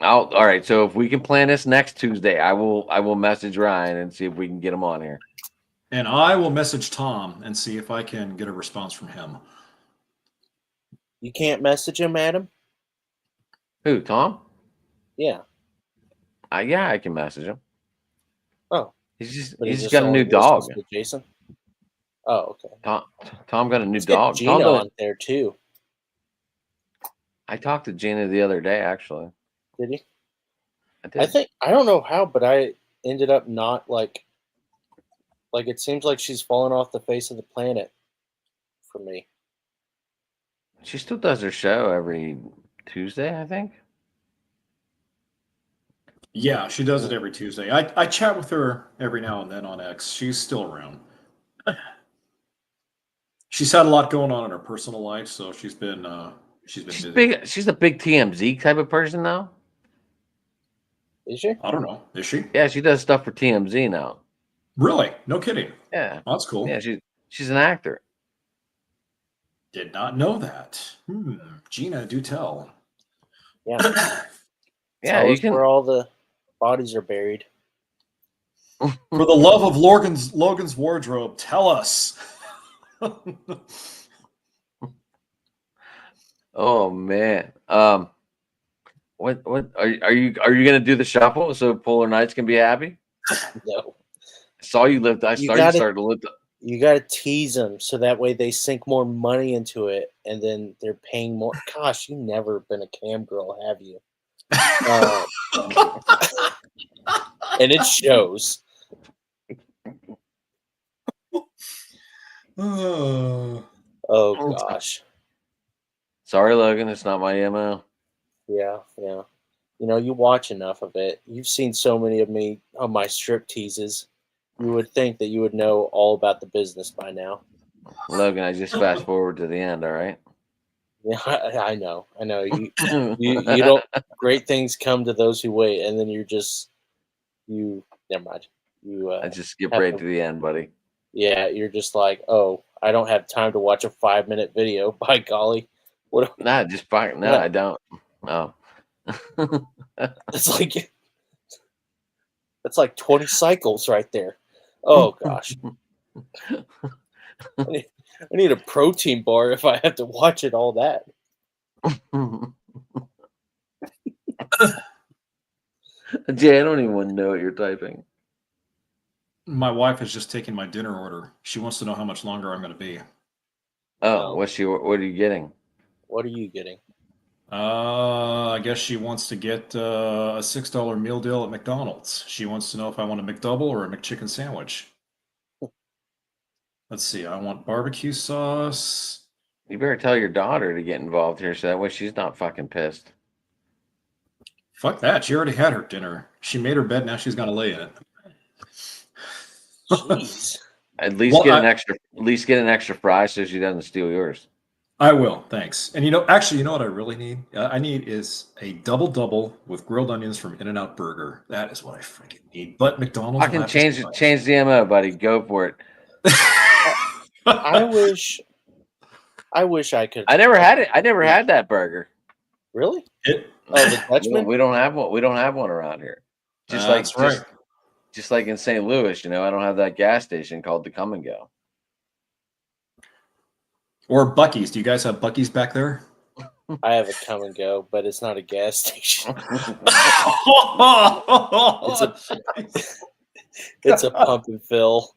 All right. So if we can plan this next Tuesday, I will message Ryan and see if we can get him on here. And I will message Tom and see if I can get a response from him. You can't message him, Adam? Who, Tom? Yeah. Yeah, I can message him. Oh. He's But just got a new dog. Jason? Oh, okay. Tom got a new Let's get dog. Gina on there too. I talked to Gina the other day, actually. Did he? I did. I think I don't know how, but I ended up not like it seems like she's fallen off the face of the planet for me. She still does her show every Tuesday, I think. Yeah, she does it every Tuesday. I chat with her every now and then on X. She's still around. She's had a lot going on in her personal life, so she's been busy. Big. She's a big TMZ type of person now. Is she? I don't know. Is she? Yeah, she does stuff for TMZ now. Really? No kidding. Yeah, Oh, that's cool. yeah. She's an actor. Did not know that. Gina, do tell. Yeah. Yeah, Tell you us can. where all the bodies are buried. For the love of Logan's wardrobe, tell us. Oh man. What are you gonna do the shuffle so Polar Knights can be happy? No. I saw you lift. I You saw you gotta- started to lift. You got to tease them so that way they sink more money into it, and then they're paying more. Gosh, you've never been a cam girl, have you? And it shows. Oh. Oh gosh, Sorry, Logan. It's not my MO. yeah. You know, you watch enough of it. You've seen so many of me on my strip teases. You would think that you would know all about the business by now. Logan, I just fast forward to the end. All right. Yeah, I know. You don't. Great things come to those who wait, and then never mind. I just skip right to the end, buddy. Yeah, you're just like, oh, I don't have time to watch a 5-minute video. By golly, what? Nah, just fine. No, Yeah. I don't. Oh. It's like 20 cycles right there. Oh gosh, I need a protein bar if I have to watch it all that. Jay, I don't even want to know what you're typing. My wife has just taken my dinner order. She wants to know how much longer I'm going to be. Oh, what are you getting? What are you getting? I guess she wants to get a $6 meal deal at McDonald's. She wants to know if I want a McDouble or a McChicken sandwich. Let's see. I want barbecue sauce. You better tell your daughter to get involved here so that way she's not fucking pissed. Fuck that. She already had her dinner. She made her bed. Now she's going to lay in it. Jeez. At least get an extra fry so she doesn't steal yours. I will, thanks. And you know what I really need? I need is a double with grilled onions from In-N-Out Burger. That is what I freaking need. But McDonald's. Fucking change the MO, buddy. Go for it. I wish I could. I never had it. I never had that burger. Really? It, Oh, the Dutchman? We don't have one. We don't have one around here. that's right. Just like in St. Louis, I don't have that gas station called the Come and Go. Or Buc-ee's. Do you guys have Buc-ee's back there? I have a Come and Go, but it's not a gas station. It's a pump and fill.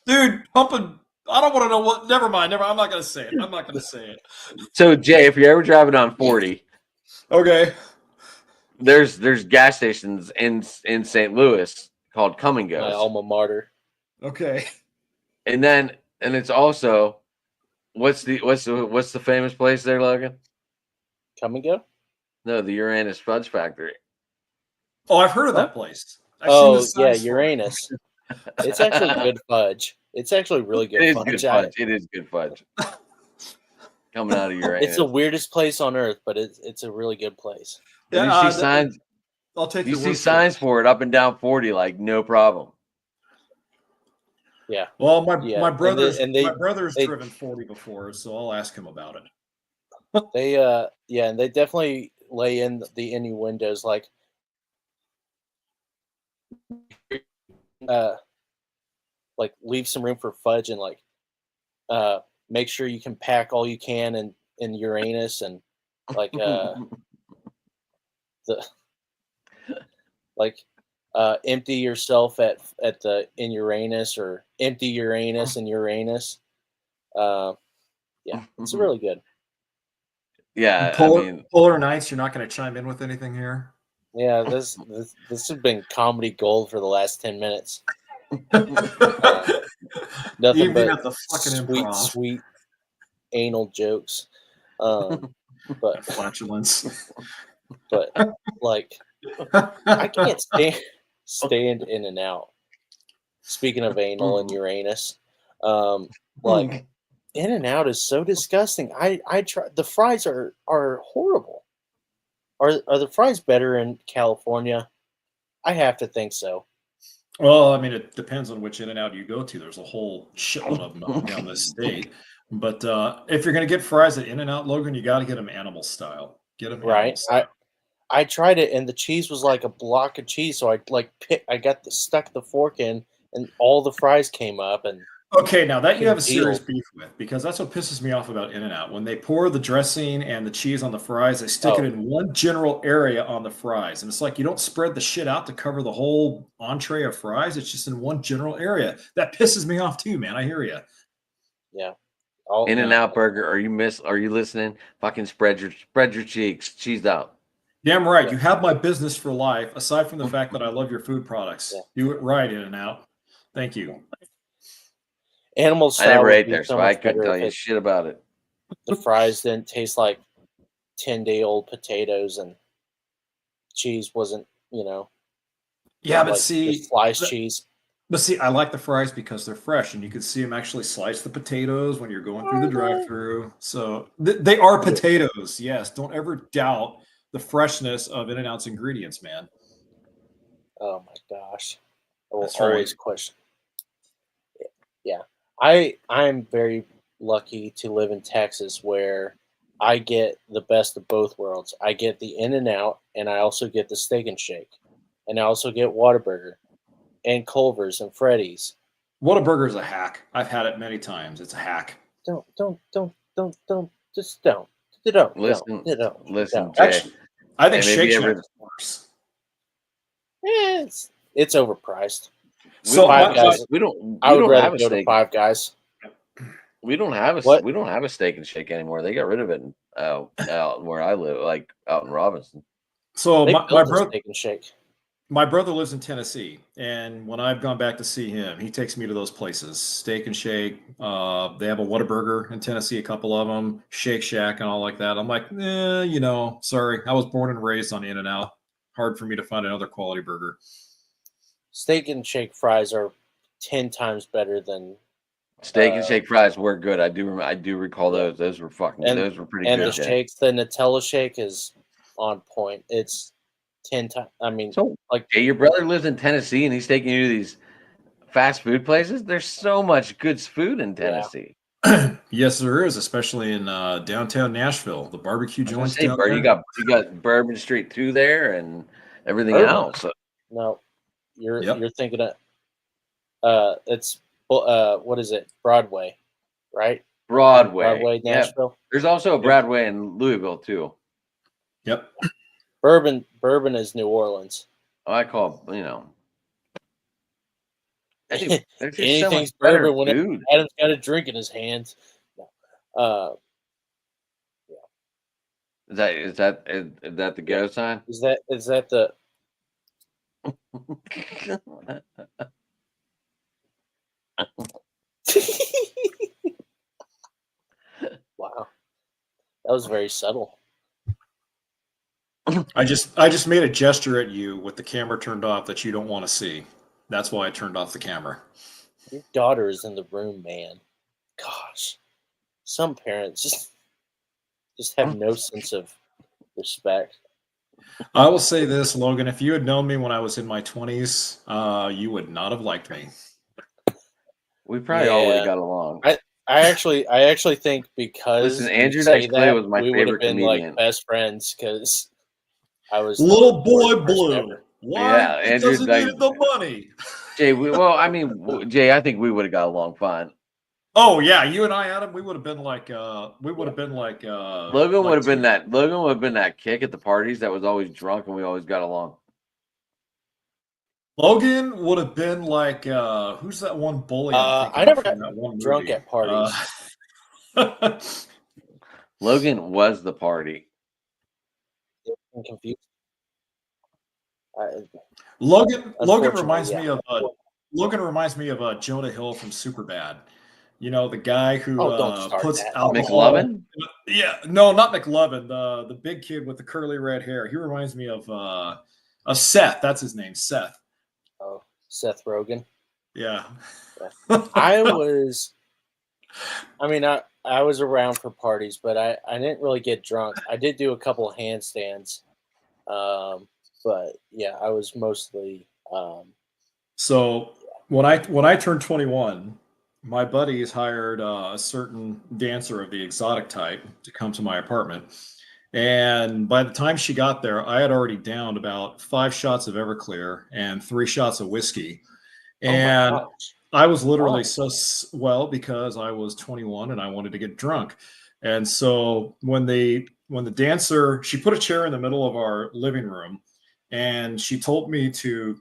Dude, pumping. I don't want to know what. Never mind. I'm not going to say it. So Jay, if you're ever driving on 40, Okay. there's gas stations in St. Louis called Come and My Go's. alma mater. Okay. And it's also what's the famous place there, Logan? Come and Go? No, the Uranus Fudge Factory. Oh, I've heard of that place. I've Oh, seen the yeah, signs for it. Uranus. It's actually good fudge. It's actually really good It is fudge. good fudge. It is good fudge. Coming out of Uranus. It's the weirdest place on earth, but it's a really good place. Yeah, you see signs. I'll take You your see word signs for it up and down 40, like no problem. Yeah. Well, my Yeah, my and brother's and they my brother's they driven 40 before, so I'll ask him about it. they yeah, and they definitely lay in the innuendos uh like leave some room for fudge and uh make sure you can pack all you can in Uranus and like the like empty yourself at the in Uranus or empty Uranus in Uranus. Uh yeah, it's really good. Yeah, I Polar mean, Polar Nights, you're not going to chime in with anything here. Yeah, this has been comedy gold for the last 10 minutes. Nothing Evening but at the fucking sweet, Improv. sweet anal jokes. But Flatulence. but like I can't stand In and Out. Speaking of anal and Uranus, like In and Out is so disgusting. I try the fries are horrible. Are the fries better in California? I have to think so. Well, I mean, it depends on which In and Out you go to. There's a whole shitload of them up and down this state. But if you're going to get fries at In and Out, Logan, you got to get them animal style. Get them animal Right? style. I tried it and the cheese was like a block of cheese. So I got stuck the fork in and all the fries came up and Okay, now that you have a serious congealed. beef with, because that's what pisses me off about In and Out. When they pour the dressing and the cheese on the fries, they stick it Oh, in one general area on the fries. And it's like you don't spread the shit out to cover the whole entree of fries. It's just in one general area. That pisses me off too, man. I hear you. yeah. All In and Out Burger. Are you listening? Fucking spread your cheeks, cheese out. Damn right. yeah, You have my business for life, aside from the fact that I love your food products. yeah. Do it right, In and Out. Thank you. Animal I style never would ate be there, so so I much couldn't better tell if you shit about it. the fries didn't taste like 10-day-old potatoes and cheese wasn't, Yeah, but like just see, sliced cheese. I like the fries because they're fresh, and you can see them actually slice the potatoes when you're going through the Are they? drive-through. So they are Yeah. potatoes. Yes, don't ever doubt the freshness of In-N-Out's ingredients, man. Oh my gosh. I will That's right. always question. Yeah. I'm very lucky to live in Texas where I get the best of both worlds. I get the In and Out and I also get the Steak and Shake. And I also get Whataburger and Culver's and Freddy's. Whataburger is a hack. I've had it many times. It's a hack. Don't just don't. Don't. Listen, Jay. Actually, I think Hey, maybe Shake Shack every is worse. It's overpriced. So Five Guys. we don't I would rather have a go to steak. Five Guys. We don't have a What? we don't have a Steak and Shake anymore. They got rid of it out where I live, like out in Robinson. So They my built a brother, Steak and Shake. my brother lives in Tennessee, and when I've gone back to see him, he takes me to those places, Steak and Shake. They have a Whataburger in Tennessee, a couple of them, Shake Shack, and all like that. I'm like, sorry, I was born and raised on In-N-Out. Hard for me to find another quality burger. Steak and Shake fries are 10 times better than Steak and Shake fries were good. I do recall yeah. those. Those were fucking. And Those were pretty and good. the Jay. shakes. The Nutella shake is on point. It's 10 times. I mean, So, like Jay, your brother lives in Tennessee, and he's taking you to these fast food places. There's so much good food in yeah. Tennessee. Yes, there is, especially in downtown Nashville. The barbecue I was gonna joints say, down Bert, there. you got Bourbon Street 2 there, and everything Bourbon. else. So, No, you're Yep. thinking of it's what is it? Broadway, right? Broadway. Yeah. Nashville. There's also a Broadway in Louisville too. Yep. Bourbon is New Orleans. I call hey, there's just so much Anything's better bourbon when food. Adam's got a drink in his hands. No. Is that the go sign? Is that the wow? That was very subtle. I just made a gesture at you with the camera turned off that you don't want to see. That's why I turned off the camera. Your daughter is in the room, man. Gosh, some parents just have no sense of respect. I will say this, Logan, if you had known me when I was in my 20s, you would not have liked me. We probably all would Yeah. have got along. I actually think because Listen, you Andrew say Dice Clay that, was my we would have favorite been comedian. like best friends because I was the Little boy worst person blue. ever. Why? Yeah, Andrew Because he Dice- needed the money. Jay, Jay, I think we would have got along fine. Oh yeah, you and I, Adam, we would have been like Logan like would have been that. Logan would have been that kick at the parties that was always drunk, and we always got along. Logan would have been like who's that one bully? I'm thinking I never of from got that one drunk movie? at parties. Logan was the party. I'm confused. Logan Unfortunately, reminds yeah. me of Jonah Hill from Superbad. You know, the guy who don't start puts that. alcohol. McLovin? Yeah, no, not McLovin. The big kid with the curly red hair. He reminds me of Seth. That's his name, Seth. Oh, Seth Rogen. Yeah. I was around for parties, but I didn't really get drunk. I did do a couple of handstands. But yeah, I was mostly So when I turned 21, my buddies hired a certain dancer of the exotic type to come to my apartment. And by the time she got there, I had already downed about 5 shots of Everclear and 3 shots of whiskey. And oh my gosh. I was literally Wow. because I was 21 and I wanted to get drunk. And so when the dancer, she put a chair in the middle of our living room and she told me to,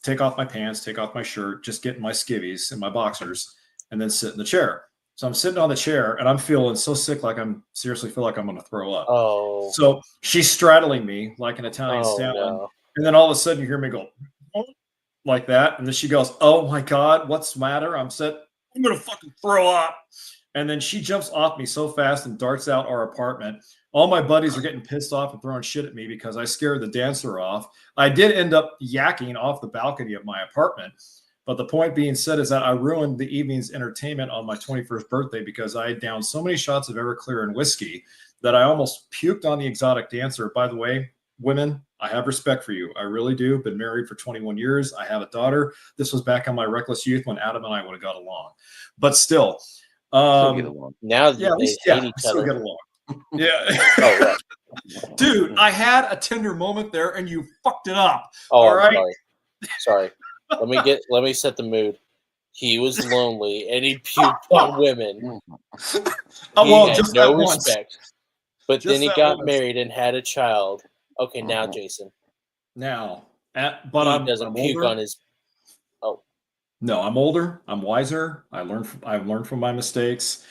take off my pants, take off my shirt, just get in my skivvies and my boxers and then sit in the chair. So I'm sitting on the chair and I'm feeling so sick, like seriously feel like I'm going to throw up. Oh. So she's straddling me like an Italian stallion. No. And then all of a sudden you hear me go like that. And then she goes, "Oh my God, what's the matter?" I'm going to fucking throw up. And then she jumps off me so fast and darts out our apartment. All my buddies are getting pissed off and throwing shit at me because I scared the dancer off. I did end up yakking off the balcony of my apartment. But the point being said is that I ruined the evening's entertainment on my 21st birthday because I had downed so many shots of Everclear and whiskey that I almost puked on the exotic dancer. By the way, women, I have respect for you. I really do. Been married for 21 years. I have a daughter. This was back in my reckless youth when Adam and I would have got along. But still, Still get along. Now yeah, they hate each still other. get along. Yeah. Oh, right. Dude, I had a tender moment there and you fucked it up. Oh, All I'm right. sorry. Let me set the mood. He was lonely and he puked on women. Oh, He well, had just no that once. respect. But Just then he that got once. married and had a child. Okay, now Jason. Now, but He I'm doesn't puke older. on his. Oh, No, I'm older. I'm wiser. I've learned from my mistakes.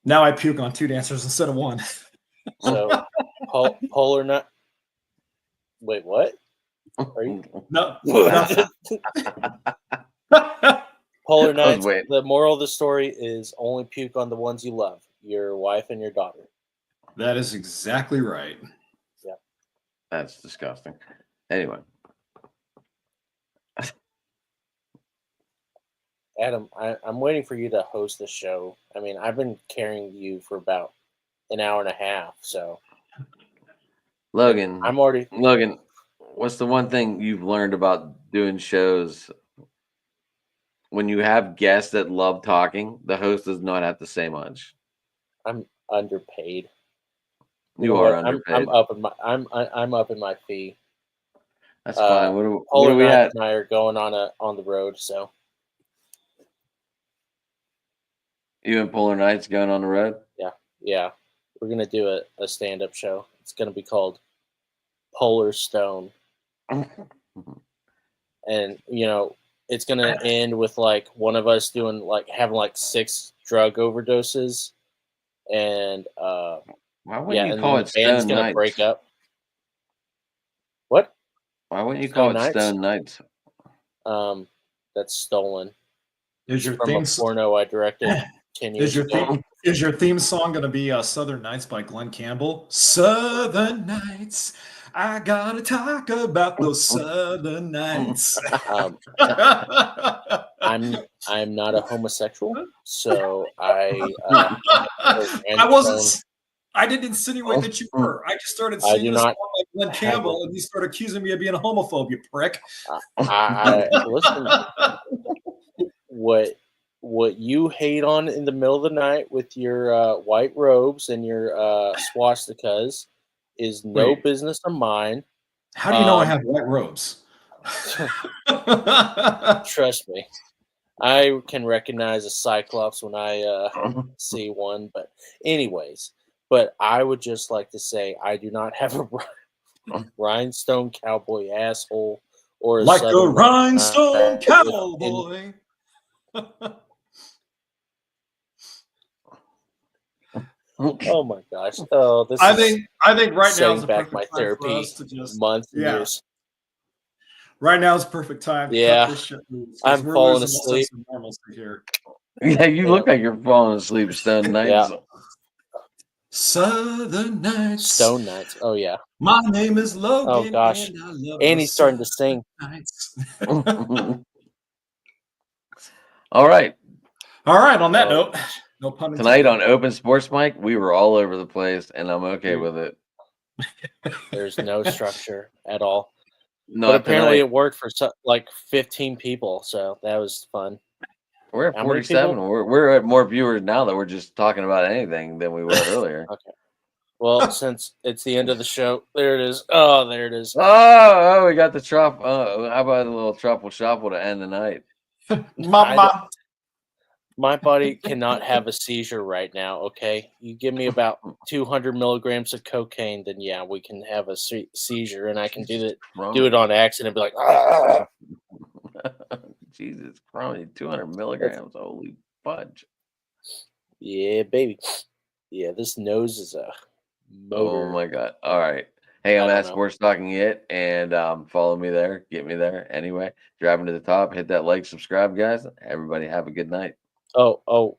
Now I puke on 2 dancers instead of 1. so polar nut. Wait, what? Are you No. polar nights? waiting. The moral of the story is only puke on the ones you love, your wife and your daughter. That is exactly right. That's disgusting. Anyway, Adam, I'm waiting for you to host the show. I mean, I've been carrying you for about an hour and a half, so Logan, I'm already. Logan, what's the one thing you've learned about doing shows? When you have guests that love talking, the host does not have to say much. I'm underpaid. You know are what? underpaid. I'm up in my fee. That's fine. What are Polar we Knight at? and I are going on the road, so You and Polar Knights going on the road? yeah, we're gonna do a stand-up show. It's gonna be called Polar Stone, and it's gonna end with like one of us having like 6 drug overdoses, and Why wouldn't you and call then it the band's Stone gonna Knights? break up. What? Why wouldn't you Stone call it Knights? Stone Knights? That's stolen Is your from theme a porno I directed 10 years is your ago. theme is your theme song going to be Southern Nights by Glenn Campbell? Southern Nights. I gotta talk about those Southern Nights. I'm not a homosexual, so I didn't insinuate that you were. I just started I singing do a song not like Glenn Campbell, and you started accusing me of being a homophobe, you prick. listen. What what you hate on in the middle of the night with your white robes and your swastikas is no Wait. business of mine. How do you know I have white robes? Trust me, I can recognize a cyclops when I see one. But anyways, I would just like to say I do not have a rhinestone cowboy asshole or a Like a Southern rhinestone with- cowboy. Oh my gosh! Oh, this I is think right now setting is the back perfect my time for therapy us to just months and yeah. years. Right now is perfect time to Yeah. cut this shit loose, 'cause I'm we're falling losing all asleep. sense of normalcy here. Yeah, you look like you're falling asleep, Stone Nights. Yeah. Southern Nights. Stone Nights. Oh yeah. My name is Logan. Oh gosh. And I love And the he's starting to Southern sing. Nights. All right. All right. On that Oh, note, no pun Tonight intended. on Open Sports Mike, we were all over the place, and I'm okay with it. there's no structure at all. Not But apparently tonight. it worked for like 15 people, so that was fun. We're at How many 47. people? We're at more viewers now that we're just talking about anything than we were earlier. Okay. Well, since it's the end of the show, there it is. Oh, there it is. Oh, we got the truffle. How about a little truffle shuffle to end the night? Mama. My body cannot have a seizure right now, okay? You give me about 200 milligrams of cocaine, then yeah, we can have a seizure, and I can do it on accident and be like, ah! Jesus Christ, 200 milligrams. Holy fudge. Yeah, baby. Yeah, this nose is a motor. Oh my God. All right. Hey, I'm I don't at know. Sports Talking It, and follow me there. Get me there. Anyway, driving to the top. Hit that like, subscribe, guys. Everybody have a good night. Oh,